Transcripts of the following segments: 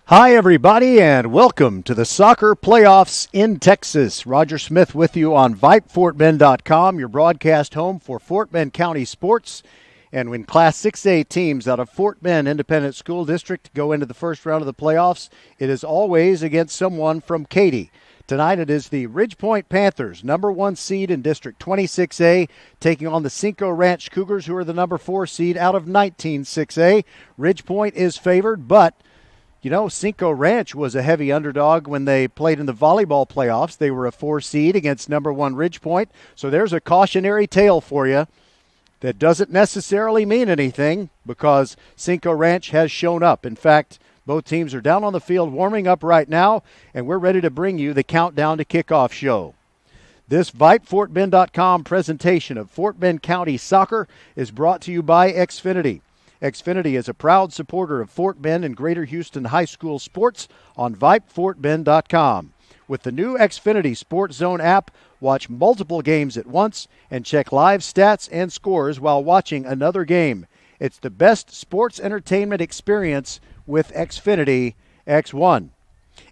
Hi, everybody, and welcome to the soccer playoffs in Texas. Roger Smith with you on VypeFortBend.com, your broadcast home for Fort Bend County sports. And when Class 6A teams out of Fort Bend Independent School District go into the first round of the playoffs, it is always against someone from Katy. Tonight it is the Ridgepoint Panthers, number 1 seed in District 26A, taking on the Cinco Ranch Cougars, who are the number 4 seed out of 19-6A. Ridgepoint is favored, but you know, Cinco Ranch was a heavy underdog when they played in the volleyball playoffs. They were a 4 seed against number 1 Ridgepoint. So there's a cautionary tale for you that doesn't necessarily mean anything because Cinco Ranch has shown up. In fact, both teams are down on the field warming up right now, and we're ready to bring you the Countdown to Kickoff show. This VypeFortBend.com presentation of Fort Bend County Soccer is brought to you by Xfinity. Xfinity is a proud supporter of Fort Bend and Greater Houston High School sports on VypeFortBend.com. With the new Xfinity Sports Zone app, watch multiple games at once and check live stats and scores while watching another game. It's the best sports entertainment experience with Xfinity X1.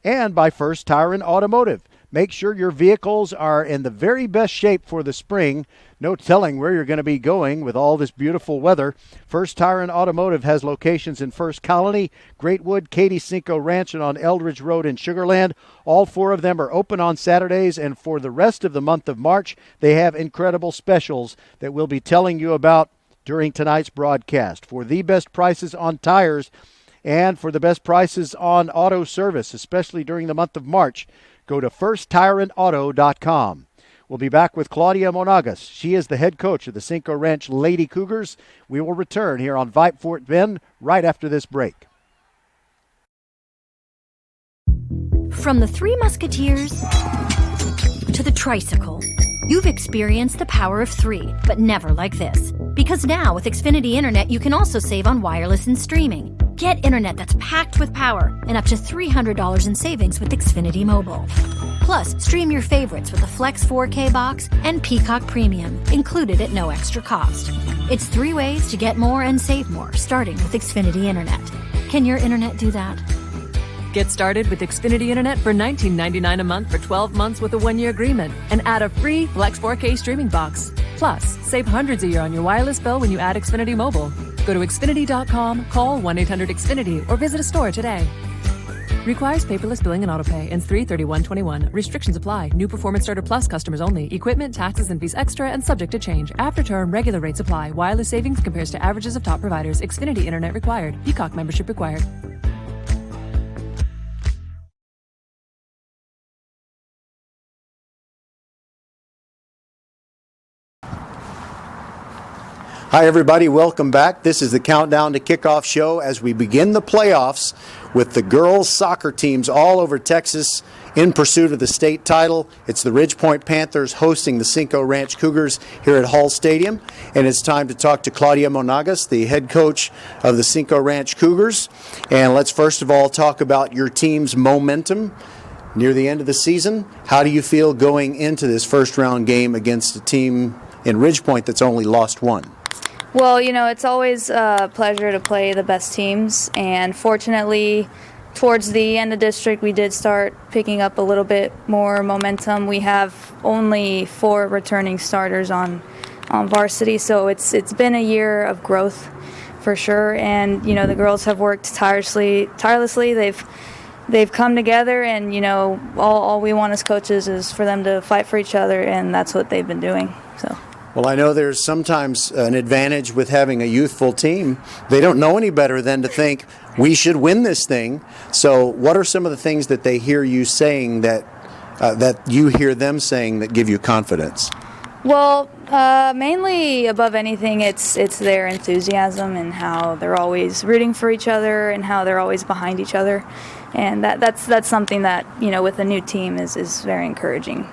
And by First Tire and Automotive. Make sure your vehicles are in the very best shape for the spring. No telling where you're going to be going with all this beautiful weather. First Tire and Automotive has locations in First Colony, Greatwood, Katy, Cinco Ranch, and on Eldridge Road in Sugar Land. All 4 of them are open on Saturdays, and for the rest of the month of March, they have incredible specials that we'll be telling you about during tonight's broadcast. For the best prices on tires and for the best prices on auto service, especially during the month of March, go to firsttireandauto.com. We'll be back with Claudia Monagas. She is the head coach of the Cinco Ranch Lady Cougars. We will return here on Vype Fort Bend right after this break. From the Three Musketeers to the tricycle, you've experienced the power of 3, but never like this. Because now with Xfinity Internet, you can also save on wireless and streaming. Get internet that's packed with power and up to $300 in savings with Xfinity Mobile. Plus, stream your favorites with the Flex 4K box and Peacock Premium, included at no extra cost. It's 3 ways to get more and save more, starting with Xfinity Internet. Can your internet do that? Get started with Xfinity Internet for $19.99 a month for 12 months with a 1-year agreement and add a free Flex 4K streaming box. Plus, save hundreds a year on your wireless bill when you add Xfinity Mobile. Go to Xfinity.com, call 1-800-XFINITY, or visit a store today. Requires paperless billing and autopay. Ends 3/31/21. Restrictions apply. New Performance Starter Plus customers only. Equipment, taxes, and fees extra and subject to change. After term, regular rates apply. Wireless savings compares to averages of top providers. Xfinity Internet required. Peacock membership required. Hi, everybody. Welcome back. This is the Countdown to Kickoff show as we begin the playoffs with the girls' soccer teams all over Texas in pursuit of the state title. It's the Ridgepoint Panthers hosting the Cinco Ranch Cougars here at Hall Stadium. And it's time to talk to Claudia Monagas, the head coach of the Cinco Ranch Cougars. And let's first of all talk about your team's momentum near the end of the season. How do you feel going into this first round game against a team in Ridgepoint that's only lost 1? Well, you know, it's always a pleasure to play the best teams, and fortunately, towards the end of district, we did start picking up a little bit more momentum. We have only 4 returning starters on varsity, so it's been a year of growth for sure. And you know, the girls have worked tirelessly. They've come together, and you know, all we want as coaches is for them to fight for each other, and that's what they've been doing. So. Well, I know there's sometimes an advantage with having a youthful team. They don't know any better than to think we should win this thing. So what are some of the things that they hear you saying that you hear them saying that give you confidence? Well, mainly above anything, it's their enthusiasm and how they're always rooting for each other and how they're always behind each other. And that's something that, you know, with a new team is very encouraging.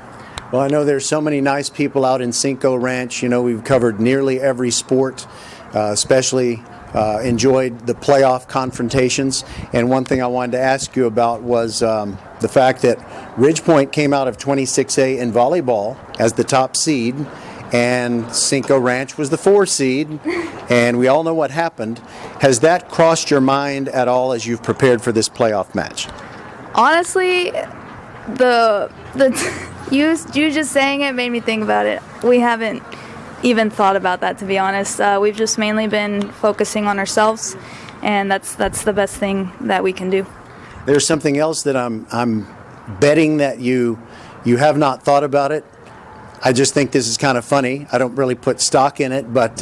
Well, I know there's so many nice people out in Cinco Ranch. You know, we've covered nearly every sport, especially enjoyed the playoff confrontations. And one thing I wanted to ask you about was the fact that Ridgepoint came out of 26A in volleyball as the top seed, and Cinco Ranch was the 4 seed, and we all know what happened. Has that crossed your mind at all as you've prepared for this playoff match? Honestly, you just saying it made me think about it. We haven't even thought about that, to be honest. We've just mainly been focusing on ourselves, and that's the best thing that we can do. There's something else that I'm betting that you have not thought about it. I just think this is kind of funny. I don't really put stock in it, but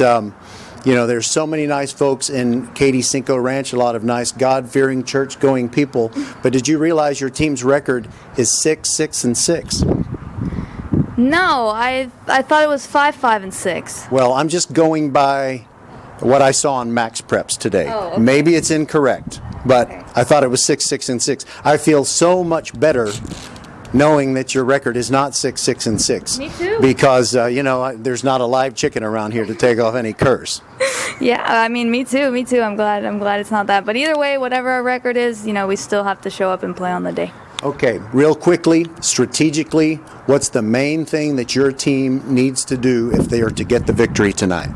there's so many nice folks in Katy Cinco Ranch, a lot of nice God-fearing, church-going people. But did you realize your team's record is 6-6-6? No, I thought it was 5-5-6. Well, I'm just going by what I saw on Max Preps today. Oh, okay. Maybe it's incorrect, but okay. I thought it was 6-6-6. I feel so much better knowing that your record is not 6-6-6. Me too. Because there's not a live chicken around here to take off any curse. Yeah, I mean, me too. I'm glad it's not that. But either way, whatever our record is, we still have to show up and play on the day. Okay, real quickly, strategically, what's the main thing that your team needs to do if they are to get the victory tonight?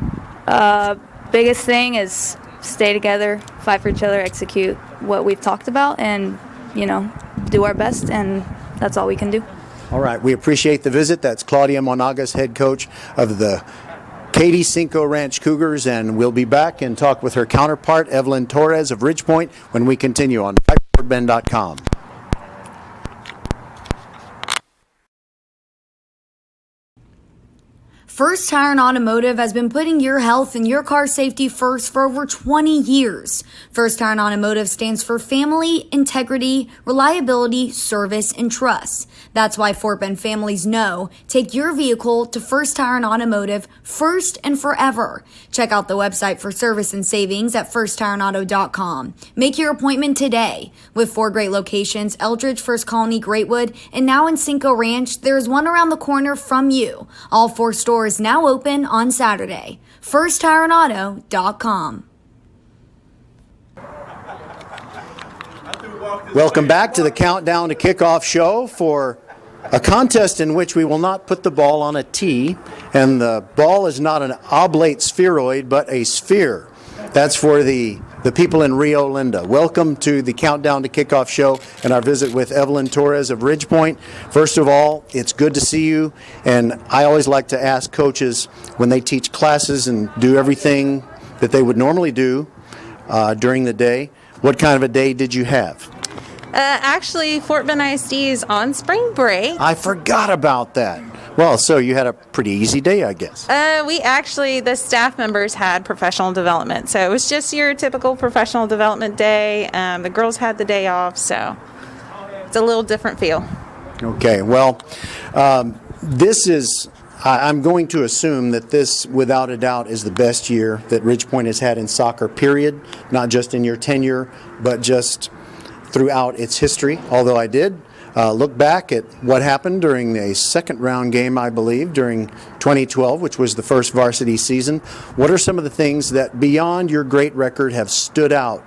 Biggest thing is stay together, fight for each other, execute what we've talked about, and do our best, and that's all we can do. All right, we appreciate the visit. That's Claudia Monagas, head coach of the Katy Cinco Ranch Cougars, and we'll be back and talk with her counterpart, Evelyn Torres of Ridgepoint, when we continue on VypeFortBend.com. First Tire and Automotive has been putting your health and your car safety first for over 20 years. First Tire and Automotive stands for family, integrity, reliability, service, and trust. That's why Fort Bend families know take your vehicle to First Tire and Automotive first and forever. Check out the website for service and savings at firsttireandauto.com. Make your appointment today. With 4 great locations, Eldridge, First Colony, Greatwood, and now in Cinco Ranch, there's one around the corner from you. All 4 stores now open on Saturday. FirstTireandAuto.com. Welcome back to the Countdown to Kickoff show for a contest in which we will not put the ball on a tee, and the ball is not an oblate spheroid, but a sphere. That's for the people in Rio Linda. Welcome to the Countdown to Kickoff show and our visit with Evelyn Torres of Ridgepoint. First of all, it's good to see you, and I always like to ask coaches when they teach classes and do everything that they would normally do during the day, what kind of a day did you have? Actually, Fort Bend ISD is on spring break. I forgot about that. Well, so you had a pretty easy day, I guess. The staff members had professional development. So it was just your typical professional development day. The girls had the day off, so it's a little different feel. Okay, well, I'm going to assume that this, without a doubt, is the best year that Ridgepoint has had in soccer, period. Not just in your tenure, but just throughout its history, although I did look back at what happened during a second round game, I believe, during 2012, which was the first varsity season. What are some of the things that, beyond your great record, have stood out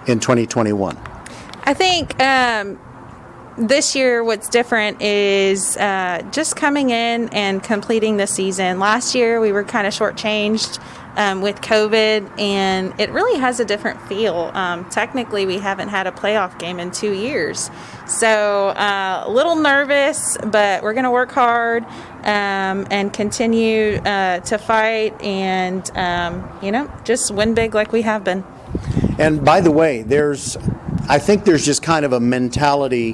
in 2021? I think this year what's different is just coming in and completing the season. Last year we were kind of shortchanged with COVID, and it really has a different feel. Technically, we haven't had a playoff game in 2 years. So a little nervous, but we're going to work hard and continue to fight and, just win big like we have been. And by the way, I think there's just kind of a mentality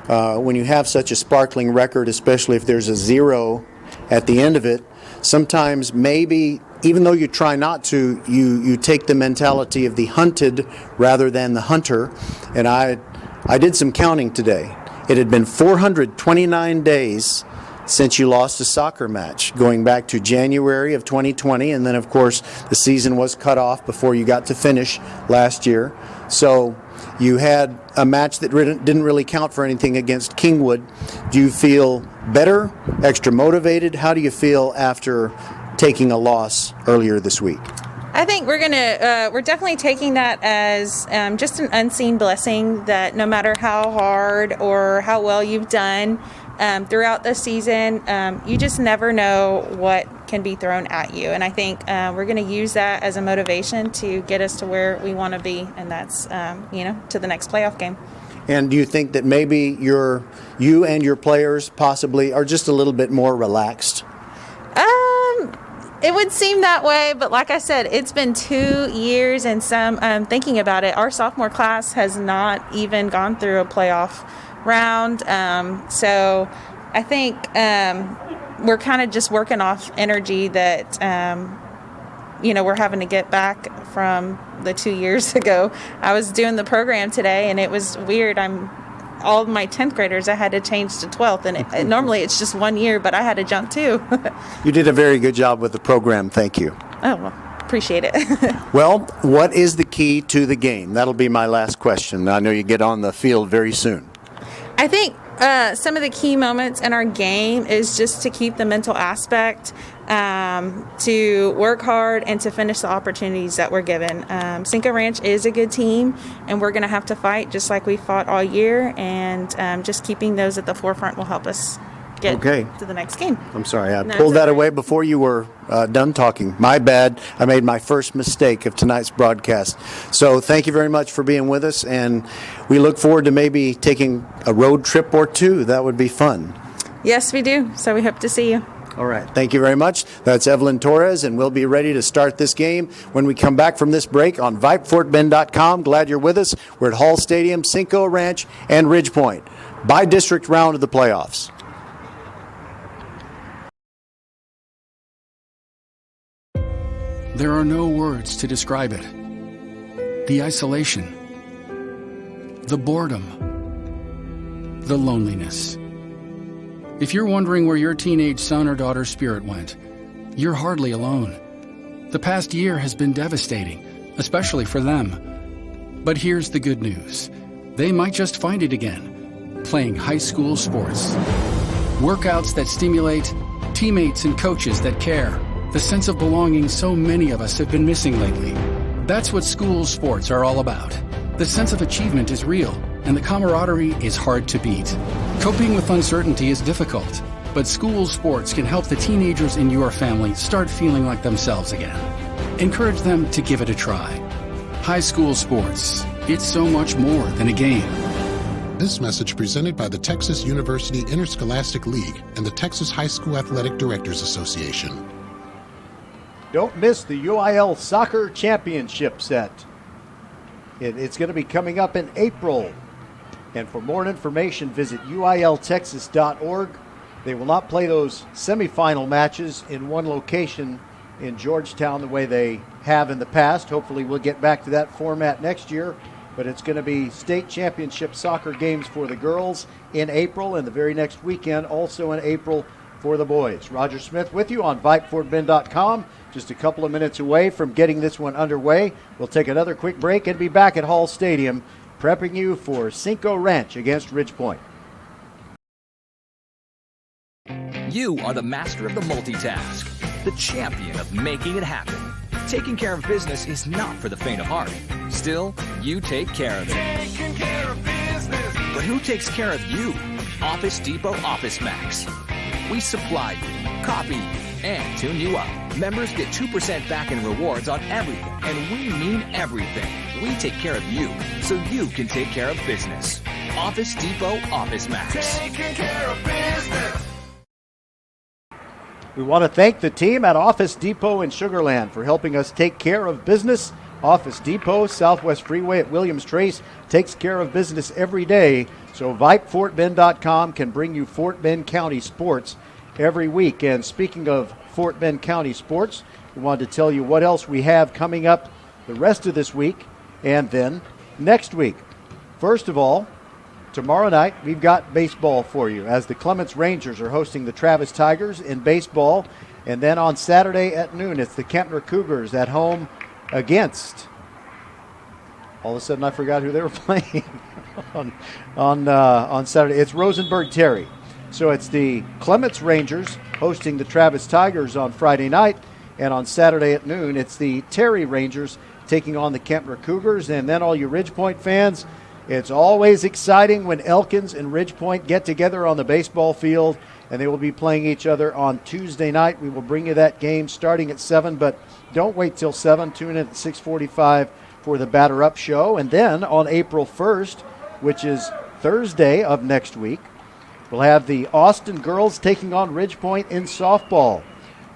when you have such a sparkling record, especially if there's a 0 at the end of it. Sometimes maybe, even though you try not to, you take the mentality of the hunted rather than the hunter. And I did some counting today. It had been 429 days since you lost a soccer match, going back to January of 2020, and then of course the season was cut off before you got to finish last year. So you had a match that didn't really count for anything against Kingwood. Do you feel better, extra motivated? How do you feel after taking a loss earlier this week? I think we're definitely taking that as just an unseen blessing, that no matter how hard or how well you've done, throughout the season. You just never know what can be thrown at you. And I think we're going to use that as a motivation to get us to where we want to be, and that's, to the next playoff game. And do you think that maybe you and your players possibly are just a little bit more relaxed? It would seem that way, but like I said, it's been 2 years and some. Thinking about it, our sophomore class has not even gone through a playoff round. So I think we're kind of just working off energy that, we're having to get back from the 2 years ago. I was doing the program today, and it was weird. All of my 10th graders, I had to change to 12th, and normally it's just 1 year, but I had to jump too. You did a very good job with the program. Thank you. Oh, well, appreciate it. Well, what is the key to the game? That'll be my last question. I know you get on the field very soon. I think some of the key moments in our game is just to keep the mental aspect, to work hard, and to finish the opportunities that we're given. Cinco Ranch is a good team, and we're going to have to fight just like we fought all year, and just keeping those at the forefront will help us get to the next game. I'm sorry, I pulled that away before you were done talking. My bad. I made my first mistake of tonight's broadcast. So thank you very much for being with us, and we look forward to maybe taking a road trip or two. That would be fun. Yes, we do. So we hope to see you. All right. Thank you very much. That's Evelyn Torres, and we'll be ready to start this game when we come back from this break on VypeFortBend.com. Glad you're with us. We're at Hall Stadium, Cinco Ranch, and Ridgepoint. By-district round of the playoffs. There are no words to describe it. The isolation, the boredom, the loneliness. If you're wondering where your teenage son or daughter's spirit went, you're hardly alone. The past year has been devastating, especially for them. But here's the good news. They might just find it again, playing high school sports. Workouts that stimulate, teammates and coaches that care. The sense of belonging so many of us have been missing lately. That's what school sports are all about. The sense of achievement is real, and the camaraderie is hard to beat. Coping with uncertainty is difficult, but school sports can help the teenagers in your family start feeling like themselves again. Encourage them to give it a try. High school sports, it's so much more than a game. This message presented by the Texas University Interscholastic League and the Texas High School Athletic Directors Association. Don't miss the UIL Soccer Championship set. It's going to be coming up in April. And for more information, visit uiltexas.org. They will not play those semifinal matches in one location in Georgetown the way they have in the past. Hopefully we'll get back to that format next year. But it's going to be state championship soccer games for the girls in April, and the very next weekend also in April for the boys. Roger Smith with you on VypeFortBend.com. Just a couple of minutes away from getting this one underway. We'll take another quick break and be back at Hall Stadium prepping you for Cinco Ranch against Ridgepoint. You are the master of the multitask, the champion of making it happen. Taking care of business is not for the faint of heart. Still, you take care of it. Taking care of business. But who takes care of you? Office Depot Office Max. We supply you, copy you, and tune you up. Members get 2% back in rewards on everything, and we mean everything. We take care of you, so you can take care of business. Office Depot Office Max. Taking care of business. We want to thank the team at Office Depot in Sugar Land for helping us take care of business. Office Depot, Southwest Freeway at Williams Trace, takes care of business every day. So VypeFortBend.com can bring you Fort Bend County sports every week. And speaking of Fort Bend County sports, we wanted to tell you what else we have coming up the rest of this week and then next week. First of all, tomorrow night we've got baseball for you as the Clements Rangers are hosting the Travis Tigers in baseball. And then on Saturday at noon, it's the Kentner Cougars at home against, all of a sudden I forgot who they were playing on Saturday. It's Rosenberg Terry. So it's the Clements Rangers hosting the Travis Tigers on Friday night, and on Saturday at noon it's the Terry Rangers taking on the Kentner Cougars. And then all you Ridgepoint fans, It's always exciting when Elkins and Ridgepoint get together on the baseball field, and they will be playing each other on Tuesday night. We will bring you that game starting at 7, but don't wait till 7. Tune in at 6:45 for the Batter Up Show. And then on April 1st, which is Thursday of next week, we'll have the Austin girls taking on Ridgepoint in softball.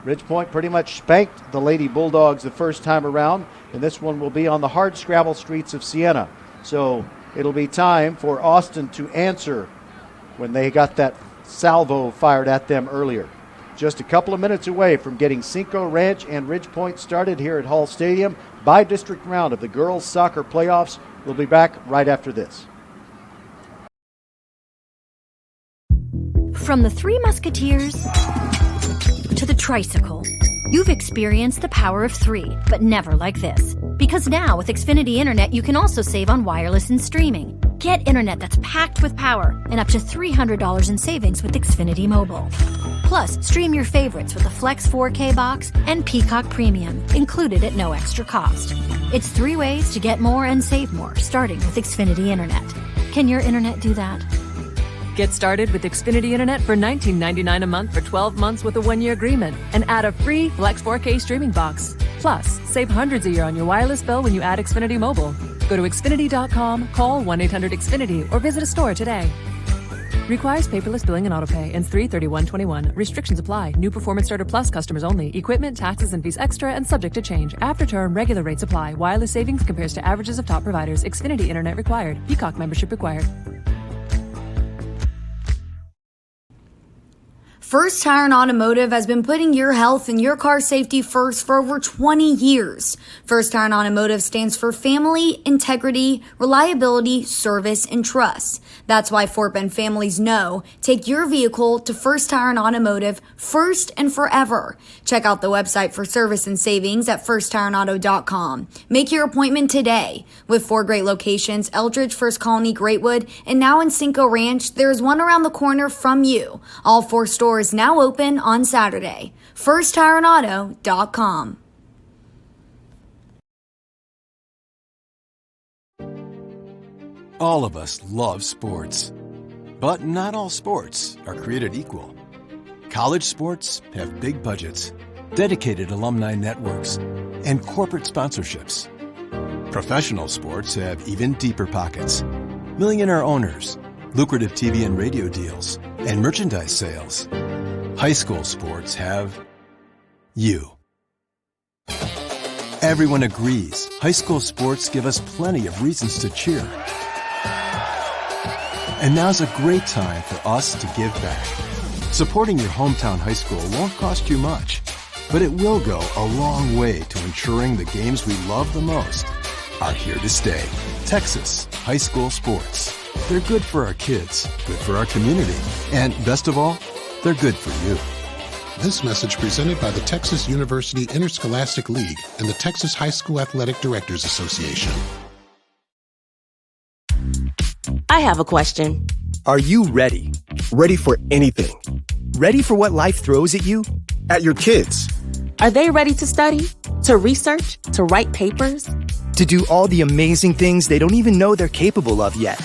Ridgepoint pretty much spanked the Lady Bulldogs the first time around, and this one will be on the hard scrabble streets of Siena. So it'll be time for Austin to answer when they got that salvo fired at them earlier. Just a couple of minutes away from getting Cinco, Ranch, and Ridgepoint started here at Hall Stadium. By-district round of the girls' soccer playoffs. We'll be back right after this. From the Three Musketeers to the tricycle, you've experienced the power of 3, but never like this. Because now with Xfinity Internet, you can also save on wireless and streaming. Get internet that's packed with power and up to $300 in savings with Xfinity Mobile. Plus, stream your favorites with the Flex 4K box and Peacock Premium, included at no extra cost. It's 3 ways to get more and save more, starting with Xfinity Internet. Can your internet do that? Get started with Xfinity Internet for $19.99 a month for 12 months with a 1-year agreement and add a free Flex 4K streaming box. Plus, save hundreds a year on your wireless bill when you add Xfinity Mobile. Go to Xfinity.com, call 1-800-XFINITY, or visit a store today. Requires paperless billing and autopay. Ends 3/31/21. Restrictions apply. New Performance Starter Plus customers only. Equipment, taxes, and fees extra and subject to change. After term, regular rates apply. Wireless savings compares to averages of top providers. Xfinity Internet required. Peacock membership required. First Tire and Automotive has been putting your health and your car safety first for over 20 years. First Tire and Automotive stands for family, integrity, reliability, service, and trust. That's why Fort Bend families know take your vehicle to First Tire and Automotive first and forever. Check out the website for service and savings at firsttireandauto.com. Make your appointment today. With 4 great locations, Eldridge, First Colony, Greatwood, and now in Cinco Ranch, there's one around the corner from you. All 4 stores now open on Saturday. FirstTireandAuto.com. All of us love sports, but not all sports are created equal. College sports have big budgets, dedicated alumni networks, and corporate sponsorships. Professional sports have even deeper pockets, millionaire owners, lucrative TV and radio deals, and merchandise sales. High school sports have you. Everyone agrees high school sports give us plenty of reasons to cheer. And now's a great time for us to give back. Supporting your hometown high school won't cost you much, but it will go a long way to ensuring the games we love the most are here to stay. Texas high school sports. They're good for our kids, good for our community, and best of all, they're good for you. This message presented by the Texas University Interscholastic League and the Texas High School Athletic Directors Association. I have a question. Are you ready? Ready for anything? Ready for what life throws at you? At your kids? Are they ready to study? To research? To write papers? To do all the amazing things they don't even know they're capable of yet?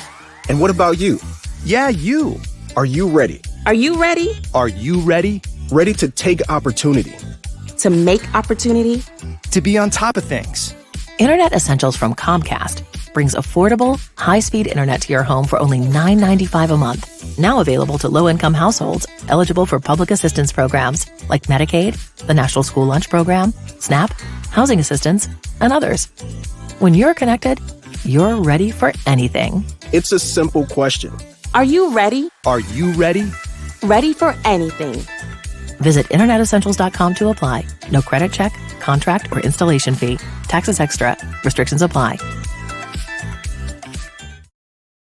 And what about you? Yeah, you. Are you ready? Are you ready? Are you ready? Ready to take opportunity. To make opportunity. To be on top of things. Internet Essentials from Comcast brings affordable, high-speed internet to your home for only $9.95 a month. Now available to low-income households eligible for public assistance programs like Medicaid, the National School Lunch Program, SNAP, housing assistance, and others. When you're connected, you're ready for anything. It's a simple question. Are you ready? Are you ready? Ready for anything. Visit InternetEssentials.com to apply. No credit check, contract, or installation fee. Taxes extra. Restrictions apply.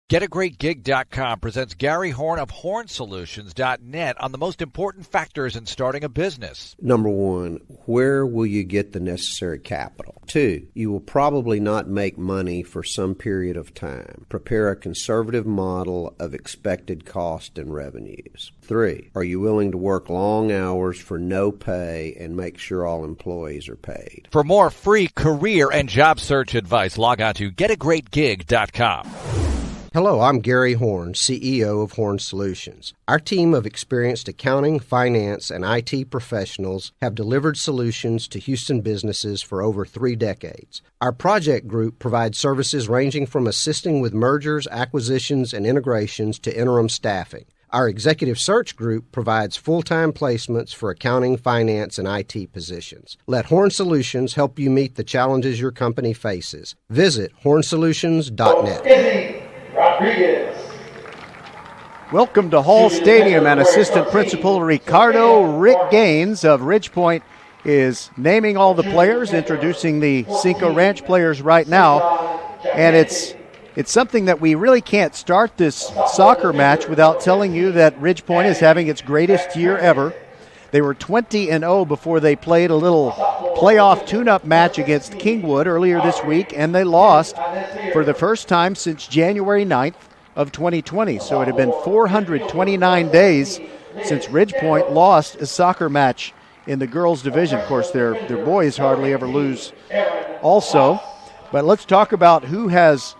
GetAGreatGig.com presents Gary Horn of HornSolutions.net on the most important factors in starting a business. Number 1, where will you get the necessary capital? 2, you will probably not make money for some period of time. Prepare a conservative model of expected cost and revenues. 3, are you willing to work long hours for no pay and make sure all employees are paid? For more free career and job search advice, log on to GetAGreatGig.com. Hello, I'm Gary Horn, CEO of Horn Solutions. Our team of experienced accounting, finance, and IT professionals have delivered solutions to Houston businesses for over 3 decades. Our project group provides services ranging from assisting with mergers, acquisitions, and integrations to interim staffing. Our executive search group provides full-time placements for accounting, finance, and IT positions. Let Horn Solutions help you meet the challenges your company faces. Visit hornsolutions.net. Rodriguez. Welcome to Hall Stadium, and Assistant Principal Ricardo Rick Gaines of Ridgepoint is naming all the players, introducing the Cinco Ranch players right now, and it's something that we really can't start this soccer match without telling you that Ridgepoint is having its greatest year ever. They were 20-0 before they played a little playoff tune-up match against Kingwood earlier this week, and they lost for the first time since January 9th of 2020. So it had been 429 days since Ridgepoint lost a soccer match in the girls' division. Of course, their boys hardly ever lose also. But let's talk about who has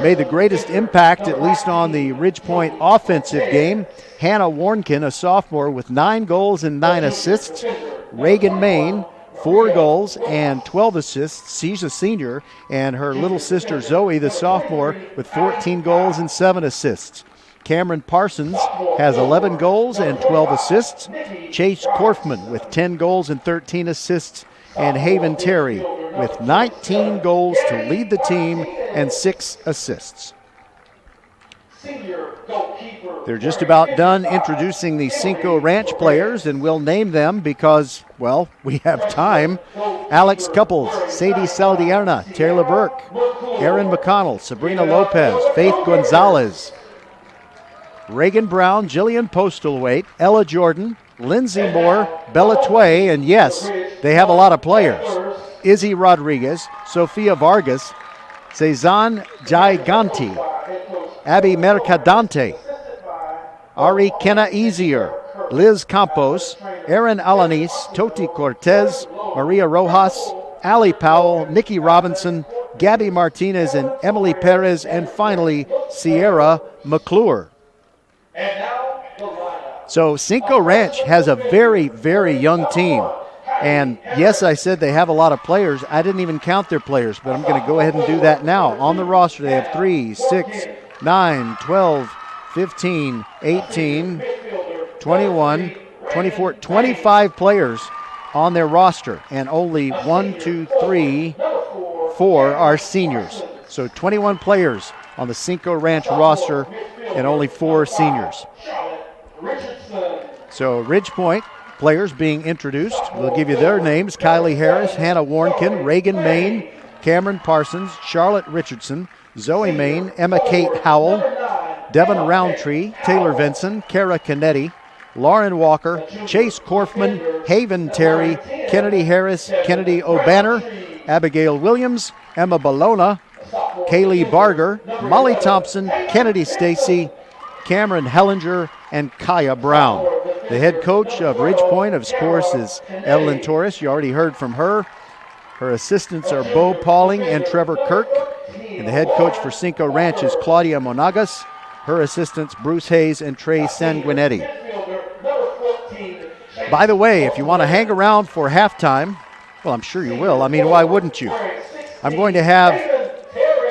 made the greatest impact, at least on the Ridgepoint offensive game. Hannah Warnkin, a sophomore, with 9 goals and 9 assists. Reagan Main, 4 goals and 12 assists. She's a senior. And her little sister Zoe, the sophomore, with 14 goals and 7 assists. Cameron Parsons has 11 goals and 12 assists. Chase Korfman with 10 goals and 13 assists. And Haven Terry with 19 goals to lead the team and 6 assists. They're just about done introducing the Cinco Ranch players, and we'll name them because, well, we have time. Alex Couples, Sadie Saldierna, Taylor Burke, Erin McConnell, Sabrina Lopez, Faith Gonzalez, Reagan Brown, Jillian Postlethwaite, Ella Jordan, Lindsay Moore, Bella Tway, and yes, they have a lot of players. Izzy Rodriguez, Sofia Vargas, Cezanne Giganti, Abby Mercadante, Ari Kenna Easier, Liz Campos, Erin Alanis, Toti Cortez, Maria Rojas, Allie Powell, Nikki Robinson, Gabby Martinez, and Emily Perez, and finally Sierra McClure. So Cinco Ranch has a very, very young team. And yes, I said they have a lot of players. I didn't even count their players, but I'm going to go ahead and do that now. On the roster, they have 3, 6, 9, 12, 15, 18, 21, 24, 25 players on their roster. And only 1, 2, 3, 4 are seniors. So 21 players on the Cinco Ranch roster and only 4 seniors. So Ridgepoint players being introduced. We'll give you their names: Kylie Harris, Hannah Warnkin, Reagan Main, Cameron Parsons, Charlotte Richardson, Zoe Main, Emma Kate Howell, Devin Roundtree, Taylor Vinson, Kara Canetti, Lauren Walker, Chase Korfman, Haven Terry, Kennedy Harris, Kennedy O'Banner, Abigail Williams, Emma Bologna, Kaylee Barger, Molly Thompson, Kennedy Stacy, Cameron Hellinger, and Kaya Brown. The head coach of Ridgepoint, of course, is Evelyn Torres. You already heard from her. Her assistants are Bo Pauling and Trevor Kirk. And the head coach for Cinco Ranch is Claudia Monagas. Her assistants, Bruce Hayes and Trey Sanguinetti. By the way, if you want to hang around for halftime, well, I'm sure you will. I mean, why wouldn't you? I'm going to have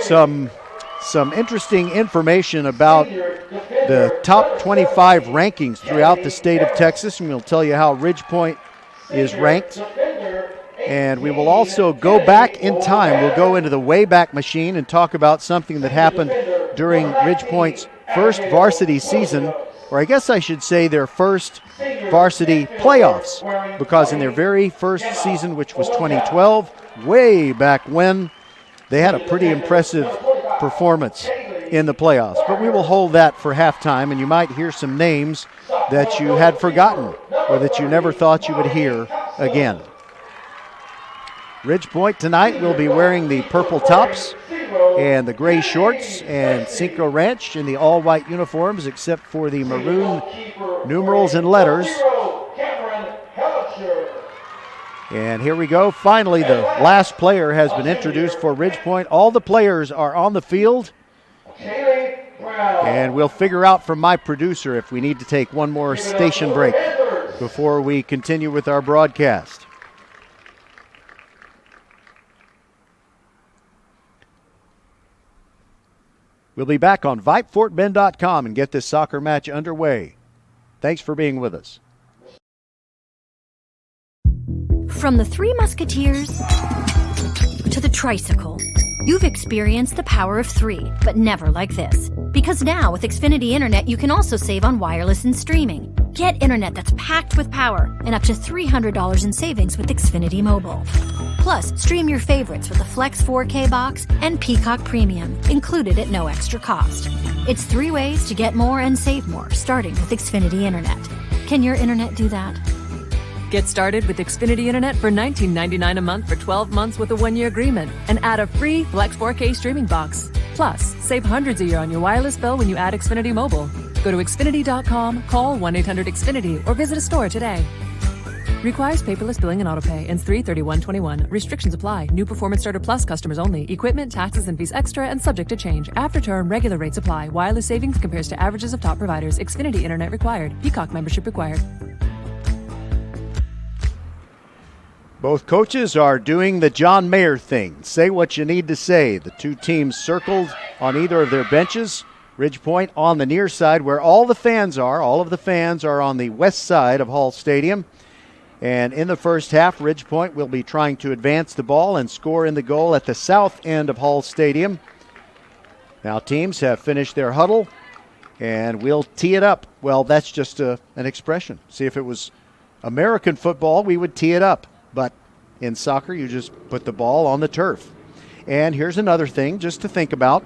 some interesting information about the top 25 rankings throughout the state of Texas, and we'll tell you how Ridgepoint is ranked. And we will also go back in time. We'll go into the Wayback Machine and talk about something that happened during Ridgepoint's first varsity season, or I guess I should say their first varsity playoffs, because in their very first season, which was 2012, way back when, they had a pretty impressive performance in the playoffs. But we will hold that for halftime, and you might hear some names that you had forgotten or that you never thought you would hear again. Ridgepoint tonight will be wearing the purple tops and the gray shorts, and Cinco Ranch in the all-white uniforms except for the maroon numerals and letters. And here we go. Finally, the last player has been introduced for Ridgepoint. All the players are on the field. And we'll figure out from my producer if we need to take one more station break before we continue with our broadcast. We'll be back on VypeFortBend.com and get this soccer match underway. Thanks for being with us. From the Three Musketeers to the tricycle, you've experienced the power of three, but never like this. Because now with Xfinity Internet, you can also save on wireless and streaming. Get internet that's packed with power and up to $300 in savings with Xfinity Mobile. Plus, stream your favorites with the Flex 4K box and Peacock Premium, included at no extra cost. It's 3 ways to get more and save more, starting with Xfinity Internet. Can your internet do that? Get started with Xfinity Internet for $19.99 a month for 12 months with a 1-year agreement and add a free Flex 4K streaming box. Plus, save hundreds a year on your wireless bill when you add Xfinity Mobile. Go to Xfinity.com, call 1-800-XFINITY, or visit a store today. Requires paperless billing and autopay. Ends 3/31/21. Restrictions apply. New Performance Starter Plus customers only. Equipment, taxes, and fees extra and subject to change. After term, regular rates apply. Wireless savings compares to averages of top providers. Xfinity Internet required. Peacock membership required. Both coaches are doing the John Mayer thing. Say what you need to say. The two teams circled on either of their benches. Ridgepoint on the near side where all the fans are. All of the fans are on the west side of Hall Stadium. And in the first half, Ridgepoint will be trying to advance the ball and score in the goal at the south end of Hall Stadium. Now teams have finished their huddle, and we'll tee it up. Well, that's just an expression. See, if it was American football, we would tee it up. But in soccer, you just put the ball on the turf. And here's another thing just to think about.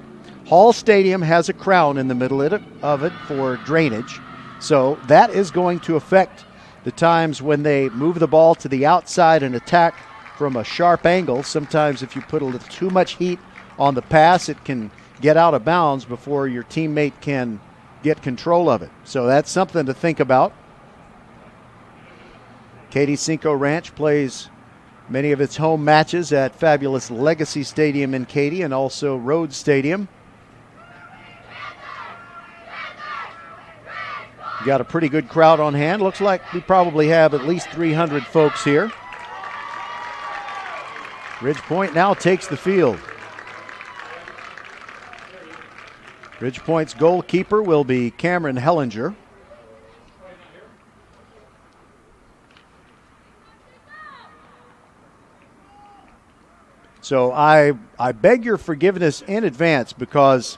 Hall Stadium has a crown in the middle of it for drainage. So that is going to affect the times when they move the ball to the outside and attack from a sharp angle. Sometimes if you put a little too much heat on the pass, it can get out of bounds before your teammate can get control of it. So that's something to think about. Katy Cinco Ranch plays many of its home matches at fabulous Legacy Stadium in Katy and also Rhodes Stadium. Got a pretty good crowd on hand. Looks like we probably have at least 300 folks here. Ridgepoint now takes the field. Ridgepoint's goalkeeper will be Cameron Hellinger. So I beg your forgiveness in advance because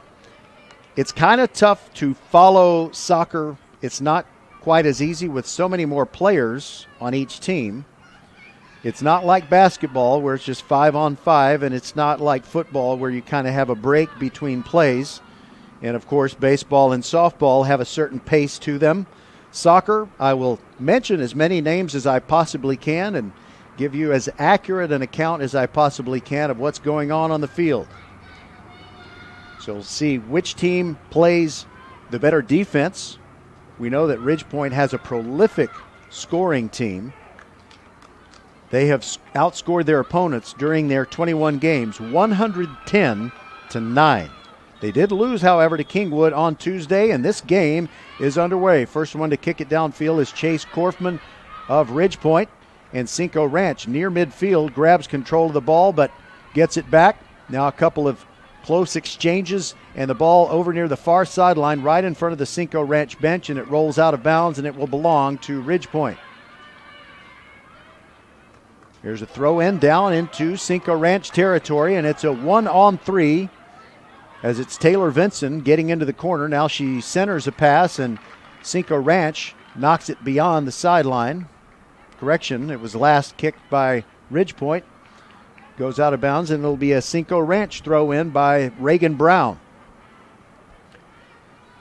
it's kind of tough to follow soccer. It's not quite as easy with so many more players on each team. It's not like basketball where it's just 5-on-5, and it's not like football where you kind of have a break between plays. And, of course, baseball and softball have a certain pace to them. Soccer, I will mention as many names as I possibly can and give you as accurate an account as I possibly can of what's going on the field. So we'll see which team plays the better defense. We know that Ridgepoint has a prolific scoring team. They have outscored their opponents during their 21 games, 110-9. They did lose, however, to Kingwood on Tuesday, and this game is underway. First one to kick it downfield is Chase Korfman of Ridgepoint. And Cinco Ranch near midfield grabs control of the ball but gets it back. Now a couple of close exchanges and the ball over near the far sideline right in front of the Cinco Ranch bench, and it rolls out of bounds and it will belong to Ridgepoint. Here's a throw in down into Cinco Ranch territory, and it's a 1-on-3 as it's Taylor Vinson getting into the corner. Now she centers a pass and Cinco Ranch knocks it beyond the sideline. Correction, it was last kicked by Ridgepoint. Goes out of bounds, and it'll be a Cinco Ranch throw in by Reagan Brown.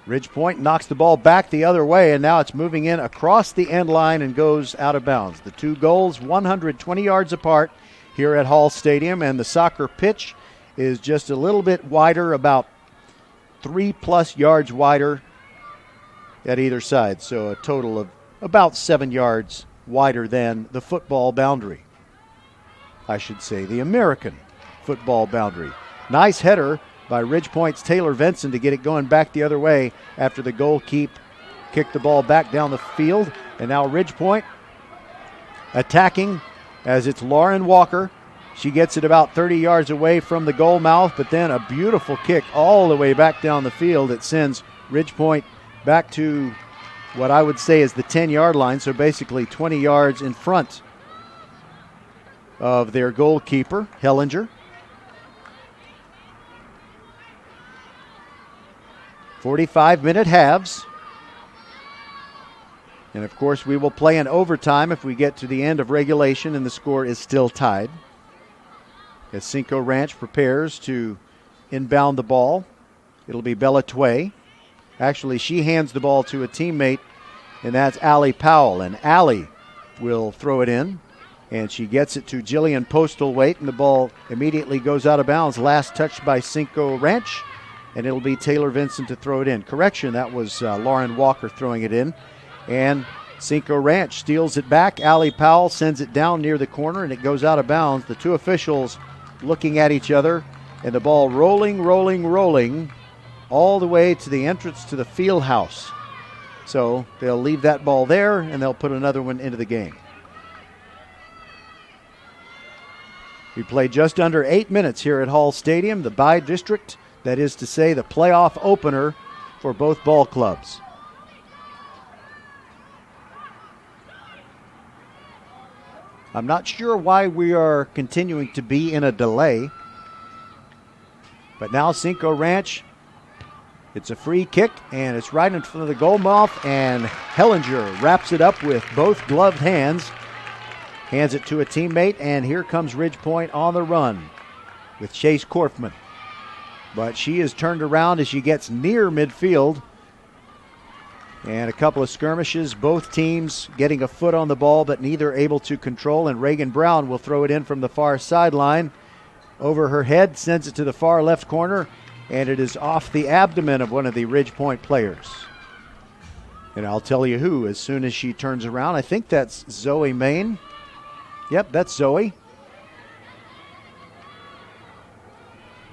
Ridgepoint knocks the ball back the other way, and now it's moving in across the end line and goes out of bounds. The two goals 120 yards apart here at Hall Stadium, and the soccer pitch is just a little bit wider, about 3+ yards wider at either side. So a total of about 7 yards wider than the football boundary. I should say the American football boundary. Nice header by Ridgepoint's Taylor Vinson to get it going back the other way after the goalkeeper kicked the ball back down the field. And now Ridgepoint attacking as it's Lauren Walker. She gets it about 30 yards away from the goal mouth, but then a beautiful kick all the way back down the field. It sends Ridgepoint back to what I would say is the 10-yard line, so basically 20 yards in front of their goalkeeper, Hellinger. 45-minute halves. And, of course, we will play in overtime if we get to the end of regulation and the score is still tied. As Cinco Ranch prepares to inbound the ball, it'll be Bella Tway. Actually, she hands the ball to a teammate, and that's Allie Powell. And Allie will throw it in, and she gets it to Jillian Postlethwaite, and the ball immediately goes out of bounds. Last touched by Cinco Ranch, and it'll be Taylor Vinson to throw it in. Correction, that was Lauren Walker throwing it in. And Cinco Ranch steals it back. Allie Powell sends it down near the corner, and it goes out of bounds. The two officials looking at each other, and the ball rolling all the way to the entrance to the field house. So they'll leave that ball there, and they'll put another one into the game. We played just under 8 minutes here at Hall Stadium, the bi-district, that is to say the playoff opener for both ball clubs. I'm not sure why we are continuing to be in a delay. But now Cinco Ranch, it's a free kick, and it's right in front of the goal mouth, and Hellinger wraps it up with both gloved hands. Hands it to a teammate, and here comes Ridgepoint on the run with Chase Korfman. But she is turned around as she gets near midfield. And a couple of skirmishes, both teams getting a foot on the ball, but neither able to control. And Reagan Brown will throw it in from the far sideline. Over her head, sends it to the far left corner, and it is off the abdomen of one of the Ridgepoint players. And I'll tell you who as soon as she turns around. I think that's Zoe Main. Yep, that's Zoe.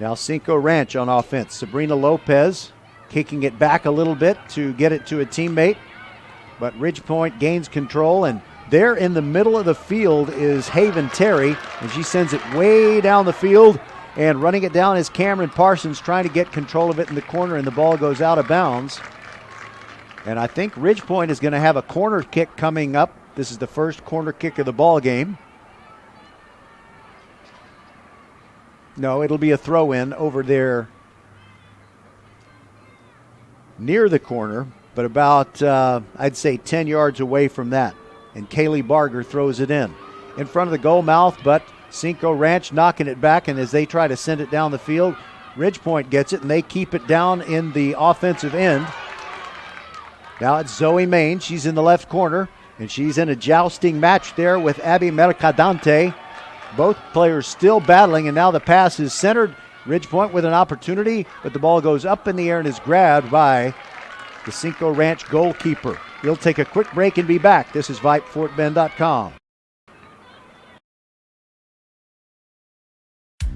Now Cinco Ranch on offense. Sabrina Lopez kicking it back a little bit to get it to a teammate. But Ridgepoint gains control, and there in the middle of the field is Haven Terry, and she sends it way down the field, and running it down is Cameron Parsons trying to get control of it in the corner, and the ball goes out of bounds. And I think Ridgepoint is going to have a corner kick coming up. This is the first corner kick of the ball game. No, it'll be a throw-in over there near the corner, but about, I'd say, 10 yards away from that. And Kaylee Barger throws it in front of the goal mouth, but Cinco Ranch knocking it back, and as they try to send it down the field, Ridgepoint gets it, and they keep it down in the offensive end. Now it's Zoe Main. She's in the left corner, and she's in a jousting match there with Abby Mercadante. Both players still battling, and now the pass is centered. Ridgepoint with an opportunity, but the ball goes up in the air and is grabbed by the Cinco Ranch goalkeeper. We'll take a quick break and be back. This is VypeFortBend.com.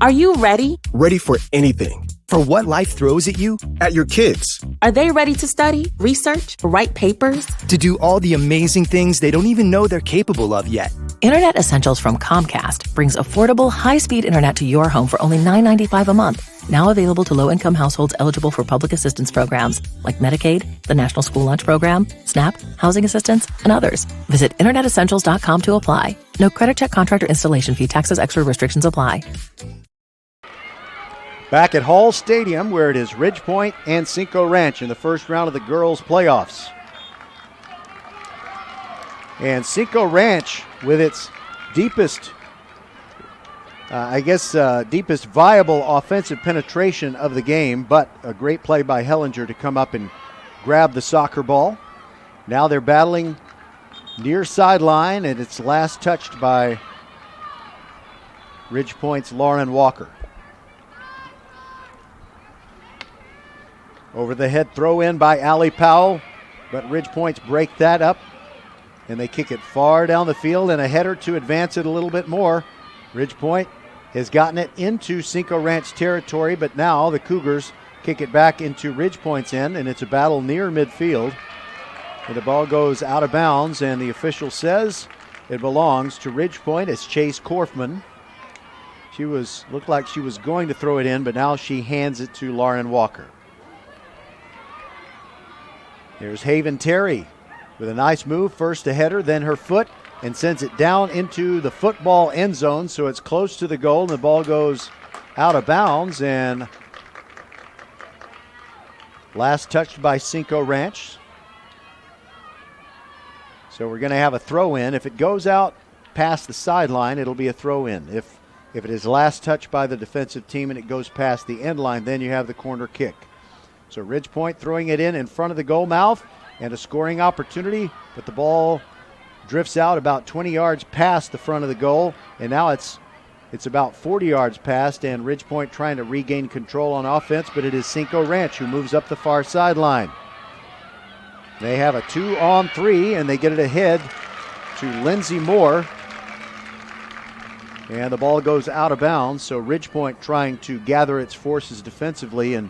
Are you ready? Ready for anything. For what life throws at you, at your kids. Are they ready to study, research, write papers? To do all the amazing things they don't even know they're capable of yet. Internet Essentials from Comcast brings affordable, high-speed internet to your home for only $9.95 a month. Now available to low-income households eligible for public assistance programs like Medicaid, the National School Lunch Program, SNAP, housing assistance, and others. Visit InternetEssentials.com to apply. No credit check, contract, or installation fee. Taxes, extra restrictions apply. Back at Hall Stadium, where it is Ridgepoint and Cinco Ranch in the first round of the girls' playoffs. And Cinco Ranch, with its deepest viable offensive penetration of the game, but a great play by Hellinger to come up and grab the soccer ball. Now they're battling near sideline, and it's last touched by Ridgepoint's Lauren Walker. Over the head throw in by Allie Powell, but Ridgepoint's break that up, and they kick it far down the field, and a header to advance it a little bit more. Ridgepoint has gotten it into Cinco Ranch territory, but now the Cougars kick it back into Ridge Point's end, and it's a battle near midfield. And the ball goes out of bounds, and the official says it belongs to Ridge Point. It's Chase Korfman. She looked like she was going to throw it in, but now she hands it to Lauren Walker. Here's Haven Terry with a nice move. First a header, then her foot, and sends it down into the football end zone, so it's close to the goal, and the ball goes out of bounds, and last touched by Cinco Ranch. So we're going to have a throw-in. If it goes out past the sideline, it'll be a throw-in. If it is last touched by the defensive team and it goes past the end line, then you have the corner kick. So Ridge Point throwing it in front of the goal mouth, and a scoring opportunity, but the ball drifts out about 20 yards past the front of the goal, and now it's about 40 yards past, and Ridge Point trying to regain control on offense, but it is Cinco Ranch who moves up the far sideline. They have a 2-on-3, and they get it ahead to Lindsey Moore, and the ball goes out of bounds, so Ridge Point trying to gather its forces defensively and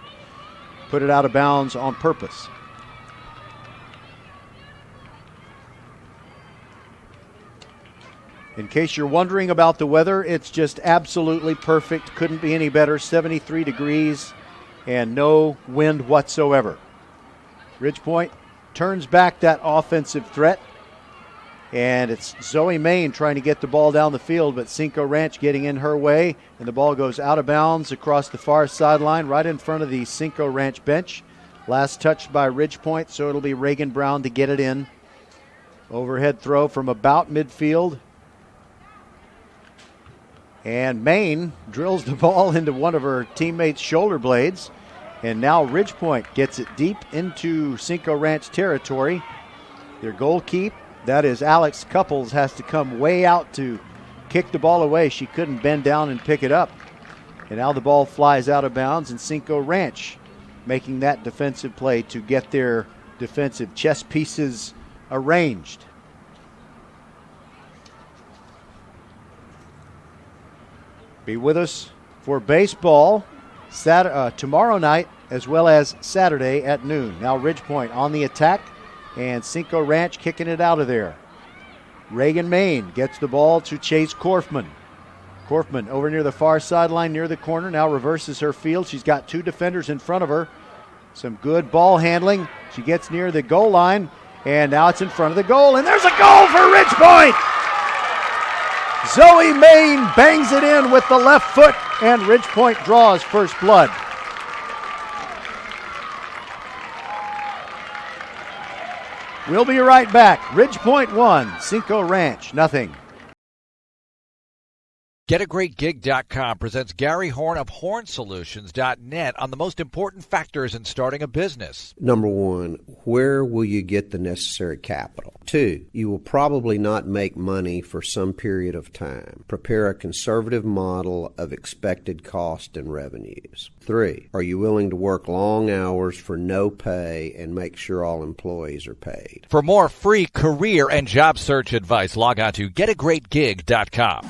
put it out of bounds on purpose. In case you're wondering about the weather, it's just absolutely perfect. Couldn't be any better. 73 degrees and no wind whatsoever. Ridge Point turns back that offensive threat, and it's Zoe Main trying to get the ball down the field, but Cinco Ranch getting in her way, and the ball goes out of bounds across the far sideline right in front of the Cinco Ranch bench. Last touched by Ridge Point, so it'll be Reagan Brown to get it in. Overhead throw from about midfield. And Maine drills the ball into one of her teammates' shoulder blades. And now Ridge Point gets it deep into Cinco Ranch territory. Their goalkeeper, that is Alex Couples, has to come way out to kick the ball away. She couldn't bend down and pick it up. And now the ball flies out of bounds, and Cinco Ranch making that defensive play to get their defensive chess pieces arranged. Be with us for baseball tomorrow night as well as Saturday at noon. Now Ridge Point on the attack, and Cinco Ranch kicking it out of there. Reagan Main gets the ball to Chase Korfman. Korfman over near the far sideline near the corner, now reverses her field. She's got two defenders in front of her. Some good ball handling. She gets near the goal line, and now it's in front of the goal, and there's a goal for Ridge Point! Zoe Main bangs it in with the left foot, and Ridge Point draws first blood. We'll be right back. Ridge Point 1, Cinco Ranch nothing. GetAGreatGig.com presents Gary Horn of HornSolutions.net on the most important factors in starting a business. Number one, where will you get the necessary capital? 2, you will probably not make money for some period of time. Prepare a conservative model of expected cost and revenues. 3, are you willing to work long hours for no pay and make sure all employees are paid? For more free career and job search advice, log on to GetAGreatGig.com.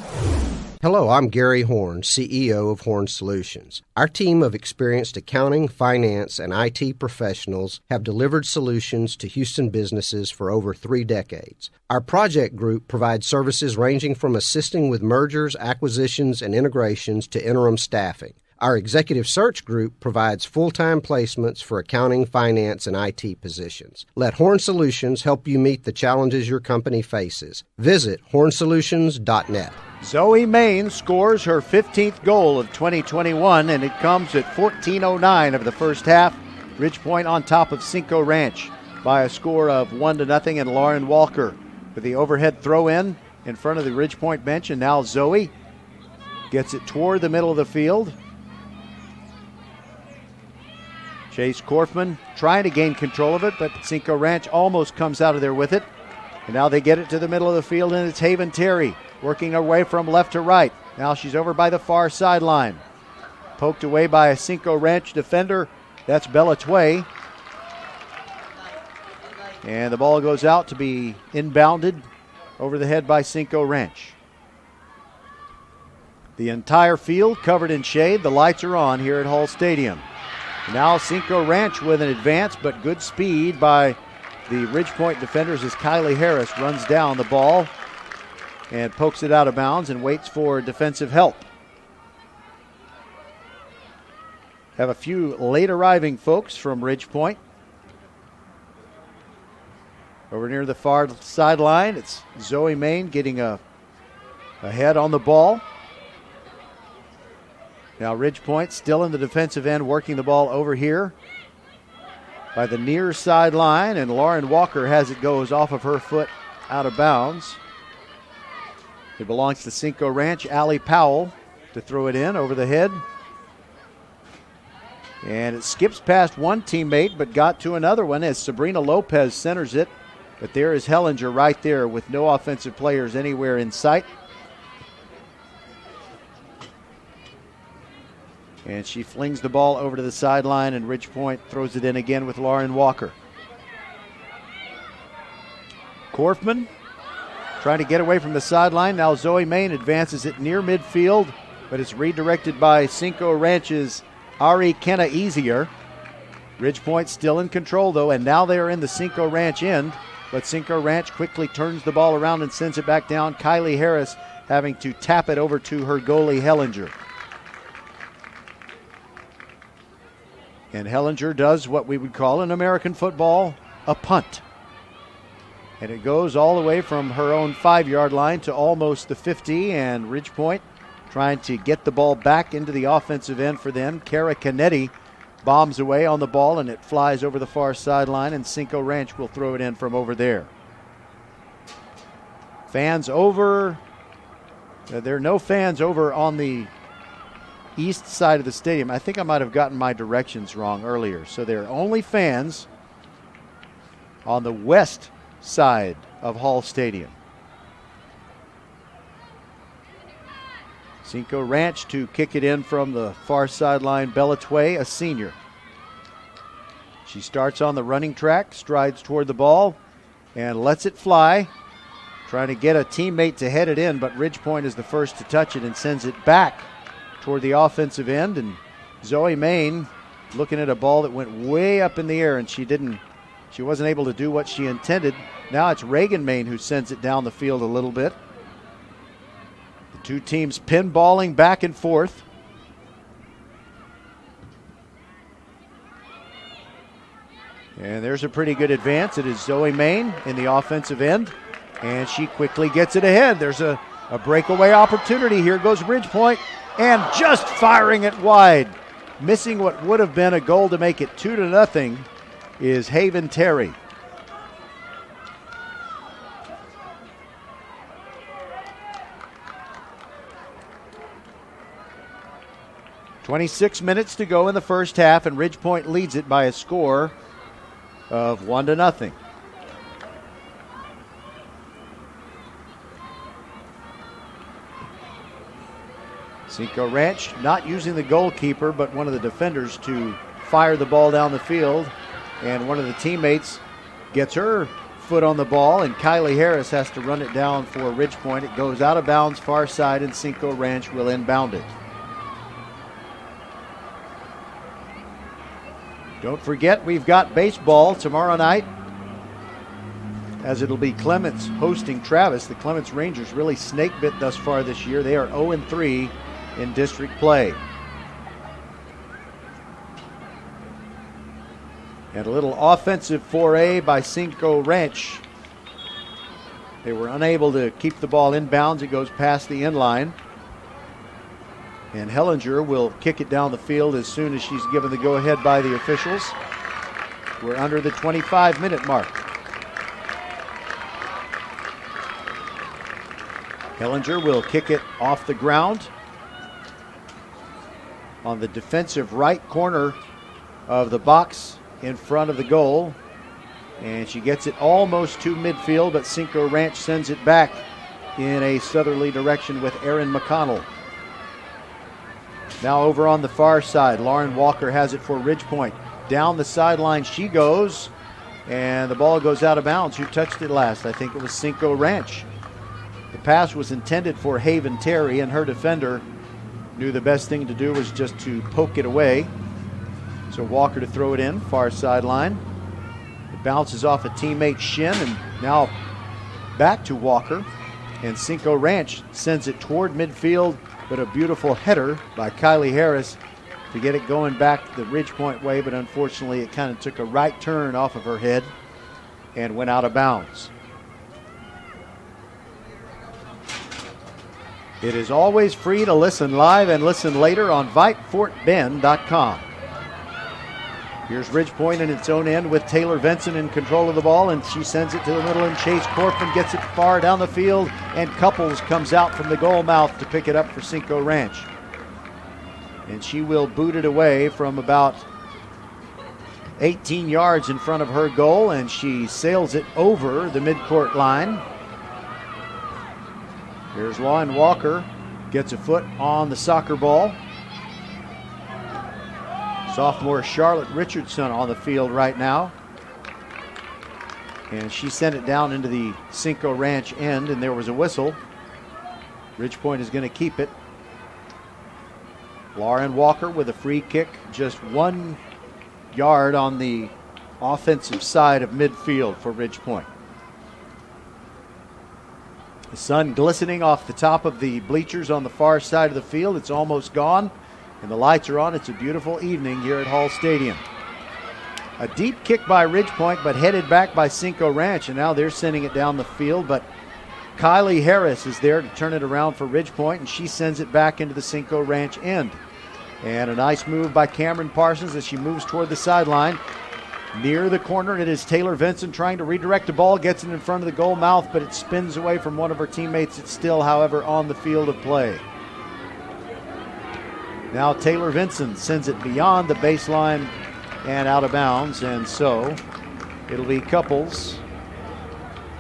Hello, I'm Gary Horn, CEO of Horn Solutions. Our team of experienced accounting, finance, and IT professionals have delivered solutions to Houston businesses for over 3 decades. Our project group provides services ranging from assisting with mergers, acquisitions, and integrations to interim staffing. Our executive search group provides full-time placements for accounting, finance, and IT positions. Let Horn Solutions help you meet the challenges your company faces. Visit hornsolutions.net. Zoe Main scores her 15th goal of 2021, and it comes at 14:09 of the first half. Ridge Point on top of Cinco Ranch by a score of 1-0, and Lauren Walker with the overhead throw in front of the Ridge Point bench, and now Zoe gets it toward the middle of the field. Chase Korfman trying to gain control of it, but Cinco Ranch almost comes out of there with it. And now they get it to the middle of the field, and it's Haven Terry working her way from left to right. Now she's over by the far sideline. Poked away by a Cinco Ranch defender. That's Bella Tway. And the ball goes out to be inbounded over the head by Cinco Ranch. The entire field covered in shade. The lights are on here at Hall Stadium. Now Cinco Ranch with an advance, but good speed by the Ridgepoint defenders as Kylie Harris runs down the ball and pokes it out of bounds and waits for defensive help. Have a few late arriving folks from Ridgepoint. Over near the far sideline, it's Zoe Main getting a head on the ball. Now Ridgepoint still in the defensive end, working the ball over here by the near sideline, and Lauren Walker has it, goes off of her foot out of bounds. It belongs to Cinco Ranch. Allie Powell to throw it in over the head. And it skips past one teammate but got to another one as Sabrina Lopez centers it. But there is Hellinger right there with no offensive players anywhere in sight. And she flings the ball over to the sideline, and Ridgepoint throws it in again with Lauren Walker. Korfman trying to get away from the sideline. Now Zoe Main advances it near midfield, but it's redirected by Cinco Ranch's Ari Kenna Easier. Ridgepoint still in control, though, and now they are in the Cinco Ranch end. But Cinco Ranch quickly turns the ball around and sends it back down. Kylie Harris having to tap it over to her goalie, Hellinger. And Hellinger does what we would call in American football a punt. And it goes all the way from her own 5-yard line to almost the 50, and Ridgepoint trying to get the ball back into the offensive end for them. Kara Canetti bombs away on the ball, and it flies over the far sideline, and Cinco Ranch will throw it in from over there. Fans over. There are no fans over on the east side of the stadium. I think I might have gotten my directions wrong earlier. So there are only fans on the west side of Hall Stadium. Cinco Ranch to kick it in from the far sideline. Bella Tway, a senior. She starts on the running track, strides toward the ball, and lets it fly. Trying to get a teammate to head it in, but Ridgepoint is the first to touch it and sends it back toward the offensive end. And Zoe Main looking at a ball that went way up in the air, and she wasn't able to do what she intended. Now it's Reagan Main who sends it down the field a little bit. The two teams pinballing back and forth. And there's a pretty good advance. It is Zoe Main in the offensive end, and she quickly gets it ahead. There's a breakaway opportunity. Here goes Ridgepoint, and just firing it wide. Missing what would have been a goal to make it 2-0 is Haven Terry. .26 minutes to go in the first half, and Ridgepoint leads it by a score of 1-0. Cinco Ranch not using the goalkeeper, but one of the defenders to fire the ball down the field. And one of the teammates gets her foot on the ball, and Kylie Harris has to run it down for Ridgepoint. It goes out of bounds far side, and Cinco Ranch will inbound it. Don't forget, we've got baseball tomorrow night, as it'll be Clements hosting Travis. The Clements Rangers really snake bit thus far this year. They are 0-3 in district play. And a little offensive foray by Cinco Ranch. They were unable to keep the ball in bounds. It goes past the end line. And Hellinger will kick it down the field as soon as she's given the go-ahead by the officials. We're under the 25-minute mark. Hellinger will kick it off the ground on the defensive right corner of the box in front of the goal. And she gets it almost to midfield, but Cinco Ranch sends it back in a southerly direction with Erin McConnell. Now over on the far side, Lauren Walker has it for Ridgepoint. Down the sideline she goes, and the ball goes out of bounds. Who touched it last? I think it was Cinco Ranch. The pass was intended for Haven Terry, and her defender Knew the best thing to do was just to poke it away. So Walker to throw it in, far sideline. It bounces off a teammate's shin and now back to Walker. And Cinco Ranch sends it toward midfield, but a beautiful header by Kylie Harris to get it going back the Ridgepoint way, but unfortunately it kind of took a right turn off of her head and went out of bounds. It is always free to listen live and listen later on VypeFortBend.com. Here's Ridgepoint in its own end with Taylor Vinson in control of the ball, and she sends it to the middle, and Chase Corfman gets it far down the field, and Couples comes out from the goal mouth to pick it up for Cinco Ranch. And she will boot it away from about 18 yards in front of her goal, and she sails it over the midcourt line. Here's Lauren Walker, gets a foot on the soccer ball. Sophomore Charlotte Richardson on the field right now. And she sent it down into the Cinco Ranch end, and there was a whistle. Ridgepoint is going to keep it. Lauren Walker with a free kick, just 1 yard on the offensive side of midfield for Ridgepoint. The sun glistening off the top of the bleachers on the far side of the field. It's almost gone, and the lights are on. It's a beautiful evening here at Hall Stadium. A deep kick by Ridgepoint, but headed back by Cinco Ranch, and now they're sending it down the field, but Kylie Harris is there to turn it around for Ridgepoint, and she sends it back into the Cinco Ranch end. And a nice move by Cameron Parsons as she moves toward the sideline. Near the corner, it is Taylor Vinson trying to redirect the ball, gets it in front of the goal mouth, but it spins away from one of her teammates. It's still, however, on the field of play. Now Taylor Vinson sends it beyond the baseline and out of bounds, and so it'll be Couples.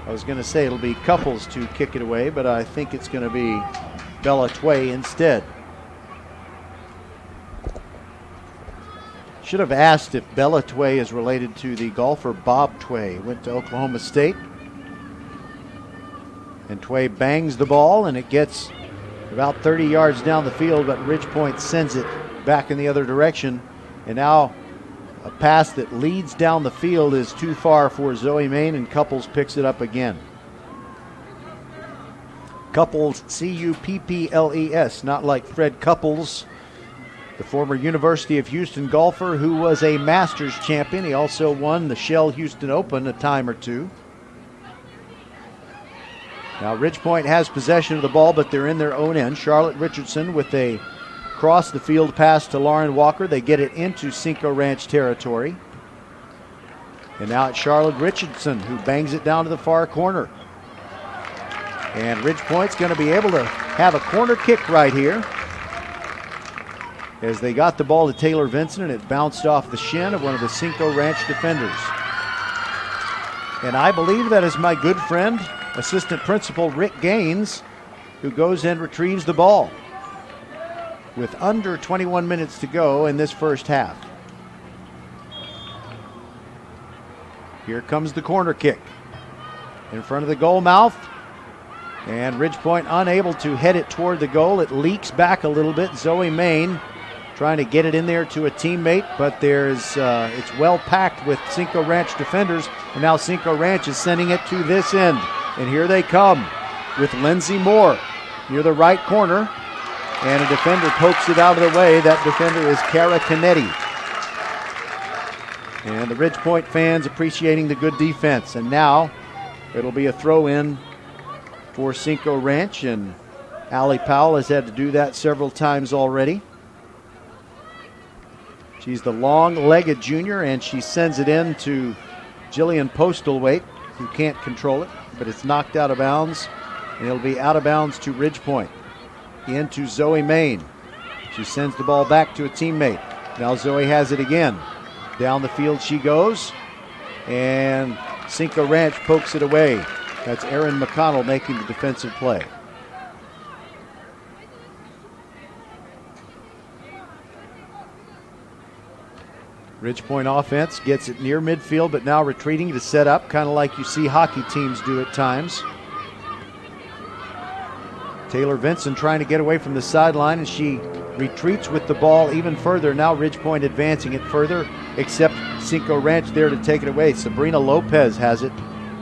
I was going to say it'll be Couples to kick it away, but I think it's going to be Bella Tway instead. Should have asked if Bella Tway is related to the golfer Bob Tway. Went to Oklahoma State. And Tway bangs the ball, and it gets about 30 yards down the field, but Ridgepoint sends it back in the other direction. And now a pass that leads down the field is too far for Zoe Main, and Couples picks it up again. Couples, C-U-P-P-L-E-S, not like Fred Couples, the former University of Houston golfer who was a Masters champion. He also won the Shell Houston Open a time or two. Now Ridgepoint has possession of the ball, but they're in their own end. Charlotte Richardson with a cross the field pass to Lauren Walker. They get it into Cinco Ranch territory. And now it's Charlotte Richardson who bangs it down to the far corner. And Ridgepoint's going to be able to have a corner kick right here, as they got the ball to Taylor Vinson, and it bounced off the shin of one of the Cinco Ranch defenders. And I believe that is my good friend, assistant principal Rick Gaines, who goes and retrieves the ball with under 21 minutes to go in this first half. Here comes the corner kick in front of the goal mouth, and Ridgepoint unable to head it toward the goal. It leaks back a little bit. Zoe Main trying to get it in there to a teammate, but it's well packed with Cinco Ranch defenders, and now Cinco Ranch is sending it to this end. And here they come with Lindsay Moore near the right corner, and a defender pokes it out of the way. That defender is Cara Canetti. And the Ridgepoint fans appreciating the good defense. And now it'll be a throw-in for Cinco Ranch, and Allie Powell has had to do that several times already. She's the long-legged junior, and she sends it in to Jillian Postlethwaite, who can't control it, but it's knocked out of bounds, and it'll be out of bounds to Ridgepoint. Into Zoe Main. She sends the ball back to a teammate. Now Zoe has it again. Down the field she goes, and Cinco Ranch pokes it away. That's Erin McConnell making the defensive play. Ridgepoint offense gets it near midfield, but now retreating to set up, kind of like you see hockey teams do at times. Taylor Vinson trying to get away from the sideline, and she retreats with the ball even further. Now Ridgepoint advancing it further, except Cinco Ranch there to take it away. Sabrina Lopez has it.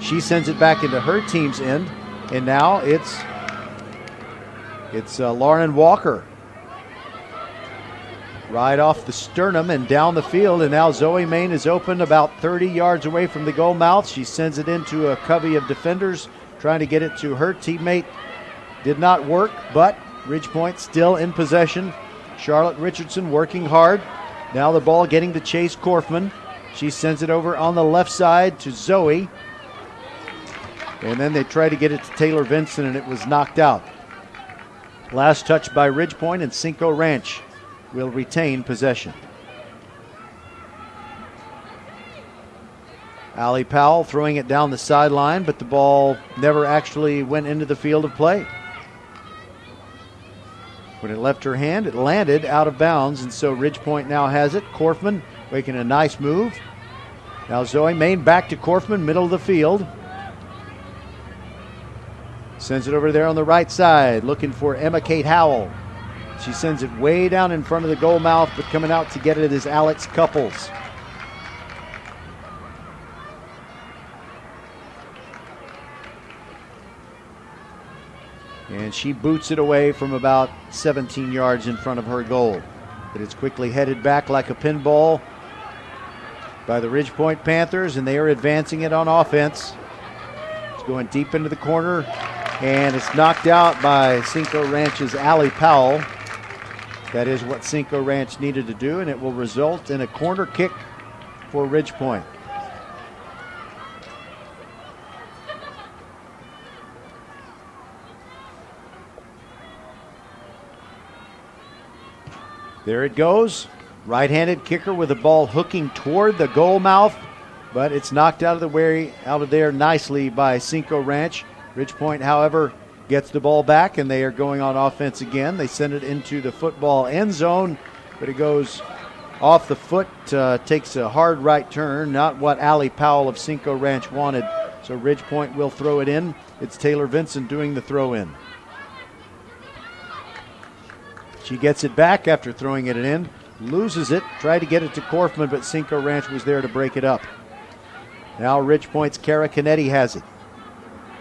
She sends it back into her team's end, and now it's Lauren Walker. Right off the sternum and down the field, and now Zoe Main is open about 30 yards away from the goal mouth. She sends it into a covey of defenders, trying to get it to her teammate. Did not work, but Ridgepoint still in possession. Charlotte Richardson working hard. Now the ball getting to Chase Korfman. She sends it over on the left side to Zoe. And then they try to get it to Taylor Vinson, and it was knocked out. Last touch by Ridgepoint, and Cinco Ranch will retain possession. Allie Powell throwing it down the sideline, but the ball never actually went into the field of play. When it left her hand, it landed out of bounds, and so Ridgepoint now has it. Korfman making a nice move. Now Zoe Main back to Korfman, middle of the field. Sends it over there on the right side, looking for Emma Kate Howell. She sends it way down in front of the goal mouth, but coming out to get it is Alex Couples. And she boots it away from about 17 yards in front of her goal. But it's quickly headed back like a pinball by the Ridgepoint Panthers, and they are advancing it on offense. It's going deep into the corner, and it's knocked out by Cinco Ranch's Allie Powell. That is what Cinco Ranch needed to do, and it will result in a corner kick for Ridgepoint. There it goes. Right-handed kicker with the ball hooking toward the goal mouth, but it's knocked out of there nicely by Cinco Ranch. Ridgepoint, however, gets the ball back, and they are going on offense again. They send it into the football end zone, but it goes off the foot, takes a hard right turn, not what Allie Powell of Cinco Ranch wanted. So Ridgepoint will throw it in. It's Taylor Vinson doing the throw in. She gets it back after throwing it in, loses it, tried to get it to Korfman, but Cinco Ranch was there to break it up. Now Ridgepoint's Kara Canetti has it.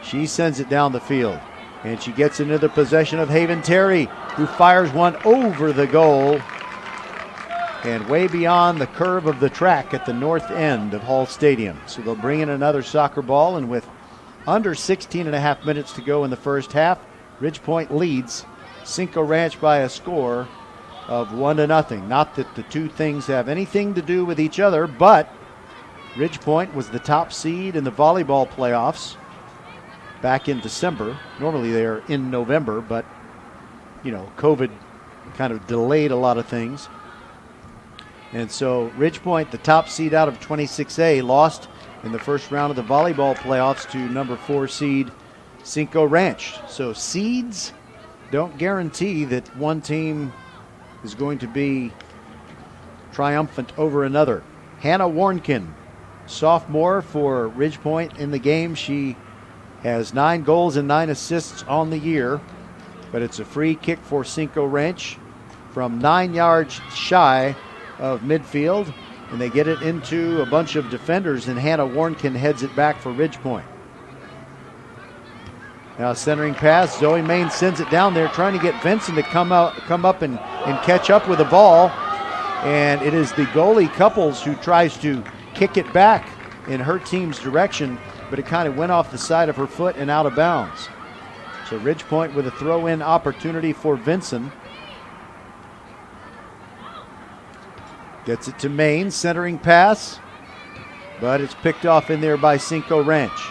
She sends it down the field, and she gets into the possession of Haven Terry, who fires one over the goal and way beyond the curve of the track at the north end of Hall Stadium. So they'll bring in another soccer ball, and with under 16 and a half minutes to go in the first half, Ridgepoint leads Cinco Ranch by a score of 1-0. Not that the two things have anything to do with each other, but Ridgepoint was the top seed in the volleyball playoffs back in December. Normally they're in November, but COVID kind of delayed a lot of things. And so Ridgepoint, the top seed out of 26A, lost in the first round of the volleyball playoffs to number 4 seed Cinco Ranch. So seeds don't guarantee that one team is going to be triumphant over another. Hannah Warnkin, sophomore for Ridgepoint in the game. She has 9 goals and 9 assists on the year, but it's a free kick for Cinco Ranch from 9 yards shy of midfield, and they get it into a bunch of defenders, and Hannah Warnkin heads it back for Ridgepoint. Now centering pass, Zoe Main sends it down there, trying to get Vinson to come up and catch up with the ball. And it is the goalie Couples who tries to kick it back in her team's direction, but it kind of went off the side of her foot and out of bounds. So Ridgepoint with a throw-in opportunity for Vinson. Gets it to Main, centering pass, but it's picked off in there by Cinco Ranch.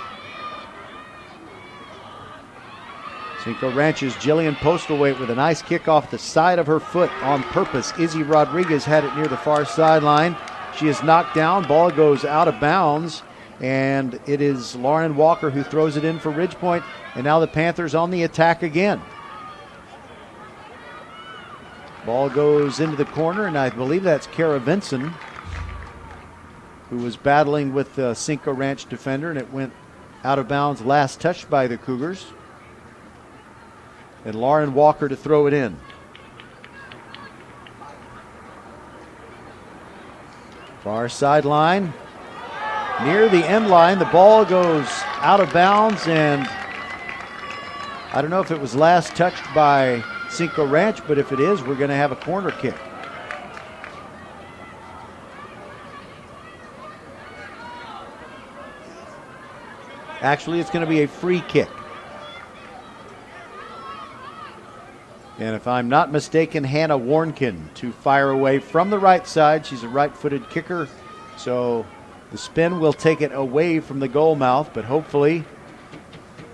Cinco Ranch's Jillian Postlethwaite with a nice kick off the side of her foot on purpose. Izzy Rodriguez had it near the far sideline. She is knocked down. Ball goes out of bounds, and it is Lauren Walker who throws it in for Ridgepoint, and now the Panthers on the attack again. Ball goes into the corner, and I believe that's Kara Vinson who was battling with the Cinco Ranch defender, and it went out of bounds last touched by the Cougars. And Lauren Walker to throw it in. Far sideline. Near the end line, the ball goes out of bounds, and I don't know if it was last touched by Cinco Ranch, but if it is, we're going to have a corner kick. Actually, it's going to be a free kick. And if I'm not mistaken, Hannah Warnkin to fire away from the right side. She's a right-footed kicker, so the spin will take it away from the goal mouth, but hopefully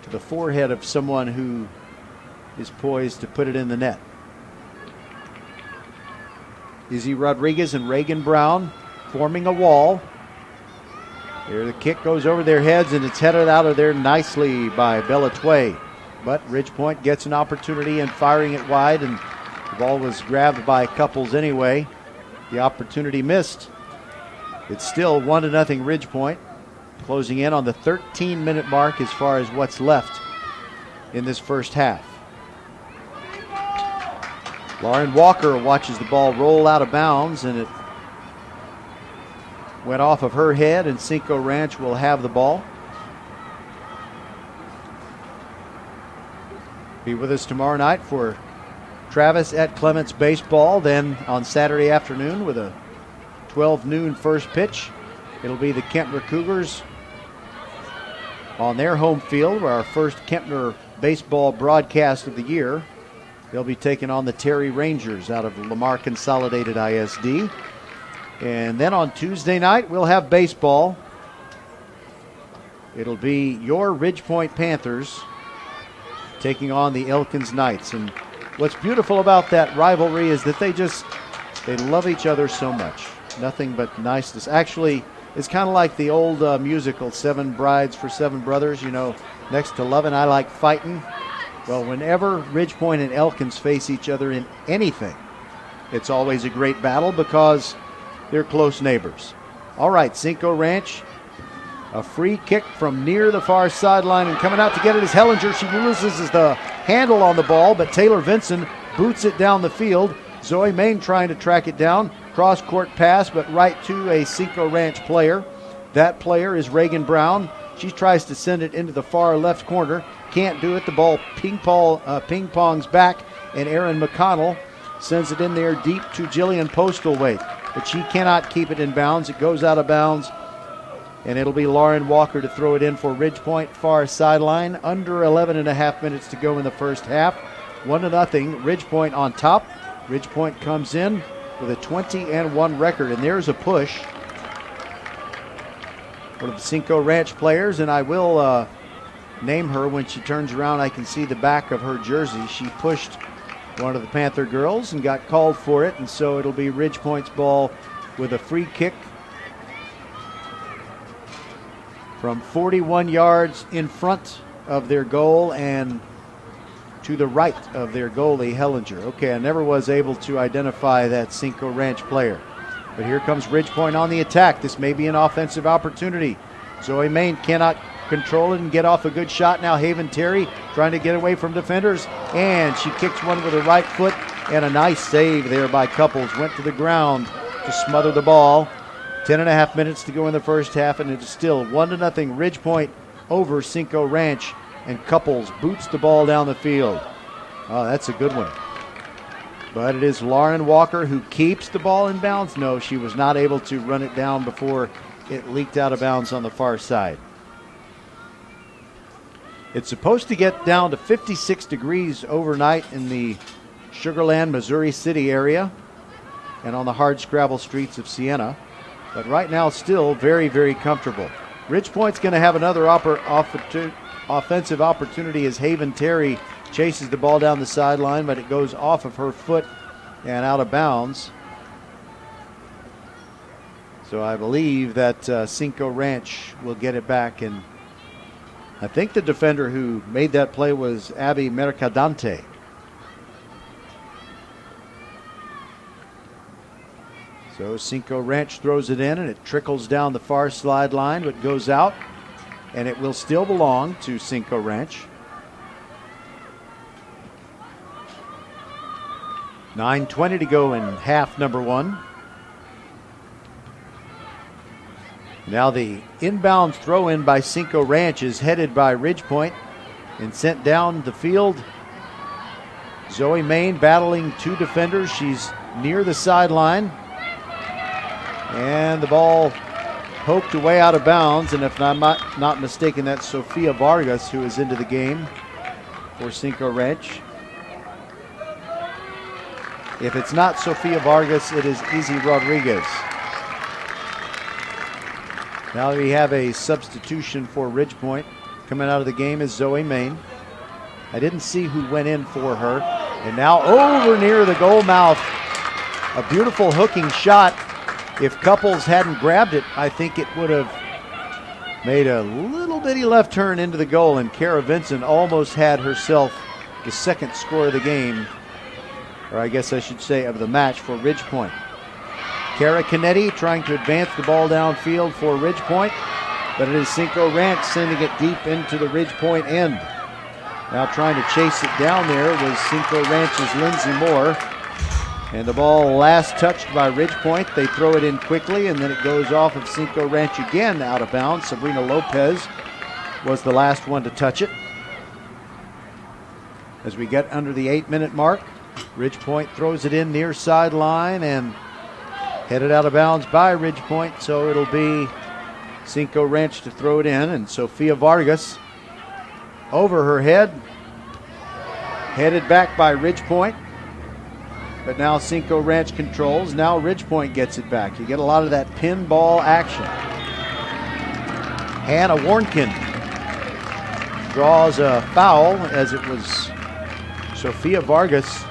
to the forehead of someone who is poised to put it in the net. Izzy Rodriguez and Reagan Brown forming a wall. There, the kick goes over their heads, and it's headed out of there nicely by Bella Tway. But Ridgepoint gets an opportunity in firing it wide, and the ball was grabbed by Couples anyway. The opportunity missed. It's still 1-0 Ridgepoint, closing in on the 13-minute mark as far as what's left in this first half. Lauren Walker watches the ball roll out of bounds, and it went off of her head, and Cinco Ranch will have the ball. Be with us tomorrow night for Travis at Clements baseball. Then on Saturday afternoon with a 12 noon first pitch, it'll be the Kempner Cougars on their home field, where our first Kempner baseball broadcast of the year. They'll be taking on the Terry Rangers out of Lamar Consolidated ISD. And then on Tuesday night, we'll have baseball. It'll be your Ridgepoint Panthers taking on the Elkins Knights. And what's beautiful about that rivalry is that they love each other so much. Nothing but niceness. Actually, it's kind of like the old musical, Seven Brides for Seven Brothers. You know, next to loving, I like fighting. Well, whenever Ridgepoint and Elkins face each other in anything, it's always a great battle because they're close neighbors. All right, Cinco Ranch. A free kick from near the far sideline, and coming out to get it is Hellinger. She loses the handle on the ball, but Taylor Vinson boots it down the field. Zoe Main trying to track it down. Cross-court pass, but right to a Cinco Ranch player. That player is Reagan Brown. She tries to send it into the far left corner. Can't do it. The ball ping-pongs back, and Erin McConnell sends it in there deep to Jillian Postlethwaite. But she cannot keep it in bounds. It goes out of bounds. And it'll be Lauren Walker to throw it in for Ridgepoint, far sideline. Under 11.5 minutes to go in the first half. 1-0, Ridgepoint on top. Ridgepoint comes in with a 20-1 record, and there's a push. One of the Cinco Ranch players, and I will name her when she turns around. I can see the back of her jersey. She pushed one of the Panther girls and got called for it, and so it'll be Ridgepoint's ball with a free kick from 41 yards in front of their goal and to the right of their goalie, Hellinger. Okay, I never was able to identify that Cinco Ranch player. But here comes Ridgepoint on the attack. This may be an offensive opportunity. Zoe Main cannot control it and get off a good shot. Now Haven Terry trying to get away from defenders, and she kicks one with her right foot, and a nice save there by Couples. Went to the ground to smother the ball. 10.5 minutes to go in the first half, and it's still 1-0 Ridgepoint over Cinco Ranch, and Couples boots the ball down the field. Oh, that's a good one. But it is Lauren Walker who keeps the ball in bounds. No, she was not able to run it down before it leaked out of bounds on the far side. It's supposed to get down to 56 degrees overnight in the Sugarland, Missouri City area and on the hard scrabble streets of Siena. But right now, still very, very comfortable. Ridgepoint's going to have another offensive opportunity as Haven Terry chases the ball down the sideline, but it goes off of her foot and out of bounds. So I believe that Cinco Ranch will get it back, and I think the defender who made that play was Abby Mercadante. So Cinco Ranch throws it in, and it trickles down the far slide line, but goes out, and it will still belong to Cinco Ranch. 9:20 to go in half number one. Now the inbound throw in by Cinco Ranch is headed by Ridgepoint and sent down the field. Zoe Main battling two defenders. She's near the sideline. And the ball poked away out of bounds. And if I'm not mistaken, that's Sofia Vargas who is into the game for Cinco Ranch. If it's not Sofia Vargas, it is Izzy Rodriguez. Now we have a substitution for Ridgepoint. Coming out of the game is Zoe Main. I didn't see who went in for her. And now over near the goal mouth. A beautiful hooking shot. If Couples hadn't grabbed it, I think it would have made a little bitty left turn into the goal. And Kara Vinson almost had herself the second score of the game. Or I guess I should say of the match for Ridgepoint. Kara Canetti trying to advance the ball downfield for Ridgepoint. But it is Cinco Ranch sending it deep into the Ridgepoint end. Now trying to chase it down there was Cinco Ranch's Lindsay Moore. And the ball last touched by Ridgepoint. They throw it in quickly, and then it goes off of Cinco Ranch again out of bounds. Sabrina Lopez was the last one to touch it. As we get under the 8-minute mark, Ridgepoint throws it in near sideline and headed out of bounds by Ridgepoint, so it'll be Cinco Ranch to throw it in, and Sofia Vargas over her head, headed back by Ridgepoint. But now Cinco Ranch controls. Now Ridgepoint gets it back. You get a lot of that pinball action. Hannah Warnkin draws a foul as it was Sofia Vargas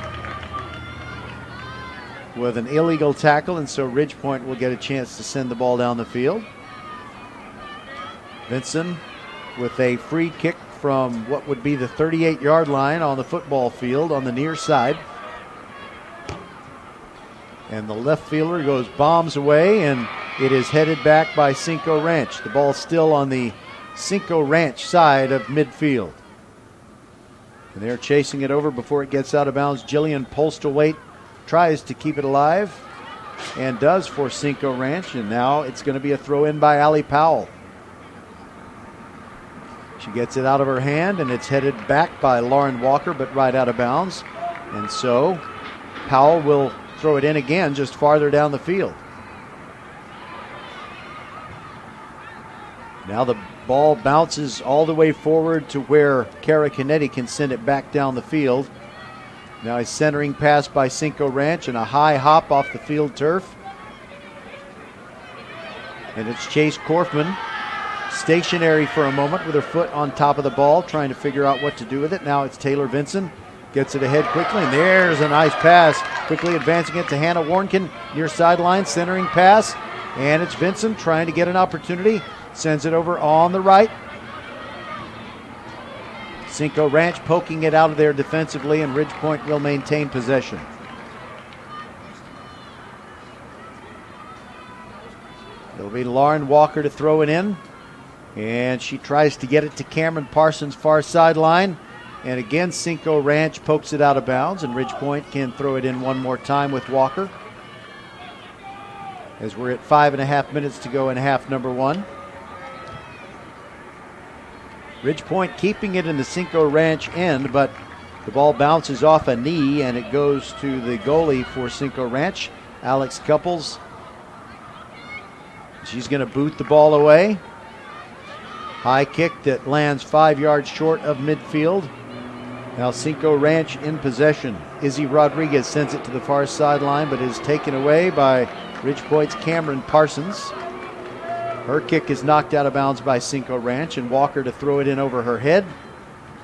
with an illegal tackle, and so Ridgepoint will get a chance to send the ball down the field. Vinson with a free kick from what would be the 38-yard line on the football field on the near side. And the left fielder goes bombs away, and it is headed back by Cinco Ranch. The ball still on the Cinco Ranch side of midfield. And they're chasing it over before it gets out of bounds. Jillian Postlethwaite tries to keep it alive and does for Cinco Ranch, and now it's going to be a throw in by Allie Powell. She gets it out of her hand, and it's headed back by Lauren Walker, but right out of bounds. And so Powell will throw it in again just farther down the field. Now the ball bounces all the way forward to where Kara Canetti can send it back down the field. Now a centering pass by Cinco Ranch and a high hop off the field turf. And it's Chase Korfman stationary for a moment with her foot on top of the ball, trying to figure out what to do with it. Now it's Taylor Vinson. Gets it ahead quickly, and there's a nice pass. Quickly advancing it to Hannah Warnkin, near sideline, centering pass. And it's Vinson trying to get an opportunity. Sends it over on the right. Cinco Ranch poking it out of there defensively, and Ridgepoint will maintain possession. It'll be Lauren Walker to throw it in. And she tries to get it to Cameron Parsons' far sideline. And again, Cinco Ranch pokes it out of bounds, and Ridgepoint can throw it in one more time with Walker. As we're at 5.5 minutes to go in half number one. Ridgepoint keeping it in the Cinco Ranch end, but the ball bounces off a knee, and it goes to the goalie for Cinco Ranch, Alex Couples. She's going to boot the ball away. High kick that lands 5 yards short of midfield. Now Cinco Ranch in possession. Izzy Rodriguez sends it to the far sideline, but is taken away by Ridgepoint's Cameron Parsons. Her kick is knocked out of bounds by Cinco Ranch, and Walker to throw it in over her head,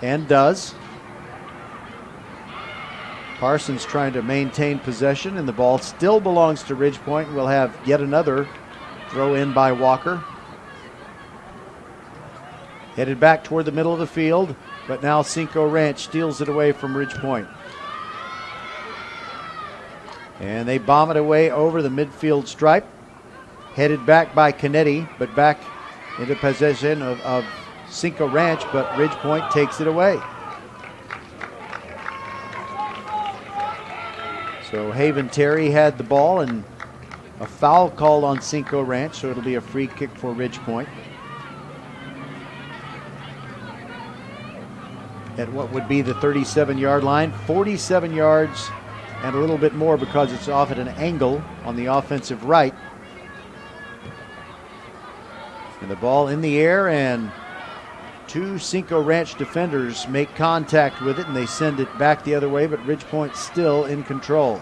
and does. Parsons trying to maintain possession, and the ball still belongs to Ridgepoint. We'll have yet another throw in by Walker. Headed back toward the middle of the field, but now Cinco Ranch steals it away from Ridgepoint. And they bomb it away over the midfield stripe. Headed back by Canetti, but back into possession of Cinco Ranch, but Ridgepoint takes it away. So Haven Terry had the ball, and A foul called on Cinco Ranch, so it'll be a free kick for Ridge Point. At what would be the 37-yard line, 47 yards and a little bit more because it's off at an angle on the offensive right. And the ball in the air, and two Cinco Ranch defenders make contact with it, and they send it back the other way, but Ridge Point still in control.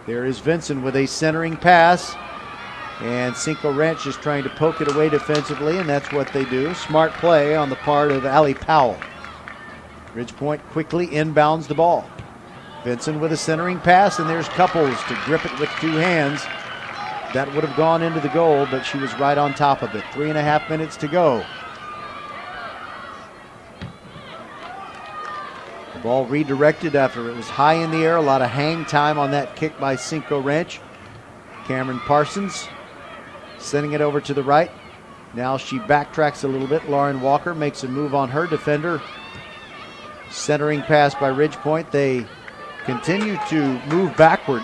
There is Vincent with a centering pass, and Cinco Ranch is trying to poke it away defensively, and that's what they do. Smart play on the part of Allie Powell. Ridge Point quickly inbounds the ball. Vincent with a centering pass, and there's Couples to grip it with two hands. That would have gone into the goal, but she was right on top of it. 3.5 minutes to go. The ball redirected after it was high in the air. A lot of hang time on that kick by Cinco Ranch. Cameron Parsons sending it over to the right. Now she backtracks a little bit. Lauren Walker makes a move on her defender. Centering pass by Ridge Point. They continue to move backward,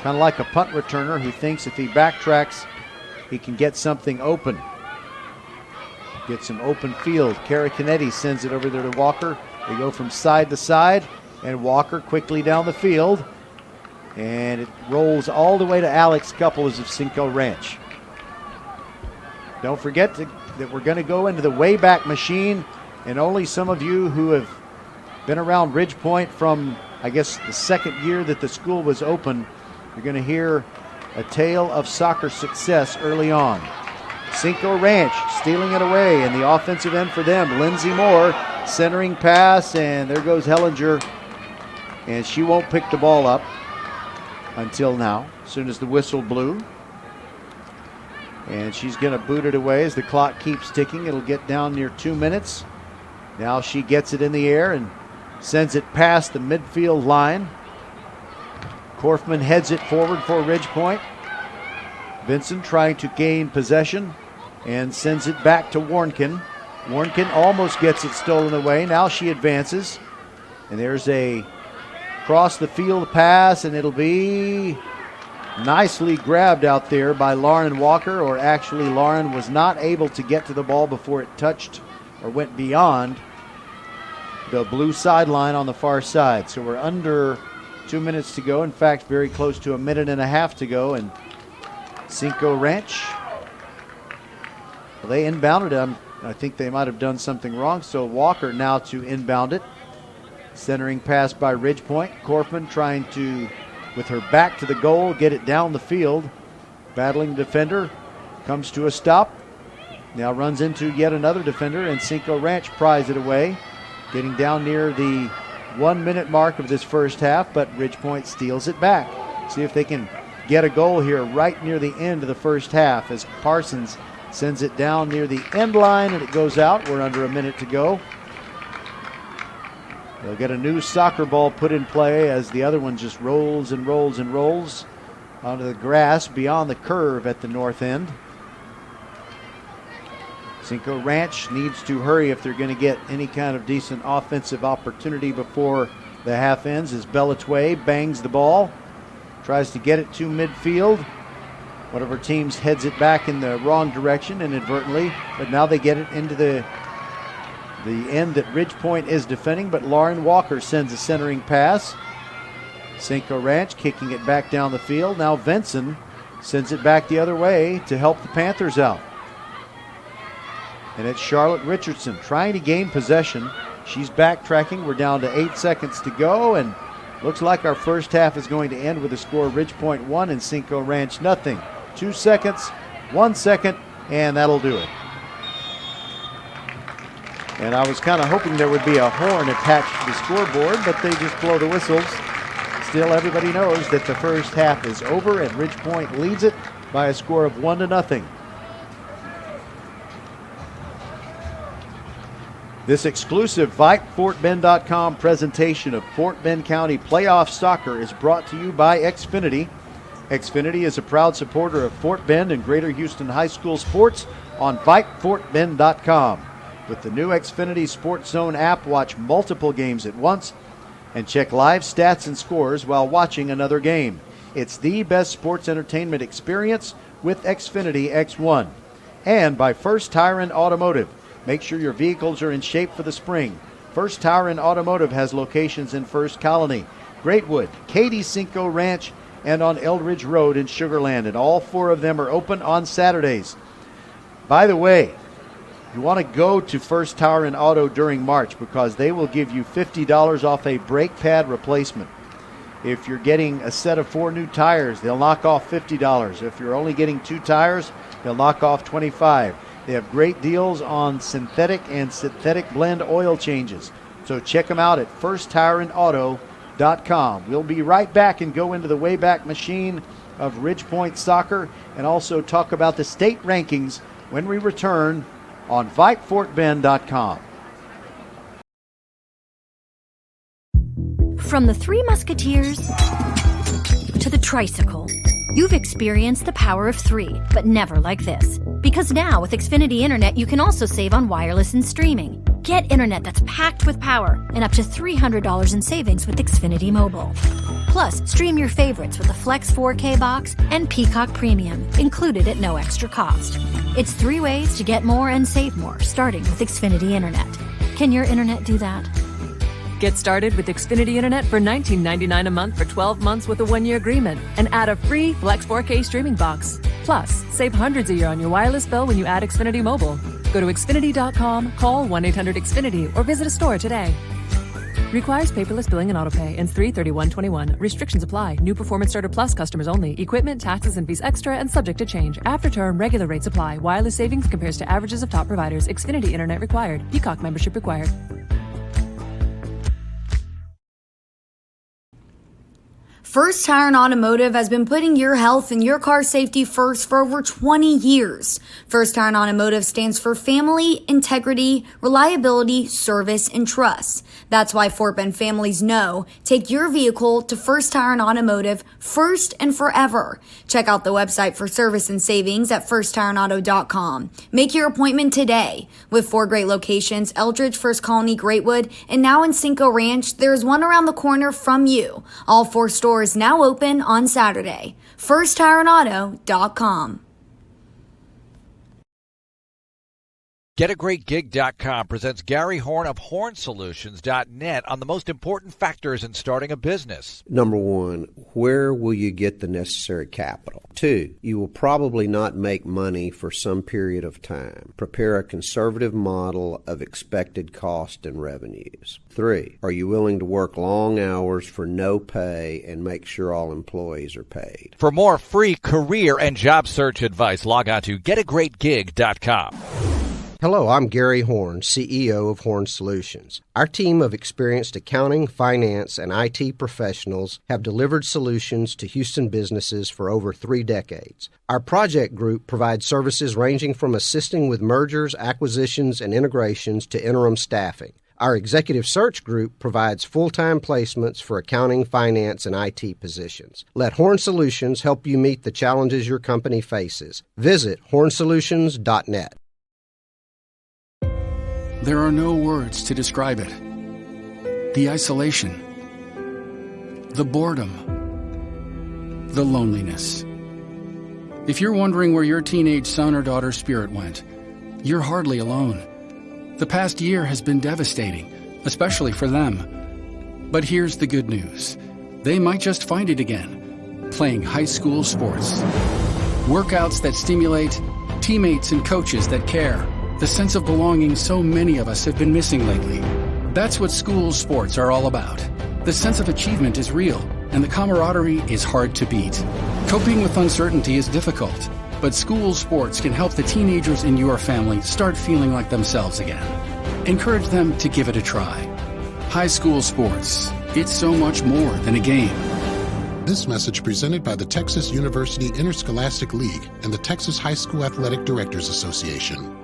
kind of like a punt returner who thinks if he backtracks, he can get something open. Get some open field. Kara Canetti sends it over there to Walker. They go from side to side, and Walker quickly down the field. And it rolls all the way to Alex Couples of Cinco Ranch. Don't forget that we're going to go into the Wayback Machine, and only some of you who have been around Ridge Point from, I guess, the second year that the school was open, you're going to hear a tale of soccer success early on. Cinco Ranch stealing it away, and the offensive end for them, Lindsey Moore, centering pass, and there goes Hellinger, and she won't pick the ball up until now, as soon as the whistle blew. And she's going to boot it away as the clock keeps ticking. It'll get down near 2 minutes. Now she gets it in the air and sends it past the midfield line. Korfman heads it forward for Ridge Point. Vincent trying to gain possession and sends it back to Warnken. Warnken almost gets it stolen away. Now she advances. And there's a cross the field pass, and it'll be nicely grabbed out there by Lauren Walker, or actually Lauren was not able to get to the ball before it touched or went beyond the blue sideline on the far side. So we're under 2 minutes to go. In fact, very close to 1.5 minutes to go. And Cinco Ranch, well, they inbounded him. I think they might have done something wrong. So Walker now to inbound it. Centering pass by Ridge Point. Korfman trying to, with her back to the goal, get it down the field. Battling the defender. Comes to a stop. Now runs into yet another defender, and Cinco Ranch pries it away. Getting down near the 1 minute mark of this first half, but Ridge Point steals it back. See if they can get a goal here right near the end of the first half as Parsons sends it down near the end line, and it goes out. We're under 1 minute to go. They'll get a new soccer ball put in play as the other one just rolls and rolls and rolls onto the grass beyond the curve at the north end. Cinco Ranch needs to hurry if they're going to get any kind of decent offensive opportunity before the half ends, as Bellatway bangs the ball, tries to get it to midfield. One of her teams heads it back in the wrong direction inadvertently, but now they get it into the end that Ridge Point is defending, but Lauren Walker sends a centering pass. Cinco Ranch kicking it back down the field. Now Vinson sends it back the other way to help the Panthers out. And it's Charlotte Richardson trying to gain possession. She's backtracking. We're down to 8 seconds to go, and looks like our first half is going to end with a score of Ridge Point 1 and Cinco Ranch nothing. 2 seconds, 1 second, and that'll do it. And I was kind of hoping there would be a horn attached to the scoreboard, but they just blow the whistles. Still, everybody knows that the first half is over, and Ridge Point leads it by a score of 1-0. This exclusive VypeFortBend.com presentation of Fort Bend County Playoff Soccer is brought to you by Xfinity. Xfinity is a proud supporter of Fort Bend and Greater Houston High School sports on VypeFortBend.com. With the new Xfinity Sports Zone app, watch multiple games at once and check live stats and scores while watching another game. It's the best sports entertainment experience with Xfinity X1. And by First Tire and Automotive. Make sure your vehicles are in shape for the spring. First Tire and Automotive has locations in First Colony, Greatwood, Katy Cinco Ranch, and on Eldridge Road in Sugar Land. And all 4 of them are open on Saturdays. By the way, you want to go to First Tire and Auto during March because they will give you $50 off a brake pad replacement. If you're getting a set of 4 new tires, they'll knock off $50. If you're only getting 2 tires, they'll knock off $25. They have great deals on synthetic and synthetic blend oil changes. So check them out at firsttireandauto.com. We'll be right back and go into the Wayback Machine of Ridgepoint Soccer and also talk about the state rankings when we return on VypeFortBend.com. From the Three Musketeers to the tricycle, you've experienced the power of 3, but never like this. Because now with Xfinity Internet, you can also save on wireless and streaming. Get internet that's packed with power and up to $300 in savings with Xfinity Mobile. Plus, stream your favorites with a Flex 4K box and Peacock Premium, included at no extra cost. It's 3 ways to get more and save more, starting with Xfinity Internet. Can your internet do that? Get started with Xfinity Internet for $19.99 a month for 12 months with a 1-year agreement and add a free Flex 4K streaming box. Plus, save hundreds a year on your wireless bill when you add Xfinity Mobile. Go to Xfinity.com, call 1-800-XFINITY, or visit a store today. Requires paperless billing and autopay. Ends 3/31/21. Restrictions apply. New Performance Starter Plus customers only. Equipment, taxes, and fees extra and subject to change. After term, regular rates apply. Wireless savings compares to averages of top providers. Xfinity Internet required. Peacock membership required. First Tire and Automotive has been putting your health and your car safety first for over 20 years. First Tire and Automotive stands for family, integrity, reliability, service, and trust. That's why Fort Bend families know take your vehicle to First Tire and Automotive first and forever. Check out the website for service and savings at firsttireandauto.com. Make your appointment today. With 4 great locations, Eldridge, First Colony, Greatwood, and now in Cinco Ranch, there's one around the corner from you. All 4 stores now open on Saturday. firsttireandauto.com. GetAGreatGig.com presents Gary Horn of HornSolutions.net on the most important factors in starting a business. Number 1, where will you get the necessary capital? 2, you will probably not make money for some period of time. Prepare a conservative model of expected cost and revenues. 3, are you willing to work long hours for no pay and make sure all employees are paid? For more free career and job search advice, log on to GetAGreatGig.com. Hello, I'm Gary Horn, CEO of Horn Solutions. Our team of experienced accounting, finance, and IT professionals have delivered solutions to Houston businesses for over 3 decades. Our project group provides services ranging from assisting with mergers, acquisitions, and integrations to interim staffing. Our executive search group provides full-time placements for accounting, finance, and IT positions. Let Horn Solutions help you meet the challenges your company faces. Visit hornsolutions.net. There are no words to describe it. The isolation, the boredom, the loneliness. If you're wondering where your teenage son or daughter's spirit went, you're hardly alone. The past year has been devastating, especially for them. But here's the good news. They might just find it again, playing high school sports. Workouts that stimulate, teammates and coaches that care. The sense of belonging so many of us have been missing lately. That's what school sports are all about. The sense of achievement is real, and the camaraderie is hard to beat. Coping with uncertainty is difficult, but school sports can help the teenagers in your family start feeling like themselves again. Encourage them to give it a try. High school sports. It's so much more than a game. This message presented by the Texas University Interscholastic League and the Texas High School Athletic Directors Association.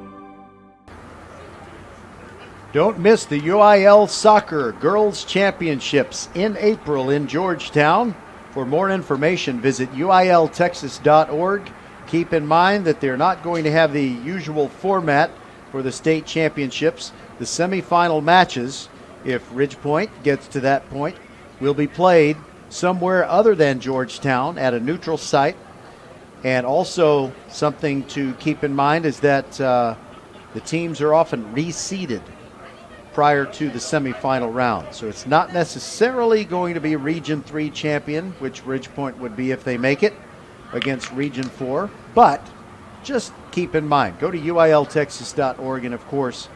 Don't miss the UIL Soccer Girls Championships in April in Georgetown. For more information, visit uiltexas.org. Keep in mind that they're not going to have the usual format for the state championships. The semifinal matches, if Ridgepoint gets to that point, will be played somewhere other than Georgetown at a neutral site. And also something to keep in mind is that the teams are often reseeded prior to the semifinal round. So it's not necessarily going to be Region 3 champion, which Ridgepoint would be if they make it, against Region 4. But just keep in mind, go to uiltexas.org, and of course,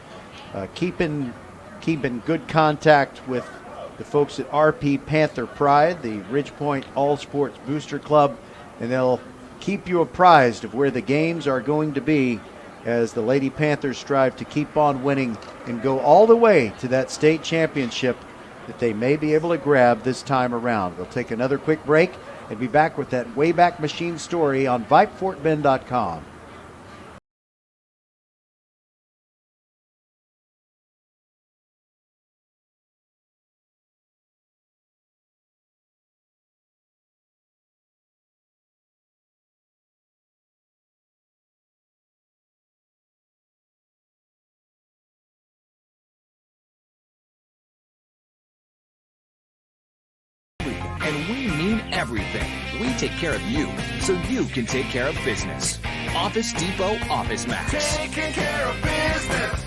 keep in good contact with the folks at RP Panther Pride, the Ridgepoint All Sports Booster Club, and they'll keep you apprised of where the games are going to be as the Lady Panthers strive to keep on winning and go all the way to that state championship that they may be able to grab this time around. We'll take another quick break and be back with that Wayback Machine story on VypeFortBend.com. And we mean everything. We take care of you so you can take care of business. Office Depot Office Max. Taking care of business.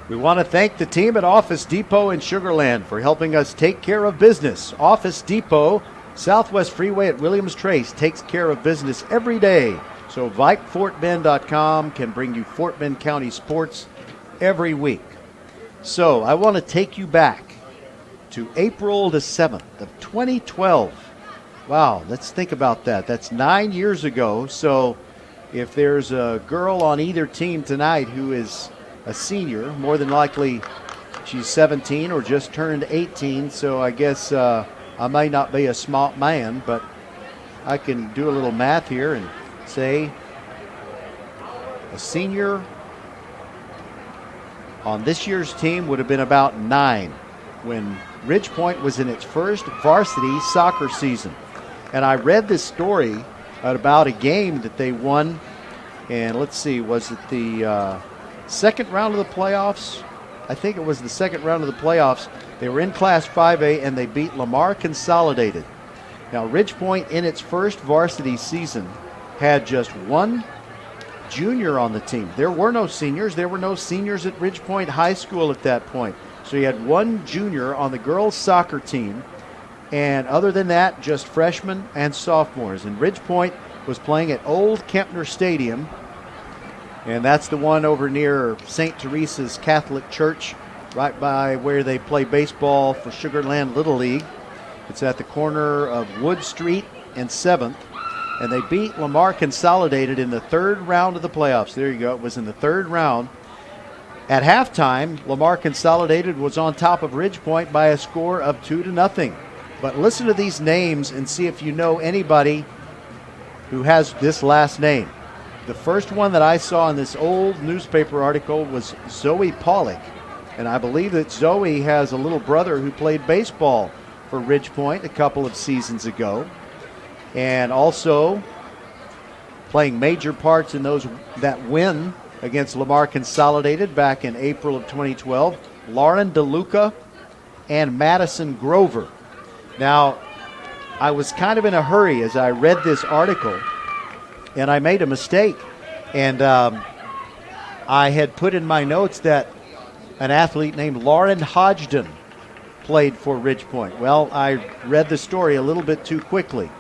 We want to thank the team at Office Depot in Sugar Land for helping us take care of business. Office Depot, Southwest Freeway at Williams Trace, takes care of business every day. So VypeFortBend.com can bring you Fort Bend County sports every week. So I want to take you back to April the 7th of 2012. Wow, let's think about that. That's 9 years ago. So if there's a girl on either team tonight who is a senior, more than likely she's 17 or just turned 18. So I guess I may not be a smart man, but I can do a little math here and say a senior on this year's team would have been about 9 when Ridgepoint was in its first varsity soccer season. And I read this story about a game that they won, and let's see, was it the second round of the playoffs? I think it was the second round of the playoffs. They were in Class 5A, and they beat Lamar Consolidated. Now, Ridgepoint in its first varsity season had just one junior on the team. There were no seniors. There were no seniors at Ridgepoint High School at that point. So you had one junior on the girls' soccer team, and other than that, just freshmen and sophomores. And Ridgepoint was playing at Old Kempner Stadium, and that's the one over near St. Teresa's Catholic Church, right by where they play baseball for Sugar Land Little League. It's at the corner of Wood Street and 7th, and they beat Lamar Consolidated in the third round of the playoffs. There you go. It was in the third round. At halftime, Lamar Consolidated was on top of Ridgepoint by a score of 2-0. But listen to these names and see if you know anybody who has this last name. The first one that I saw in this old newspaper article was Zoe Pollock. And I believe that Zoe has a little brother who played baseball for Ridgepoint a couple of seasons ago. And also playing major parts in that win against Lamar Consolidated back in April of 2012, Lauren DeLuca and Madison Grover. Now, I was kind of in a hurry as I read this article, and I made a mistake. And I had put in my notes that an athlete named Lauren Hodgdon played for Ridgepoint. Well, I read the story a little bit too quickly.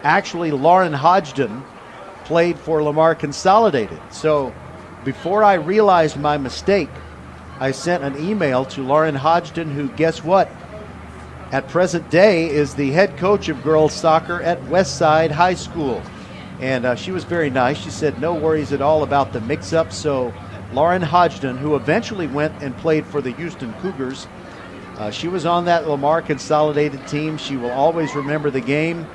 Actually, Lauren Hodgdon played for Lamar Consolidated. So before I realized my mistake, I sent an email to Lauren Hodgdon, who, guess what, at present day is the head coach of girls soccer at Westside High School. And she was very nice. She said no worries at all about the mix-up. So Lauren Hodgdon, who eventually went and played for the Houston Cougars, she was on that Lamar Consolidated team. She will always remember the game.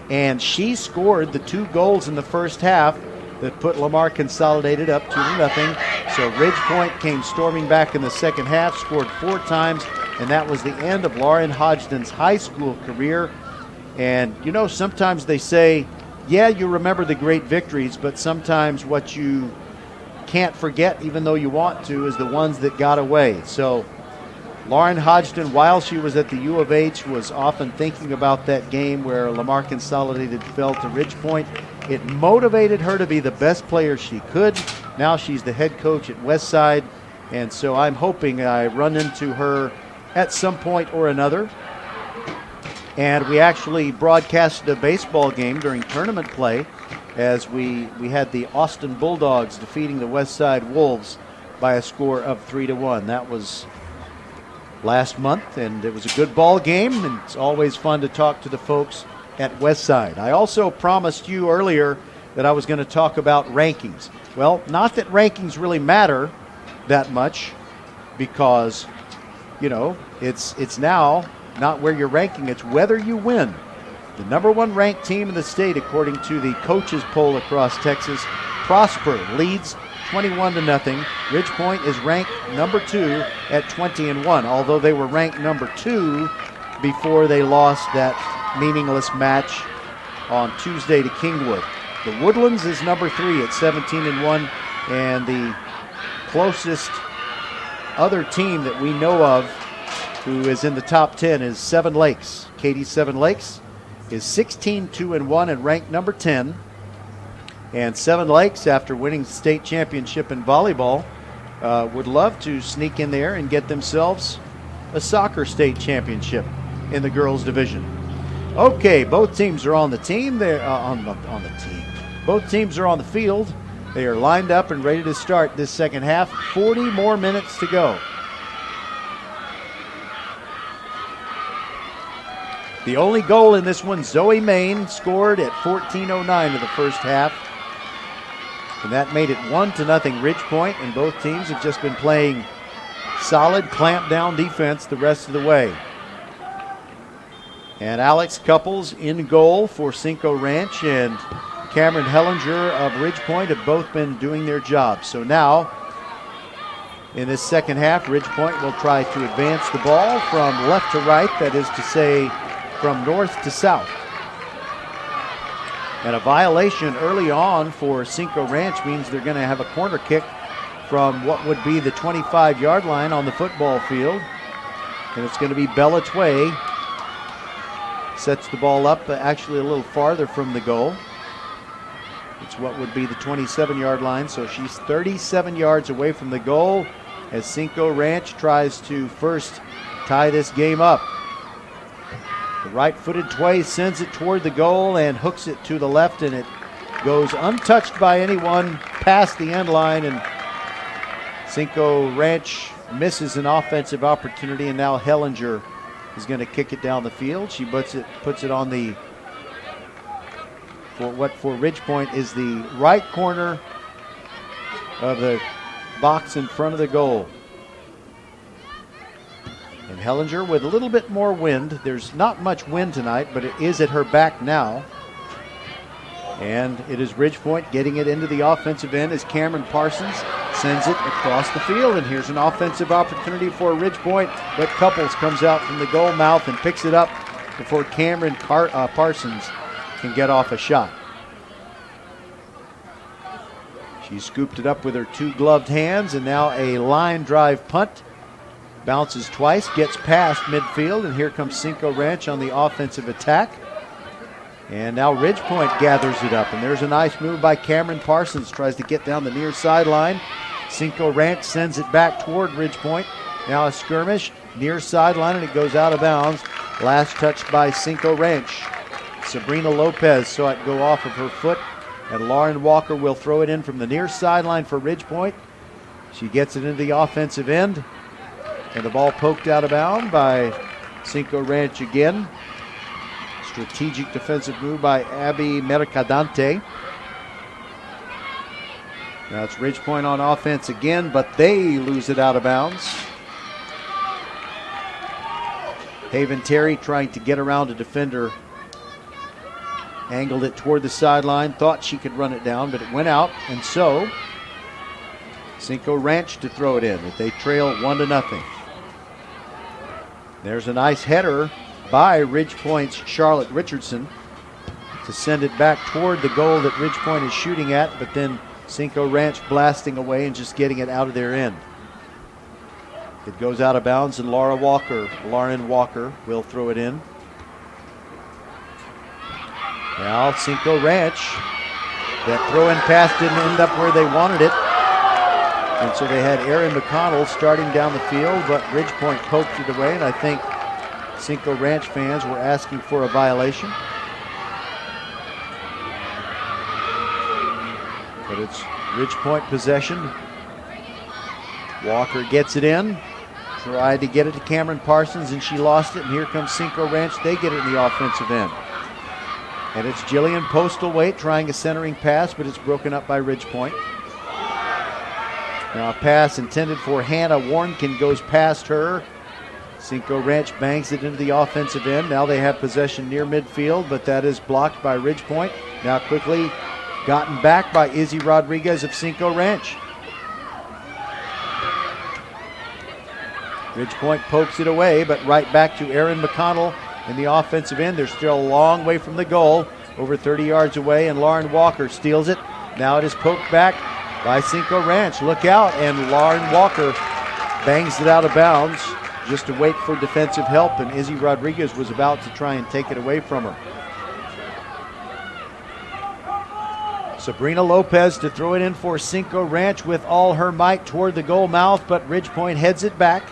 And she scored the 2 goals in the first half that put Lamar Consolidated up 2-0. So Ridgepoint came storming back in the second half, scored 4 times, and that was the end of Lauren Hodgdon's high school career. And, you know, sometimes they say, yeah, you remember the great victories, but sometimes what you can't forget, even though you want to, is the ones that got away. So Lauren Hodgson, while she was at the U of H, was often thinking about that game where Lamar Consolidated fell to Ridgepoint. It motivated her to be the best player she could. Now she's the head coach at Westside, and so I'm hoping I run into her at some point or another. And we actually broadcasted a baseball game during tournament play as we had the Austin Bulldogs defeating the Westside Wolves by a score of 3-1. That was last month, and it was a good ball game, and it's always fun to talk to the folks at Westside. I also promised you earlier that I was going to talk about rankings. Well, not that rankings really matter that much, because, you know, it's now not where you're ranking, it's whether you win. The number one ranked team in the state, according to the coaches poll across Texas, Prosper leads 21-0. Ridgepoint is ranked number 2 at 20-1, although they were ranked number 2 before they lost that meaningless match on Tuesday to Kingwood. The Woodlands is number 3 at 17-1, and the closest other team that we know of who is in the top 10 is Seven Lakes. Katy Seven Lakes is 16-2-1 and ranked number 10. And Seven Lakes, after winning the state championship in volleyball, would love to sneak in there and get themselves a soccer state championship in the girls division. Okay, both teams are on the team. They're on the team. Both teams are on the field. They are lined up and ready to start this second half. 40 more minutes to go. The only goal in this one, Zoe Main scored at 14:09 of the first half. And that made it 1-0 Ridgepoint, and both teams have just been playing solid clamp down defense the rest of the way. And Alex Couples in goal for Cinco Ranch, and Cameron Hellinger of Ridgepoint have both been doing their job. So now, in this second half, Ridgepoint will try to advance the ball from left to right, that is to say, from north to south. And a violation early on for Cinco Ranch means they're going to have a corner kick from what would be the 25-yard line on the football field. And it's going to be Bella Tway. Sets the ball up actually a little farther from the goal. It's what would be the 27-yard line, so she's 37 yards away from the goal as Cinco Ranch tries to first tie this game up. The right-footed Tway sends it toward the goal and hooks it to the left, and it goes untouched by anyone past the end line, and Cinco Ranch misses an offensive opportunity, and now Hellinger is going to kick it down the field. She puts it on the, for Ridgepoint is the right corner of the box in front of the goal. And Hellinger with a little bit more wind. There's not much wind tonight, but it is at her back now. And it is Ridgepoint getting it into the offensive end as Cameron Parsons sends it across the field. And here's an offensive opportunity for Ridgepoint, but Couples comes out from the goal mouth and picks it up before Cameron Parsons can get off a shot. She scooped it up with her two gloved hands, and now a line drive punt. Bounces twice, gets past midfield, and here comes Cinco Ranch on the offensive attack. And now Ridgepoint gathers it up, and there's a nice move by Cameron Parsons. Tries to get down the near sideline. Cinco Ranch sends it back toward Ridgepoint. Now a skirmish, near sideline, and it goes out of bounds. Last touched by Cinco Ranch. Sabrina Lopez saw it go off of her foot, and Lauren Walker will throw it in from the near sideline for Ridgepoint. She gets it into the offensive end. And the ball poked out of bounds by Cinco Ranch again. Strategic defensive move by Abby Mercadante. Now it's Ridgepoint on offense again, but they lose it out of bounds. Haven Terry trying to get around a defender. Angled it toward the sideline, thought she could run it down, but it went out, and so Cinco Ranch to throw it in. They trail 1-0. There's a nice header by Ridgepoint's Charlotte Richardson to send it back toward the goal that Ridgepoint is shooting at, but then Cinco Ranch blasting away and just getting it out of their end. It goes out of bounds, and Lauren Walker will throw it in. Now Cinco Ranch. That throw-in pass didn't end up where they wanted it. And so they had Erin McConnell starting down the field, but Ridgepoint poked it away, and I think Cinco Ranch fans were asking for a violation. But it's Ridgepoint possession. Walker gets it in. Tried to get it to Cameron Parsons, and she lost it, and here comes Cinco Ranch. They get it in the offensive end. And it's Jillian Postlethwaite trying a centering pass, but it's broken up by Ridgepoint. Now a pass intended for Hannah Warnkin goes past her. Cinco Ranch bangs it into the offensive end. Now they have possession near midfield, but that is blocked by Ridgepoint. Now quickly gotten back by Izzy Rodriguez of Cinco Ranch. Ridgepoint pokes it away, but right back to Erin McConnell in the offensive end. They're still a long way from the goal, over 30 yards away, and Lauren Walker steals it. Now it is poked back by Cinco Ranch. Look out, and Lauren Walker bangs it out of bounds just to wait for defensive help, and Izzy Rodriguez was about to try and take it away from her. Sabrina Lopez to throw it in for Cinco Ranch with all her might toward the goal mouth, but Ridgepoint heads it back.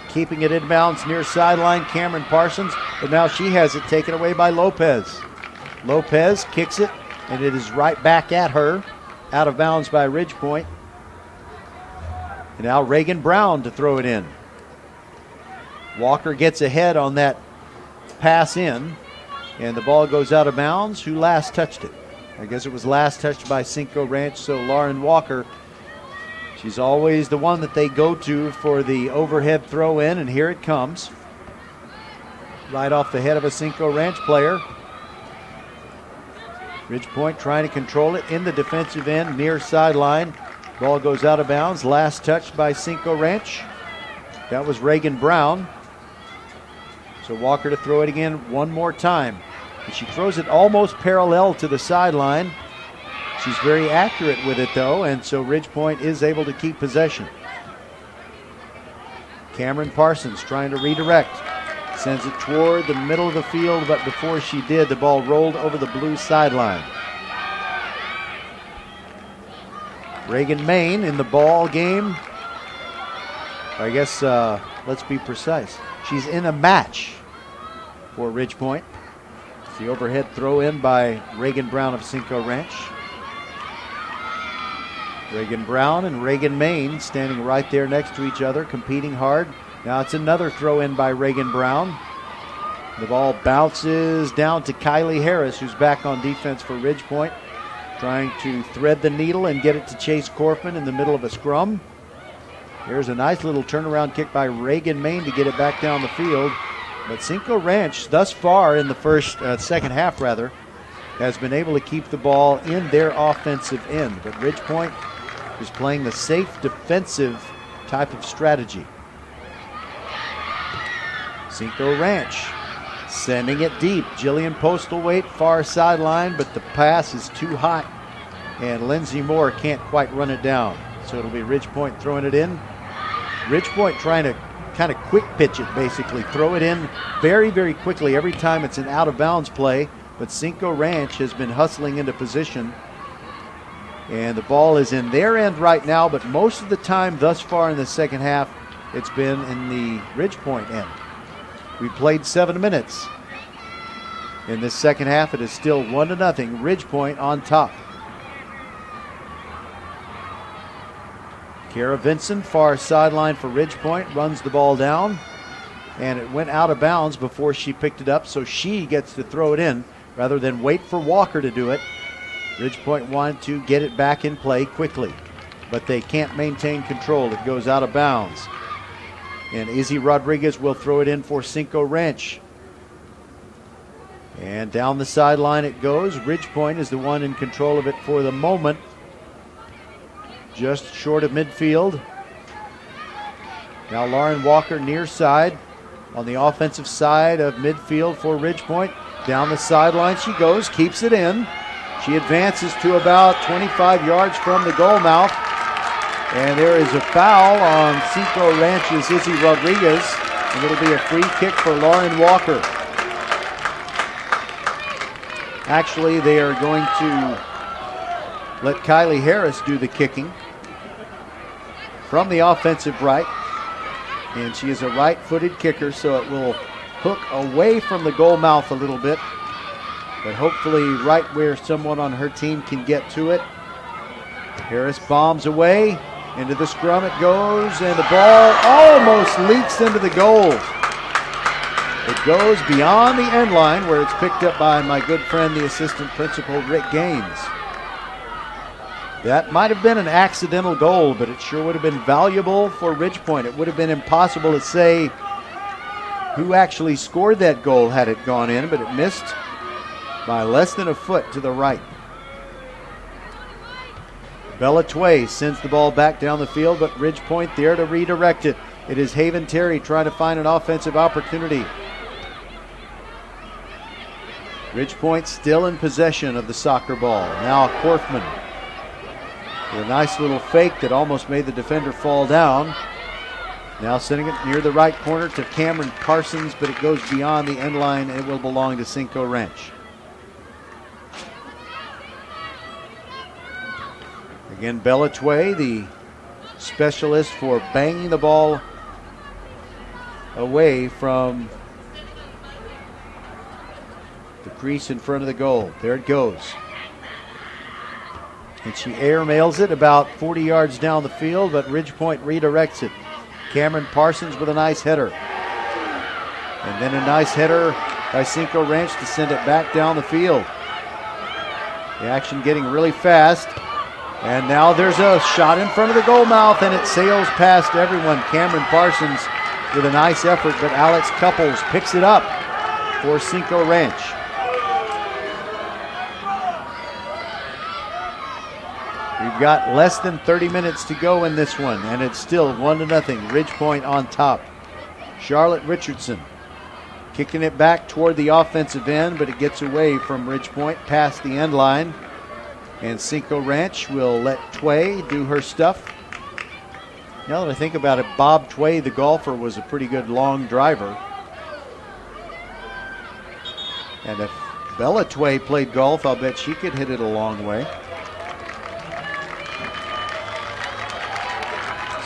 Keeping it inbounds near sideline, Cameron Parsons, but now she has it taken away by Lopez. Lopez kicks it, and it is right back at her, out of bounds by Ridgepoint. And now Reagan Brown to throw it in. Walker gets ahead on that pass in, and the ball goes out of bounds. Who last touched it? I guess it was last touched by Cinco Ranch, so Lauren Walker. She's always the one that they go to for the overhead throw in, and here it comes. Right off the head of a Cinco Ranch player. Ridgepoint trying to control it in the defensive end near sideline. Ball goes out of bounds. Last touched by Cinco Ranch. That was Reagan Brown. So Walker to throw it again one more time. And she throws it almost parallel to the sideline. She's very accurate with it, though, and so Ridgepoint is able to keep possession. Cameron Parsons trying to redirect. Sends it toward the middle of the field, but before she did, the ball rolled over the blue sideline. Reagan Main in the ball game. I guess, let's be precise. She's in a match for Ridgepoint. It's the overhead throw in by Reagan Brown of Cinco Ranch. Reagan Brown and Reagan Main standing right there next to each other, competing hard. Now it's another throw in by Reagan Brown. The ball bounces down to Kylie Harris, who's back on defense for Ridgepoint, trying to thread the needle and get it to Chase Corfman in the middle of a scrum. Here's a nice little turnaround kick by Reagan Main to get it back down the field. But Cinco Ranch, thus far in the second half, has been able to keep the ball in their offensive end. But Ridgepoint is playing the safe defensive type of strategy. Cinco Ranch sending it deep. Jillian Postlethwaite far sideline, but the pass is too hot, and Lindsay Moore can't quite run it down. So it'll be Ridgepoint throwing it in. Ridgepoint trying to kind of quick pitch it, basically. Throw it in very, very quickly every time it's an out-of-bounds play. But Cinco Ranch has been hustling into position. And the ball is in their end right now, but most of the time thus far in the second half, it's been in the Ridgepoint end. We played 7 minutes. In this second half, it is still 1-0. Ridgepoint on top. Kara Vinson, far sideline for Ridgepoint, runs the ball down. And it went out of bounds before she picked it up, so she gets to throw it in rather than wait for Walker to do it. Ridgepoint wanted to get it back in play quickly, but they can't maintain control. It goes out of bounds. And Izzy Rodriguez will throw it in for Cinco Ranch. And down the sideline it goes. Ridgepoint is the one in control of it for the moment. Just short of midfield. Now Lauren Walker near side on the offensive side of midfield for Ridgepoint. Down the sideline she goes, keeps it in. She advances to about 25 yards from the goal mouth. And there is a foul on Cinco Ranch's Izzy Rodriguez, and it'll be a free kick for Lauren Walker. Actually, they are going to let Kylie Harris do the kicking from the offensive right. And she is a right-footed kicker, so it will hook away from the goal mouth a little bit, but hopefully right where someone on her team can get to it. Harris bombs away. Into the scrum it goes, and the ball almost leaks into the goal. It goes beyond the end line, where it's picked up by my good friend, the assistant principal, Rick Gaines. That might have been an accidental goal, but it sure would have been valuable for Ridgepoint. It would have been impossible to say who actually scored that goal had it gone in, but it missed by less than a foot to the right. Bella Tway sends the ball back down the field, but Ridgepoint there to redirect it. It is Haven Terry trying to find an offensive opportunity. Ridgepoint still in possession of the soccer ball. Now Korfman with a nice little fake that almost made the defender fall down. Now sending it near the right corner to Cameron Parsons, but it goes beyond the end line and it will belong to Cinco Ranch. Again, Bella Tway, the specialist for banging the ball away from the crease in front of the goal. There it goes. And she airmails it about 40 yards down the field, but Ridgepoint redirects it. Cameron Parsons with a nice header. And then a nice header by Cinco Ranch to send it back down the field. The action getting really fast. And now there's a shot in front of the goal mouth, and it sails past everyone. Cameron Parsons with a nice effort, but Alex Couples picks it up for Cinco Ranch. We've got less than 30 minutes to go in this one, and it's still 1-0. Ridgepoint on top. Charlotte Richardson kicking it back toward the offensive end, but it gets away from Ridgepoint past the end line. And Cinco Ranch will let Tway do her stuff. Now that I think about it, Bob Tway, the golfer, was a pretty good long driver. And if Bella Tway played golf, I'll bet she could hit it a long way.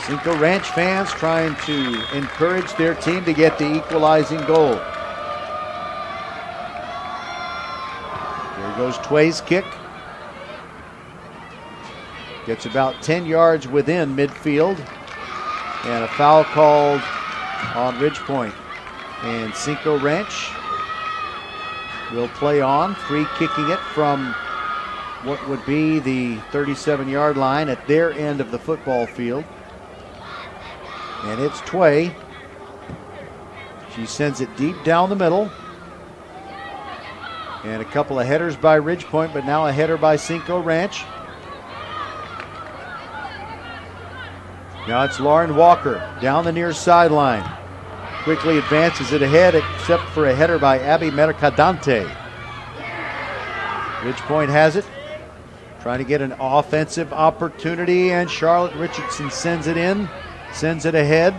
Cinco Ranch fans trying to encourage their team to get the equalizing goal. There goes Tway's kick. Gets about 10 yards within midfield. And a foul called on Ridgepoint. And Cinco Ranch will play on, free kicking it from what would be the 37-yard line at their end of the football field. And it's Tway. She sends it deep down the middle. And a couple of headers by Ridgepoint, but now a header by Cinco Ranch. Now it's Lauren Walker down the near sideline. Quickly advances it ahead, except for a header by Abby Mercadante. Ridgepoint has it. Trying to get an offensive opportunity, and Charlotte Richardson sends it in. Sends it ahead.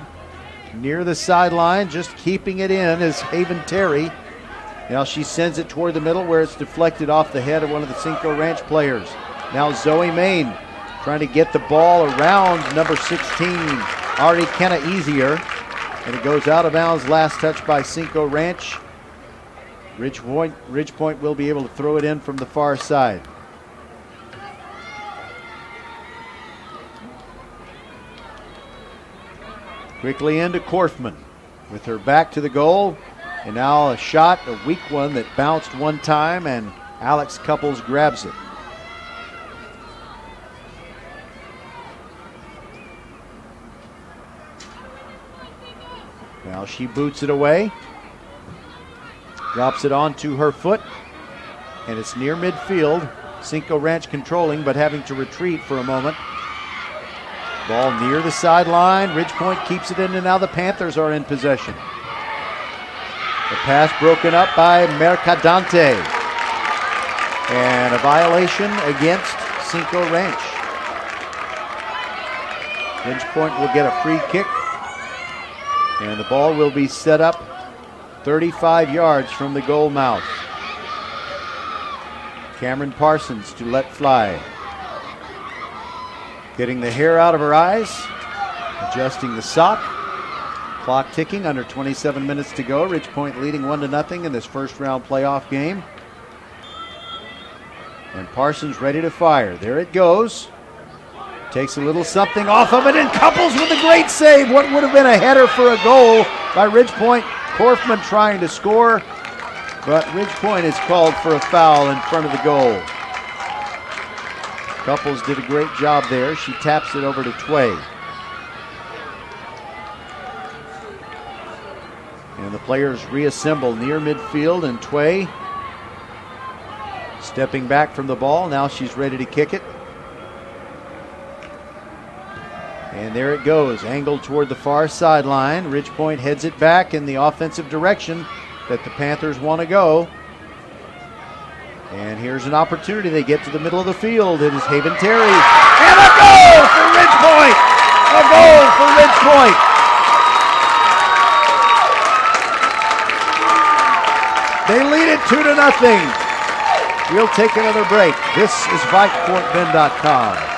Near the sideline, just keeping it in is Haven Terry. Now she sends it toward the middle where it's deflected off the head of one of the Cinco Ranch players. Now Zoe Main trying to get the ball around number 16, Ari Kenna easier. And it goes out of bounds, last touch by Cinco Ranch. Ridgepoint will be able to throw it in from the far side. Quickly into Korfman with her back to the goal. And now a shot, a weak one that bounced one time, and Alex Couples grabs it. Now she boots it away. Drops it onto her foot. And it's near midfield. Cinco Ranch controlling, but having to retreat for a moment. Ball near the sideline. Ridgepoint keeps it in, and now the Panthers are in possession. The pass broken up by Mercadante. And a violation against Cinco Ranch. Ridgepoint will get a free kick, and the ball will be set up 35 yards from the goal mouth. Cameron Parsons to let fly. Getting the hair out of her eyes, adjusting the sock. Clock ticking, under 27 minutes to go. Ridgepoint leading 1-0 in this first round playoff game. And Parsons ready to fire. There it goes. Takes a little something off of it and couples with a great save. What would have been a header for a goal by Ridgepoint. Korfman trying to score, but Ridgepoint is called for a foul in front of the goal. Couples did a great job there. She taps it over to Tway. And the players reassemble near midfield, and Tway stepping back from the ball. Now she's ready to kick it. And there it goes, angled toward the far sideline. Ridgepoint heads it back in the offensive direction that the Panthers want to go. And here's an opportunity. They get to the middle of the field. It is Haven Terry. And a goal for Ridgepoint! A goal for Ridgepoint! They lead it 2-0. We'll take another break. This is VypeFortBend.com.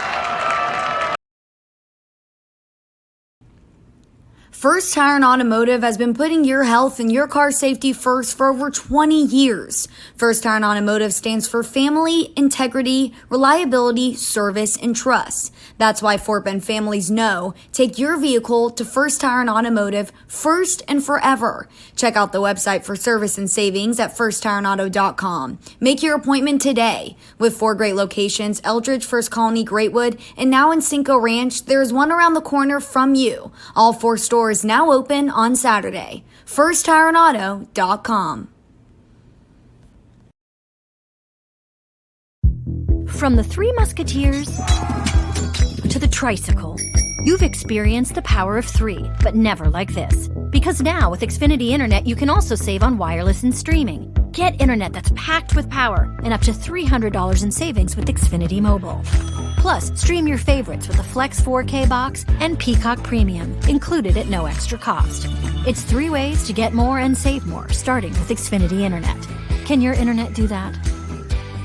First Tire and Automotive has been putting your health and your car safety first for over 20 years. First Tire and Automotive stands for family, integrity, reliability, service, and trust. That's why Fort Bend families know take your vehicle to First Tire and Automotive first and forever. Check out the website for service and savings at firsttireandauto.com. Make your appointment today. With 4 great locations, Eldridge, First Colony, Greatwood, and now in Cinco Ranch, there is one around the corner from you. All 4 stores now open on Saturday. FirstTireandAuto.com. From the Three Musketeers to the tricycle, you've experienced the power of 3, but never like this. Because now with Xfinity Internet, you can also save on wireless and streaming. Get internet that's packed with power and up to $300 in savings with Xfinity Mobile. Plus, stream your favorites with a Flex 4K box and Peacock Premium, included at no extra cost. It's 3 ways to get more and save more, starting with Xfinity Internet. Can your internet do that?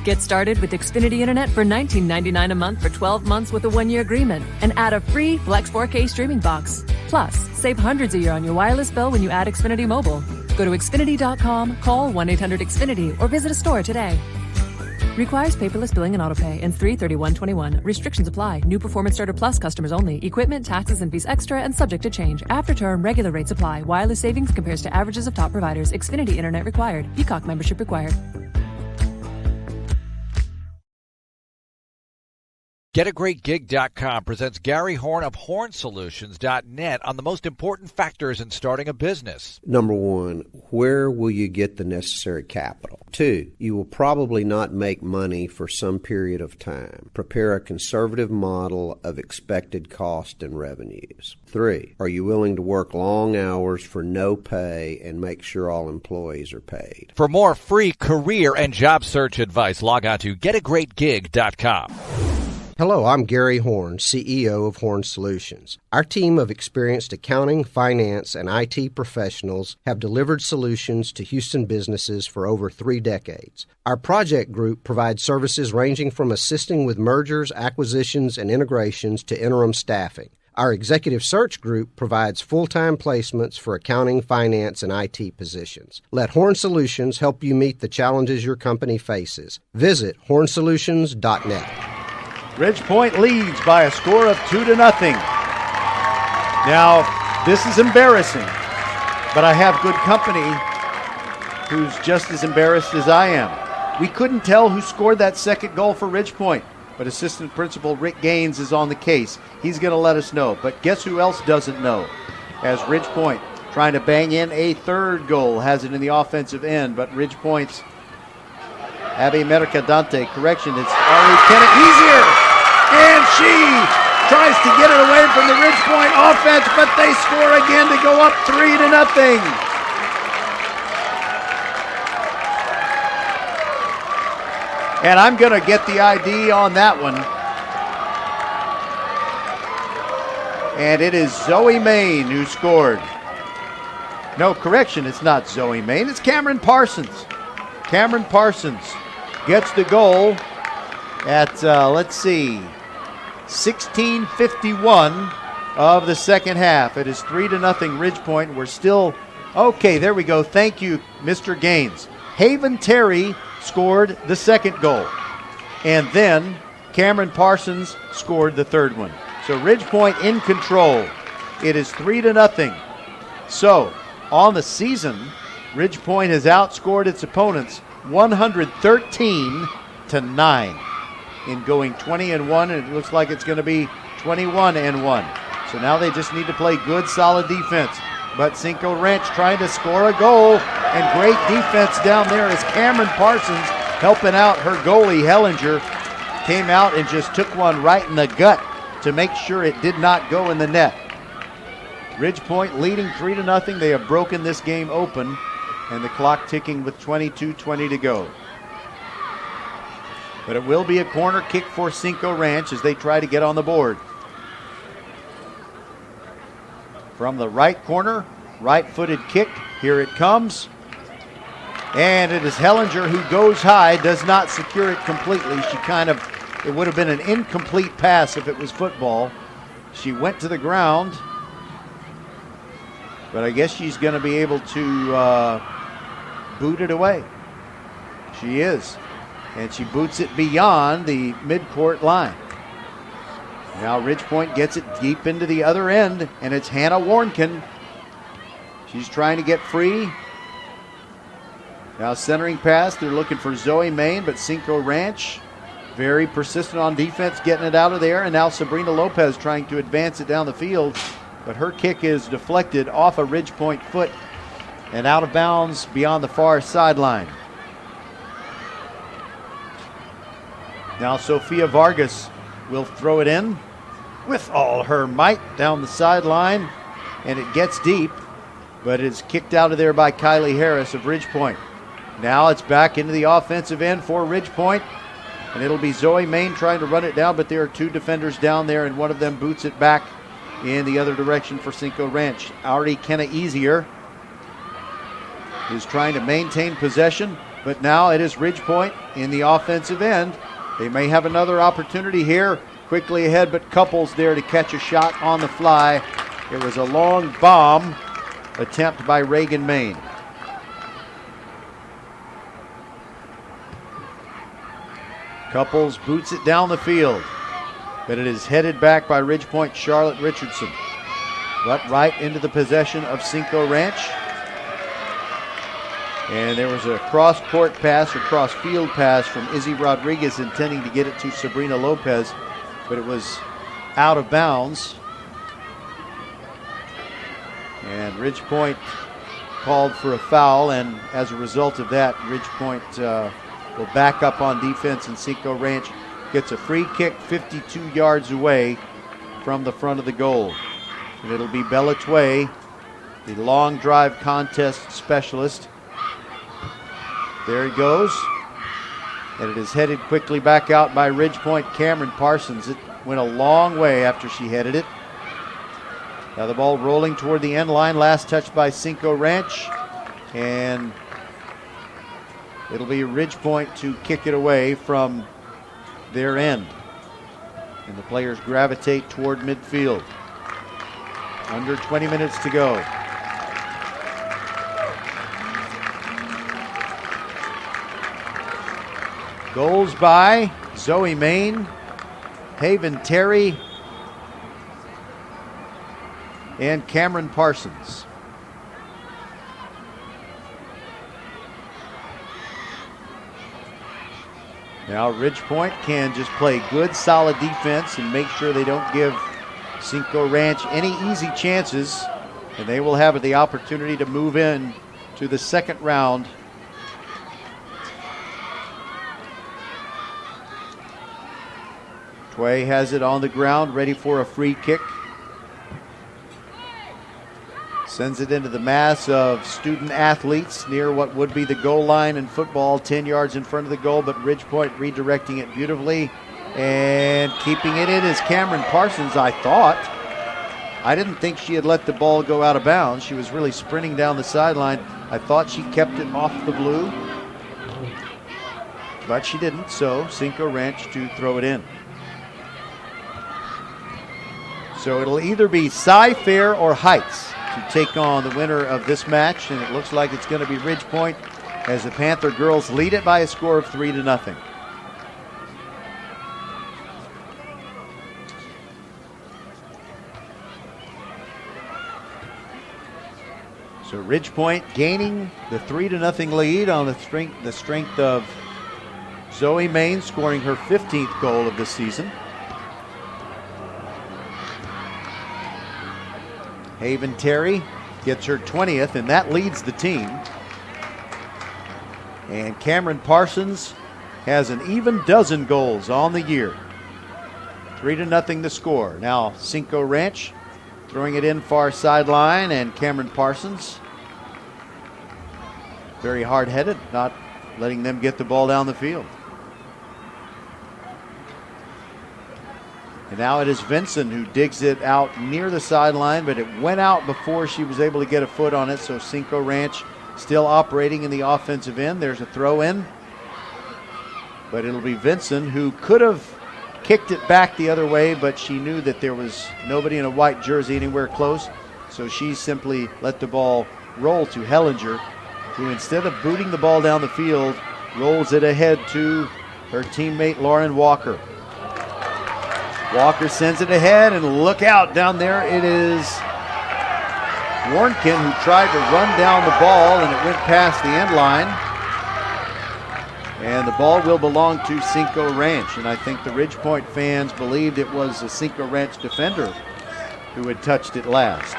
Get started with Xfinity Internet for $19.99 a month for 12 months with a 1-year agreement and add a free Flex 4K streaming box. Plus, save hundreds a year on your wireless bill when you add Xfinity Mobile. Go to Xfinity.com, call 1-800-XFINITY, or visit a store today. Requires paperless billing and autopay. Ends 3/31/21. Restrictions apply. New Performance Starter Plus customers only. Equipment, taxes, and fees extra and subject to change. After term, regular rates apply. Wireless savings compares to averages of top providers. Xfinity Internet required. Peacock membership required. GetAGreatGig.com presents Gary Horn of HornSolutions.net on the most important factors in starting a business. Number 1, where will you get the necessary capital? 2, you will probably not make money for some period of time. Prepare a conservative model of expected cost and revenues. 3, are you willing to work long hours for no pay and make sure all employees are paid? For more free career and job search advice, log on to GetAGreatGig.com. Hello, I'm Gary Horn, CEO of Horn Solutions. Our team of experienced accounting, finance, and IT professionals have delivered solutions to Houston businesses for over 3 decades. Our project group provides services ranging from assisting with mergers, acquisitions, and integrations to interim staffing. Our executive search group provides full-time placements for accounting, finance, and IT positions. Let Horn Solutions help you meet the challenges your company faces. Visit hornsolutions.net. Ridgepoint leads by a score of 2-0. Now, this is embarrassing, but I have good company who's just as embarrassed as I am. We couldn't tell who scored that second goal for Ridgepoint, but Assistant Principal Rick Gaines is on the case. He's going to let us know. But guess who else doesn't know? As Ridgepoint trying to bang in a third goal, has it in the offensive end, but Ridgepoint's Abby Mercadante, correction, it's Ari Kennett. He's here! And she tries to get it away from the Ridgepoint offense, but they score again to go up 3-0. And I'm going to get the ID on that one. And it is Zoe Main who scored. No, correction, it's not Zoe Main, it's Cameron Parsons. Cameron Parsons gets the goal at, 16:51 of the second half. It is 3-0 Ridge Point. We're still, okay, there we go. Thank you, Mr. Gaines. Haven Terry scored the second goal. And then Cameron Parsons scored the third one. So Ridge Point in control. It is 3-0. So on the season, Ridge Point has outscored its opponents 113-9 in going 20-1, and it looks like it's going to be 21-1. So now they just need to play good, solid defense. But Cinco Ranch trying to score a goal, and great defense down there as Cameron Parsons helping out her goalie, Hellinger, came out and just took one right in the gut to make sure it did not go in the net. Ridge Point leading 3-0. They have broken this game open, and the clock ticking with 22:20 to go. But it will be a corner kick for Cinco Ranch as they try to get on the board. From the right corner, right-footed kick. Here it comes. And it is Hellinger who goes high, does not secure it completely. It would have been an incomplete pass if it was football. She went to the ground, but I guess she's going to be able to boot it away. She is. And she boots it beyond the midcourt line. Now Ridge Point gets it deep into the other end, and it's Hannah Warnken. She's trying to get free. Now centering pass, they're looking for Zoe Main, but Cinco Ranch very persistent on defense, getting it out of there. And now Sabrina Lopez trying to advance it down the field, but her kick is deflected off a Ridge Point foot and out of bounds beyond the far sideline. Now Sophia Vargas will throw it in with all her might down the sideline, and it gets deep, but it's kicked out of there by Kylie Harris of Ridge Point. Now it's back into the offensive end for Ridge Point, and it'll be Zoe Main trying to run it down, but there are two defenders down there, and one of them boots it back in the other direction for Cinco Ranch. Ari Kenna Easier is trying to maintain possession, but now it is Ridge Point in the offensive end. They may have another opportunity here. Quickly ahead, but Couples there to catch a shot on the fly. It was a long bomb attempt by Reagan Main. Couples boots it down the field, but it is headed back by Ridge Point Charlotte Richardson. But right into the possession of Cinco Ranch. And there was a cross-court pass or cross-field pass from Izzy Rodriguez intending to get it to Sabrina Lopez, but it was out of bounds. And Ridge Point called for a foul, and as a result of that, Ridge Point will back up on defense, and Cinco Ranch gets a free kick 52 yards away from the front of the goal. And it'll be Bella Tway, the long drive contest specialist. There it goes. And it is headed quickly back out by Ridge Point Cameron Parsons. It went a long way after she headed it. Now the ball rolling toward the end line. Last touch by Cinco Ranch. And it'll be Ridge Point to kick it away from their end. And the players gravitate toward midfield. Under 20 minutes to go. Goals by Zoe Main, Haven Terry, and Cameron Parsons. Now Ridge Point can just play good, solid defense and make sure they don't give Cinco Ranch any easy chances, and they will have the opportunity to move in to the second round. Tway has it on the ground, ready for a free kick. Sends it into the mass of student athletes near what would be the goal line in football, 10 yards in front of the goal, but Ridge Point redirecting it beautifully and keeping it in is Cameron Parsons, I thought. I didn't think she had let the ball go out of bounds. She was really sprinting down the sideline. I thought she kept it off the blue, but she didn't, so Cinco Ranch to throw it in. So it'll either be Cy-Fair or Heights to take on the winner of this match, and it looks like it's going to be Ridge Point as the Panther girls lead it by a score of 3-0. So Ridge Point gaining the 3-0 lead on the strength of Zoe Main scoring her 15th goal of the season. Haven Terry gets her 20th, and that leads the team. And Cameron Parsons has an even dozen goals on the year. 3-0 the score. Now Cinco Ranch throwing it in far sideline, and Cameron Parsons, very hard-headed, not letting them get the ball down the field. And now it is Vinson who digs it out near the sideline, but it went out before she was able to get a foot on it, so Cinco Ranch still operating in the offensive end. There's a throw in, but it'll be Vinson who could have kicked it back the other way, but she knew that there was nobody in a white jersey anywhere close, so she simply let the ball roll to Hellinger, who instead of booting the ball down the field, rolls it ahead to her teammate Lauren Walker. Walker sends it ahead, and look out down there. It is Warnkin who tried to run down the ball, and it went past the end line. And the ball will belong to Cinco Ranch, and I think the Ridge Point fans believed it was a Cinco Ranch defender who had touched it last.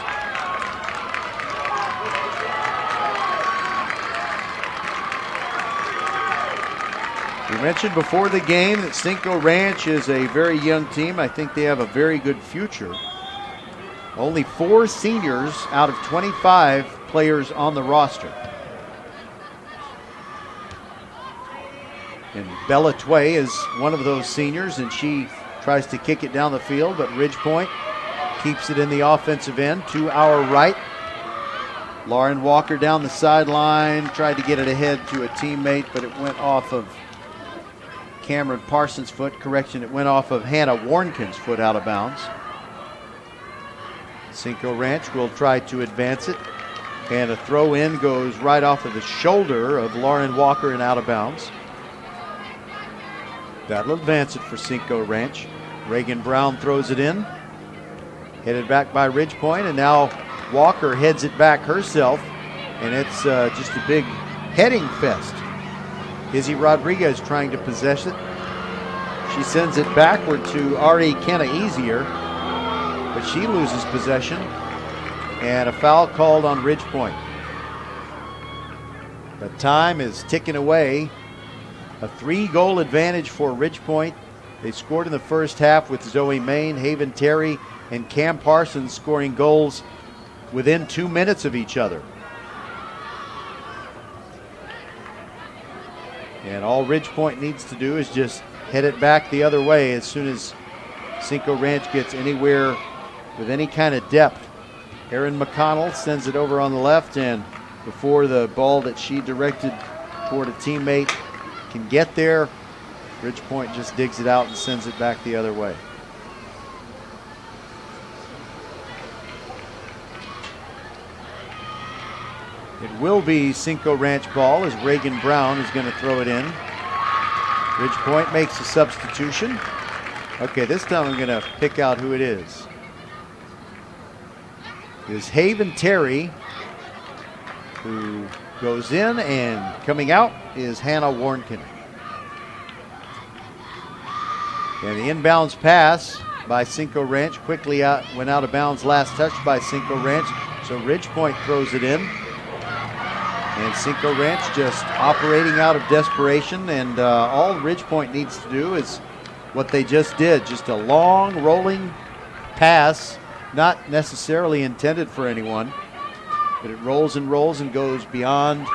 We mentioned before the game that Cinco Ranch is a very young team. I think they have a very good future. Only 4 seniors out of 25 players on the roster. And Bella Tway is one of those seniors, and she tries to kick it down the field, but Ridge Point keeps it in the offensive end to our right. Lauren Walker down the sideline, tried to get it ahead to a teammate, but it went off of Cameron Parsons' foot. Correction, it went off of Hannah Warnkin's foot out of bounds. Cinco Ranch will try to advance it, and a throw in goes right off of the shoulder of Lauren Walker and out of bounds. That'll advance it for Cinco Ranch. Reagan Brown throws it in, headed back by Ridge Point, and now Walker heads it back herself, and it's just a big heading fest. Izzy Rodriguez trying to possess it. She sends it backward to Ari Kenna-Easier, but she loses possession, and a foul called on Ridge Point. But time is ticking away. A 3-goal advantage for Ridge Point. They scored in the first half with Zoe Main, Haven Terry, and Cam Parsons scoring goals within 2 minutes of each other. And all Ridge Point needs to do is just head it back the other way as soon as Cinco Ranch gets anywhere with any kind of depth. Erin McConnell sends it over on the left, and before the ball that she directed toward a teammate can get there, Ridge Point just digs it out and sends it back the other way. It will be Cinco Ranch ball as Reagan Brown is going to throw it in. Ridge Point makes a substitution. Okay, this time I'm going to pick out who it is. It is Haven Terry who goes in, and coming out is Hannah Warnkin. And the inbounds pass by Cinco Ranch quickly went out of bounds, last touched by Cinco Ranch. So Ridge Point throws it in. And Cinco Ranch just operating out of desperation, and all Ridge Point needs to do is what they just did, just a long rolling pass, not necessarily intended for anyone, but it rolls and goes beyond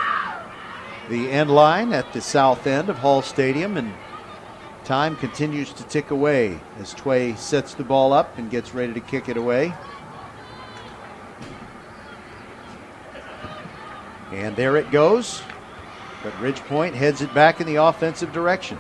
the end line at the south end of Hall Stadium, and time continues to tick away as Tway sets the ball up and gets ready to kick it away. And there it goes. But Ridgepoint heads it back in the offensive direction.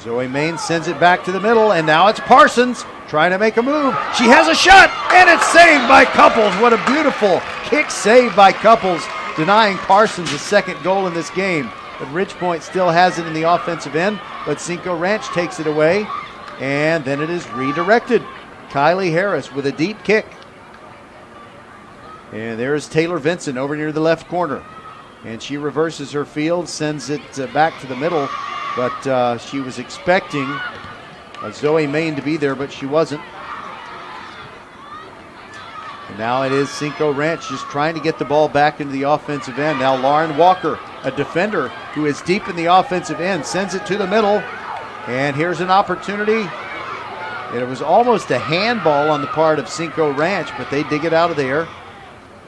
Zoe Main sends it back to the middle, and now it's Parsons trying to make a move. She has a shot, and it's saved by Couples. What a beautiful kick save by Couples, denying Parsons a second goal in this game. But Ridgepoint still has it in the offensive end, but Cinco Ranch takes it away, and then it is redirected. Kylie Harris with a deep kick. And there's Taylor Vincent over near the left corner. And she reverses her field, sends it back to the middle. But she was expecting Zoe Main to be there, but she wasn't. And now it is Cinco Ranch just trying to get the ball back into the offensive end. Now Lauren Walker, a defender who is deep in the offensive end, sends it to the middle. And here's an opportunity. And it was almost a handball on the part of Cinco Ranch, but they dig it out of there.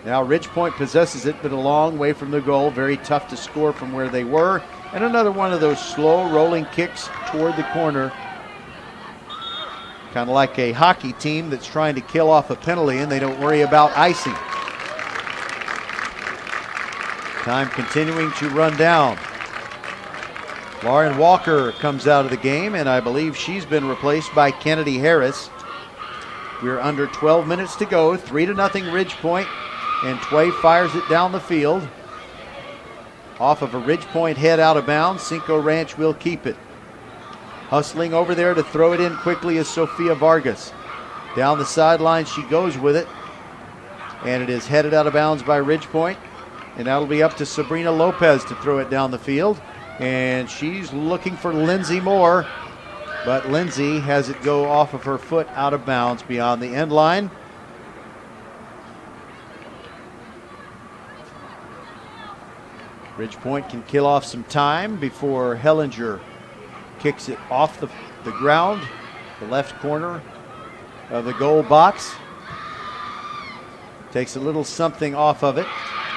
Now Ridgepoint possesses it, but a long way from the goal. Very tough to score from where they were. And another one of those slow rolling kicks toward the corner. Kind of like a hockey team that's trying to kill off a penalty and they don't worry about icing. Time continuing to run down. Lauren Walker comes out of the game, and I believe she's been replaced by Kennedy Harris. We're under 12 minutes to go. 3-0 Ridgepoint. And Tway fires it down the field. Off of a Ridgepoint head out of bounds. Cinco Ranch will keep it. Hustling over there to throw it in quickly is Sofia Vargas. Down the sideline she goes with it. And it is headed out of bounds by Ridgepoint. And that'll be up to Sabrina Lopez to throw it down the field. And she's looking for Lindsay Moore. But Lindsay has it go off of her foot out of bounds beyond the end line. Ridgepoint can kill off some time before Hellinger kicks it off the ground, the left corner of the goal box. Takes a little something off of it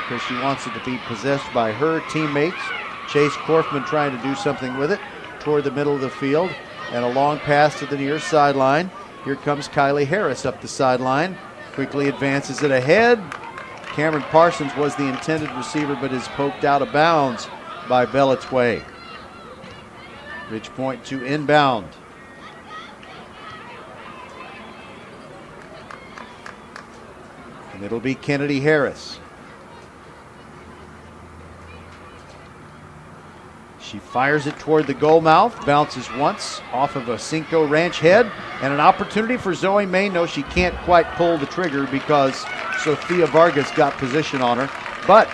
because she wants it to be possessed by her teammates. Chase Korfman trying to do something with it toward the middle of the field, and a long pass to the near sideline. Here comes Kylie Harris up the sideline, quickly advances it ahead. Cameron Parsons was the intended receiver, but is poked out of bounds by Bella Tway. Ridgepoint to inbound. And it'll be Kennedy Harris. She fires it toward the goal mouth, bounces once off of a Cinco Ranch head, and an opportunity for Zoe May. No, she can't quite pull the trigger because Sofia Vargas got position on her. But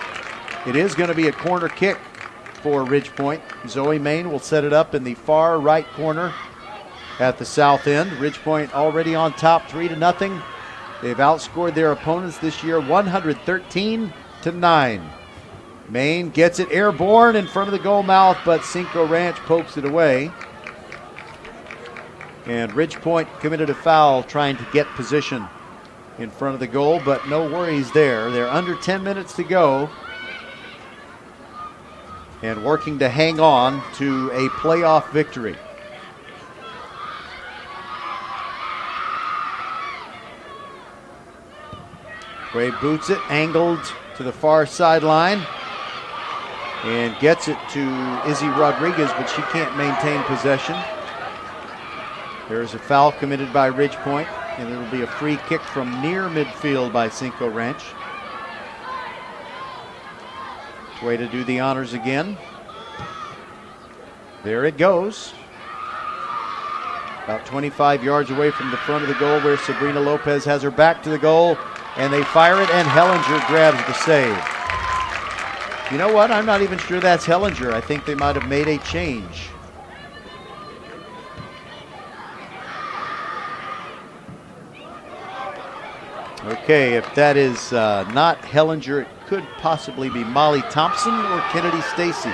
it is going to be a corner kick for Ridgepoint. Zoe Main will set it up in the far right corner at the south end. Ridgepoint already on top 3-0. They've outscored their opponents this year 113-9. Maine gets it airborne in front of the goal mouth, but Cinco Ranch pokes it away. And Ridgepoint committed a foul trying to get position in front of the goal, but no worries there. They're under 10 minutes to go and working to hang on to a playoff victory. Gray boots it, angled to the far sideline, and gets it to Izzy Rodriguez, but she can't maintain possession. There's a foul committed by Ridgepoint, and it'll be a free kick from near midfield by Cinco Ranch. Way to do the honors again. There it goes. About 25 yards away from the front of the goal where Sabrina Lopez has her back to the goal, and they fire it, and Hellinger grabs the save. You know what? I'm not even sure that's Hellinger. I think they might have made a change. Okay, if that is not Hellinger, it could possibly be Molly Thompson or Kennedy Stacy.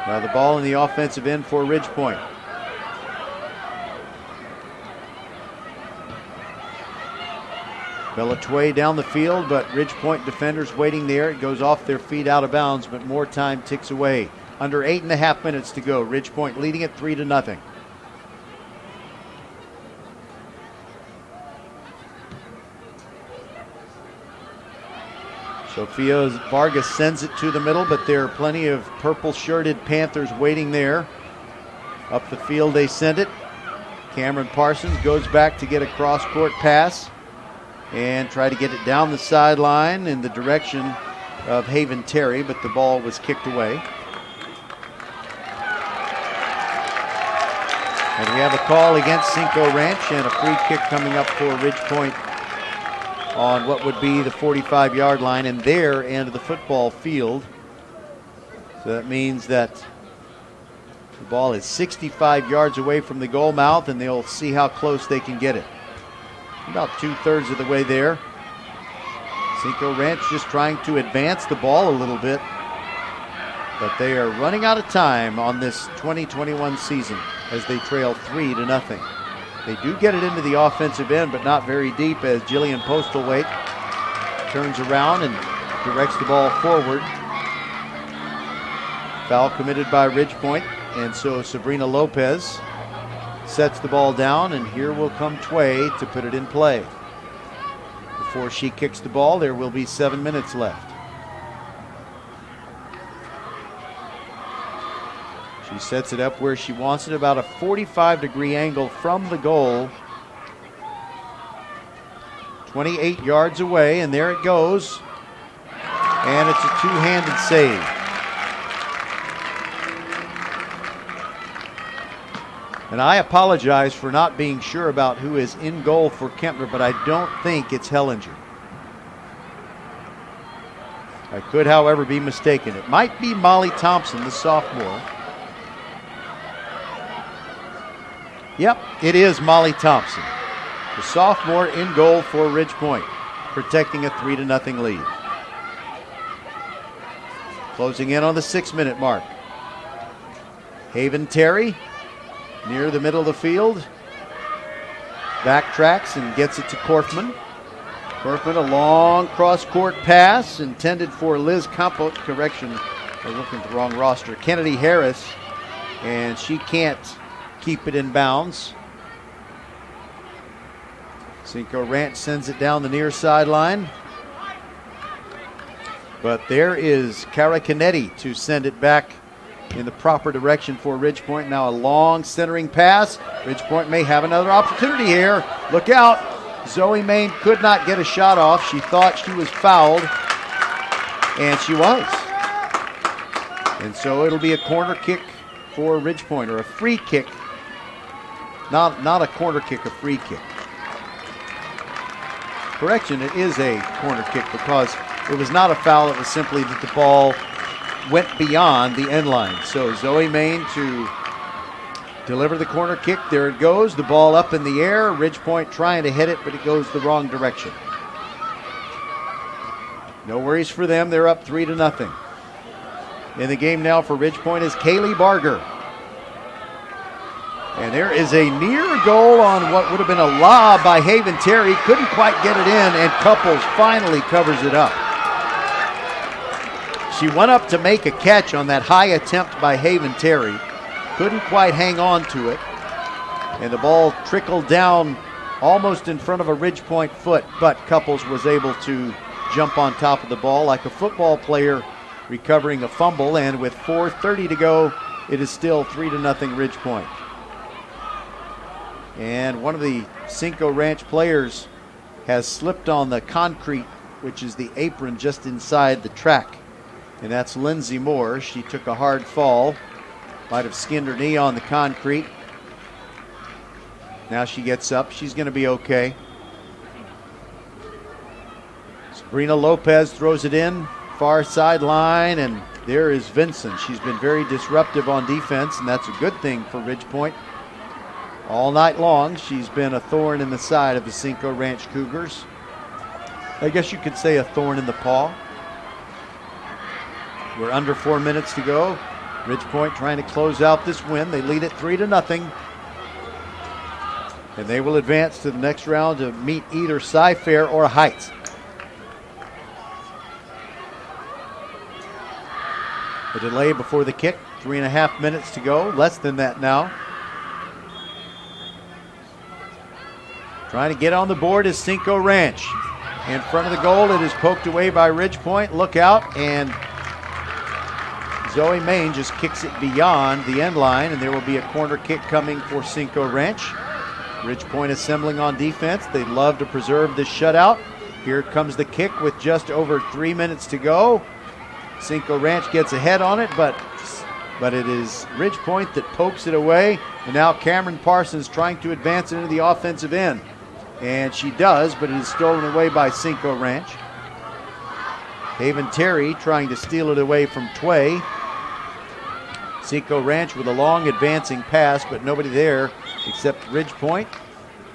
Now the ball in the offensive end for Ridgepoint. Bella Tway down the field, but Ridgepoint defenders waiting there. It goes off their feet out of bounds, but more time ticks away. Under 8.5 minutes to go. Ridgepoint leading it 3-0. Sofia Vargas sends it to the middle, but there are plenty of purple-shirted Panthers waiting there. Up the field they send it. Cameron Parsons goes back to get a cross-court pass and try to get it down the sideline in the direction of Haven Terry, but the ball was kicked away. And we have a call against Cinco Ranch and a free kick coming up for Ridge Point on what would be the 45-yard line in their end of the football field. So that means that the ball is 65 yards away from the goal mouth, and they'll see how close they can get it. About 2/3 of the way there. Cinco Ranch just trying to advance the ball a little bit, but they are running out of time on this 2021 season as they trail 3-0. They do get it into the offensive end, but not very deep, as Jillian Postlethwaite turns around and directs the ball forward. Foul committed by Ridge Point, and so Sabrina Lopez sets the ball down, and here will come Tway to put it in play. Before she kicks the ball, there will be 7 minutes left. She sets it up where she wants it, about a 45-degree angle from the goal. 28 yards away, and there it goes. And it's a two-handed save. And I apologize for not being sure about who is in goal for Kempner, but I don't think it's Hellinger. I could, however, be mistaken. It might be Molly Thompson, the sophomore. Yep, it is Molly Thompson, the sophomore in goal for Ridge Point, protecting a 3-0 lead. Closing in on the 6-minute mark. Haven Terry, near the middle of the field, backtracks and gets it to Korfman. Korfman, a long cross-court pass intended for Liz Campos. Correction, I was looking at the wrong roster. Kennedy Harris, and she can't keep it in bounds. Cinco Ranch sends it down the near sideline. But there is Cara Canetti to send it back in the proper direction for Ridge Point. Now a long centering pass. Ridge Point may have another opportunity here. Look out. Zoe Main could not get a shot off. She thought she was fouled, and she was. And so it'll be a corner kick for Ridge Point, or a free kick. Not a corner kick, a free kick. Correction, it is a corner kick because it was not a foul. It was simply that the ball went beyond the end line. So Zoe Main to deliver the corner kick. There it goes. The ball up in the air. Ridge Point trying to hit it, but it goes the wrong direction. No worries for them. They're up 3-0. In the game now for Ridge Point is Kaylee Barger. And there is a near goal on what would have been a lob by Haven Terry. Couldn't quite get it in, and Couples finally covers it up. She went up to make a catch on that high attempt by Haven Terry. Couldn't quite hang on to it. And the ball trickled down almost in front of a Ridge Point foot, but Couples was able to jump on top of the ball like a football player recovering a fumble. And with 4:30 to go, it is still 3-0 Ridge Point. And one of the Cinco Ranch players has slipped on the concrete, which is the apron just inside the track. And that's Lindsay Moore. She took a hard fall. Might have skinned her knee on the concrete. Now she gets up. She's going to be okay. Sabrina Lopez throws it in, far sideline, and there is Vincent. She's been very disruptive on defense, and that's a good thing for Ridge Point. All night long, she's been a thorn in the side of the Cinco Ranch Cougars. I guess you could say a thorn in the paw. We're under 4 minutes to go. Ridge Point trying to close out this win. They lead it 3-0. And they will advance to the next round to meet either Cy-Fair or Heights. A delay before the kick. 3.5 minutes to go. Less than that now. Trying to get on the board is Cinco Ranch. In front of the goal, it is poked away by Ridgepoint. Look out, and Zoe Main just kicks it beyond the end line, and there will be a corner kick coming for Cinco Ranch. Ridgepoint assembling on defense. They'd love to preserve this shutout. Here comes the kick with just over 3 minutes to go. Cinco Ranch gets ahead on it, but it is Ridgepoint that pokes it away. And now Cameron Parsons trying to advance it into the offensive end. And she does, but it is stolen away by Cinco Ranch. Haven Terry trying to steal it away from Tway. Cinco Ranch with a long advancing pass, but nobody there except Ridgepoint.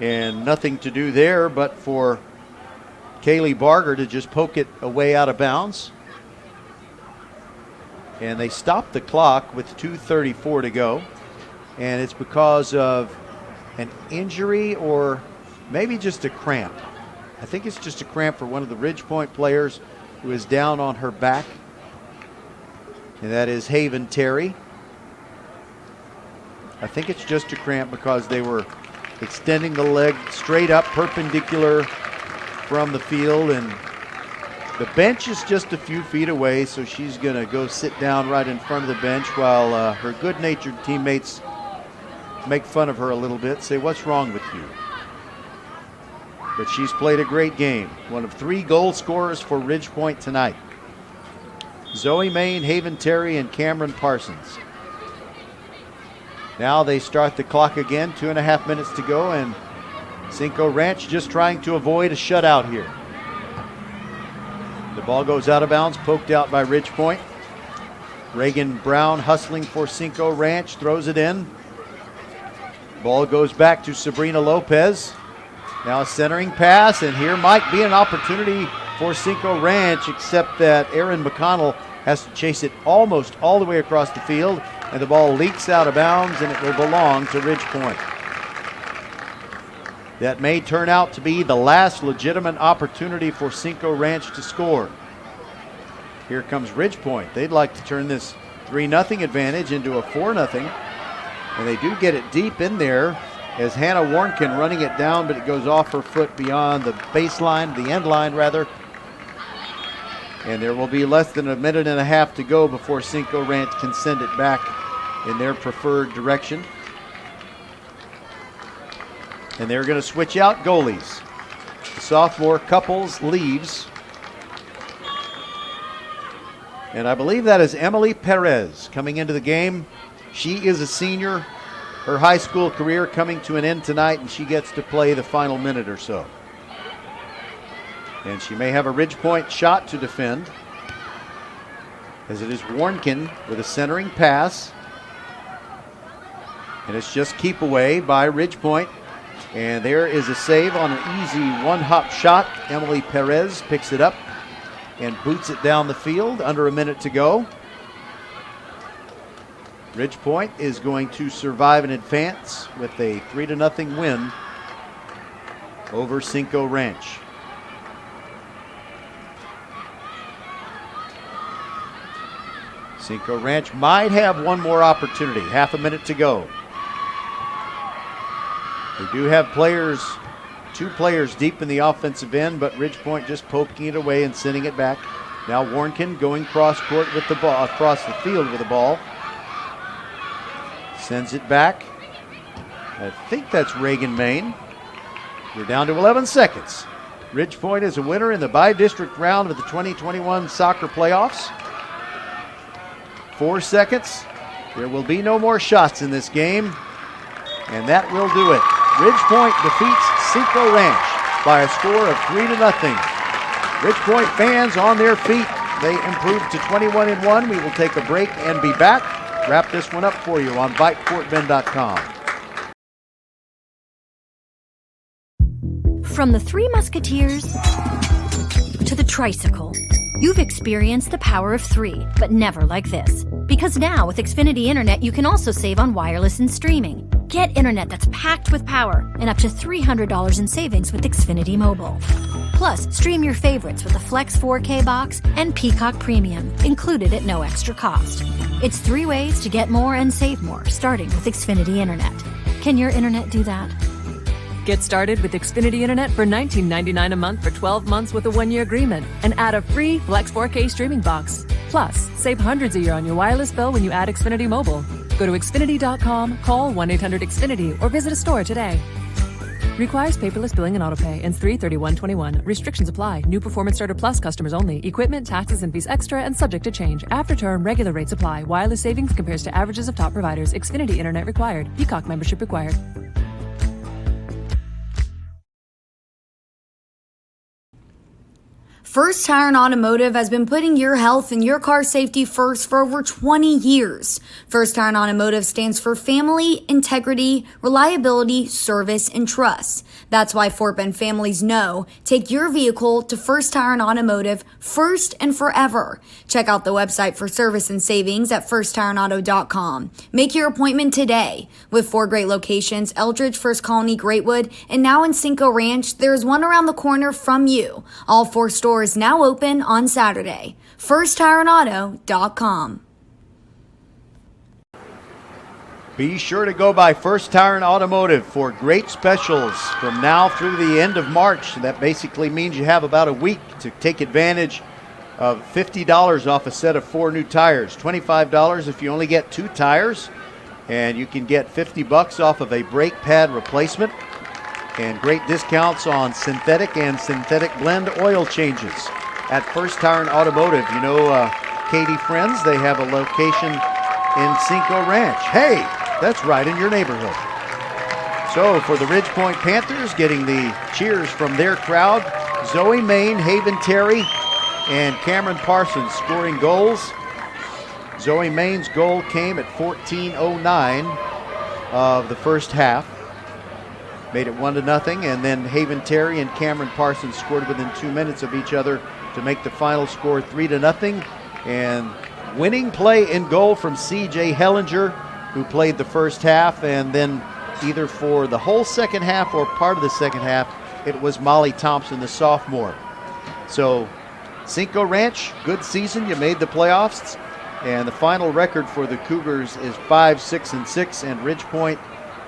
And nothing to do there but for Kaylee Barger to just poke it away out of bounds. And they stopped the clock with 2:34 to go. And it's because of an injury or maybe just a cramp. I think it's just a cramp for one of the Ridgepoint players who is down on her back. And that is Haven Terry. I think it's just a cramp because they were extending the leg straight up, perpendicular from the field, and the bench is just a few feet away, so she's going to go sit down right in front of the bench while her good-natured teammates make fun of her a little bit, say, "What's wrong with you?" But she's played a great game. One of 3 goal scorers for Ridgepoint tonight. Zoe Main, Haven Terry, and Cameron Parsons. Now they start the clock again, 2.5 minutes to go, and Cinco Ranch just trying to avoid a shutout here. The ball goes out of bounds, poked out by Ridgepoint. Reagan Brown hustling for Cinco Ranch, throws it in. Ball goes back to Sabrina Lopez. Now a centering pass, and here might be an opportunity for Cinco Ranch, except that Erin McConnell has to chase it almost all the way across the field, and the ball leaks out of bounds, and it will belong to Ridgepoint. That may turn out to be the last legitimate opportunity for Cinco Ranch to score. Here comes Ridgepoint. They'd like to turn this 3-0 advantage into a 4-0, and they do get it deep in there as Hannah Warnkin running it down, but it goes off her foot beyond the baseline, the end line rather. And there will be less than 1.5 minutes to go before Cinco Ranch can send it back in their preferred direction. And they're going to switch out goalies. The sophomore Couples leaves. And I believe that is Emily Perez coming into the game. She is a senior. Her high school career coming to an end tonight, and she gets to play the final minute or so. And she may have a Ridgepoint shot to defend, as it is Warnkin with a centering pass. And it's just keep away by Ridgepoint. And there is a save on an easy one-hop shot. Emily Perez picks it up and boots it down the field. Under 1 minute to go. Ridgepoint is going to survive and advance with a 3-0 win over Cinco Ranch. Cinco Ranch might have one more opportunity. 1/2 minute to go. They do have players, 2 players deep in the offensive end, but Ridgepoint just poking it away and sending it back. Now Warnkin going cross court with the ball, across the field with the ball. Sends it back. I think that's Reagan Main. We're down to 11 seconds. Ridgepoint is a winner in the bi-district round of the 2021 soccer playoffs. 4 seconds. There will be no more shots in this game, and that will do it. Ridgepoint defeats Cinco Ranch by a score of 3-0. Ridgepoint fans on their feet. They improved to 21-1. We will take a break and be back. Wrap this one up for you on VypeFortBend.com. From the Three Musketeers to the tricycle, you've experienced the power of 3, but never like this. Because now with Xfinity Internet, you can also save on wireless and streaming. Get internet that's packed with power and up to $300 in savings with Xfinity Mobile. Plus, stream your favorites with the Flex 4K box and Peacock Premium, included at no extra cost. It's 3 ways to get more and save more, starting with Xfinity Internet. Can your internet do that? Get started with Xfinity Internet for $19.99 a month for 12 months with a one-year agreement and add a free Flex 4K streaming box. Plus, save hundreds a year on your wireless bill when you add Xfinity Mobile. Go to Xfinity.com, call 1-800-XFINITY, or visit a store today. Requires paperless billing and autopay. Ends 3/31/21. Restrictions apply. New Performance Starter Plus customers only. Equipment, taxes, and fees extra and subject to change. After term, regular rates apply. Wireless savings compares to averages of top providers. Xfinity Internet required. Peacock membership required. First Tire and Automotive has been putting your health and your car safety first for over 20 years. First Tire and Automotive stands for family, integrity, reliability, service, and trust. That's why Fort Bend families know take your vehicle to First Tire and Automotive first and forever. Check out the website for service and savings at firsttireandauto.com. Make your appointment today. With 4 great locations, Eldridge, First Colony, Greatwood, and now in Cinco Ranch, there's one around the corner from you. All 4 stores now open on Saturday. FirstTireandAuto.com. Be sure to go by First Tire and Automotive for great specials from now through the end of March. That basically means you have about a week to take advantage of $50 off a set of 4 new tires, $25 if you only get 2 tires, and you can get $50 off of a brake pad replacement. And great discounts on synthetic and synthetic blend oil changes at First Tire and Automotive. You know, Katie Friends, they have a location in Cinco Ranch. Hey, that's right in your neighborhood. So for the Ridge Point Panthers, getting the cheers from their crowd, Zoe Main, Haven Terry, and Cameron Parsons scoring goals. Zoe Main's goal came at 14:09 of the first half. Made it 1-0, and then Haven Terry and Cameron Parsons scored within 2 minutes of each other to make the final score 3-0. And winning play in goal from C.J. Hellinger, who played the first half, and then either for the whole second half or part of the second half, it was Molly Thompson, the sophomore. So Cinco Ranch, good season. You made the playoffs, and the final record for the Cougars is 5-6-6, and Ridge Point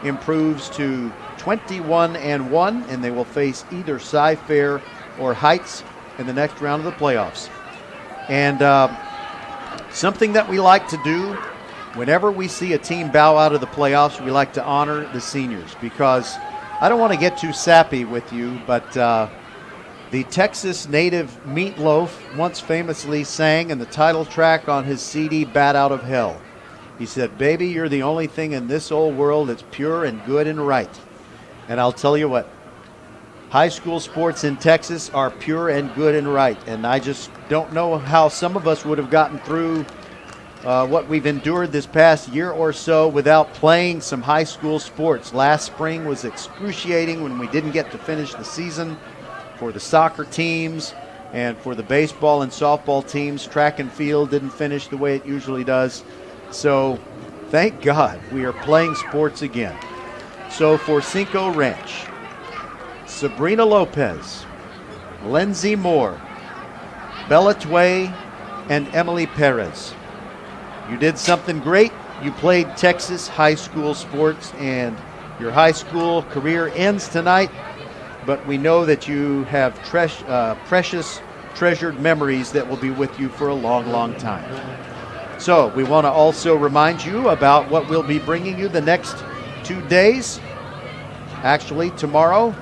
improves to 21-1, and they will face either Cy-Fair or Heights in the next round of the playoffs. And something that we like to do whenever we see a team bow out of the playoffs, we like to honor the seniors, because I don't want to get too sappy with you, but the Texas native Meatloaf once famously sang in the title track on his CD, Bat Out of Hell. He said, "Baby, you're the only thing in this old world that's pure and good and right." And I'll tell you what, high school sports in Texas are pure and good and right. And I just don't know how some of us would have gotten through what we've endured this past year or so without playing some high school sports. Last spring was excruciating when we didn't get to finish the season for the soccer teams and for the baseball and softball teams. Track and field didn't finish the way it usually does. So thank God we are playing sports again. So for Cinco Ranch, Sabrina Lopez, Lindsay Moore, Bella Tway, and Emily Perez. You did something great. You played Texas high school sports, and your high school career ends tonight. But we know that you have precious, treasured memories that will be with you for a long, long time. So we want to also remind you about what we'll be bringing you the next 2 days. Actually, tomorrow,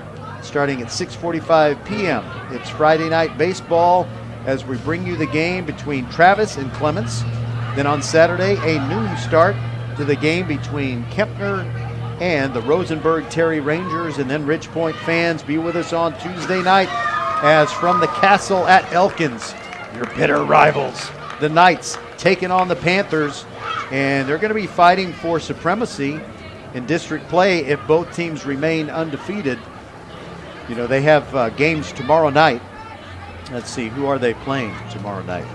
starting at 6:45 p.m. It's Friday Night Baseball as we bring you the game between Travis and Clements. Then on Saturday, a noon start to the game between Kempner and the Rosenberg Terry Rangers. And then Ridge Point fans, be with us on Tuesday night as from the castle at Elkins, your bitter rivals, the Knights, taking on the Panthers, and they're going to be fighting for supremacy in district play if both teams remain undefeated. You know, they have games tomorrow night. Let's see, who are they playing tomorrow night?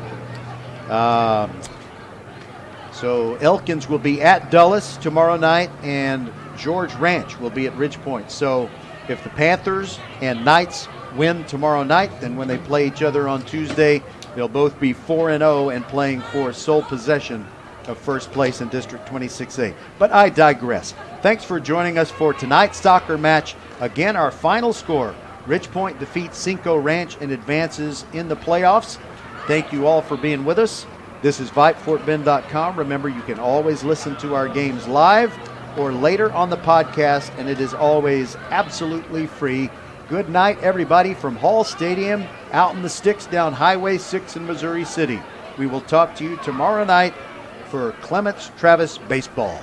So Elkins will be at Dulles tomorrow night, and George Ranch will be at Ridge Point. So if the Panthers and Knights win tomorrow night, then when they play each other on Tuesday, they'll both be 4-0 and playing for sole possession of first place in District 26A. But I digress. Thanks for joining us for tonight's soccer match. Again, our final score, Ridge Point defeats Cinco Ranch and advances in the playoffs. Thank you all for being with us. This is VypeFortBend.com. Remember, you can always listen to our games live or later on the podcast, and it is always absolutely free. Good night, everybody, from Hall Stadium out in the sticks down Highway 6 in Missouri City. We will talk to you tomorrow night for Clements Travis Baseball.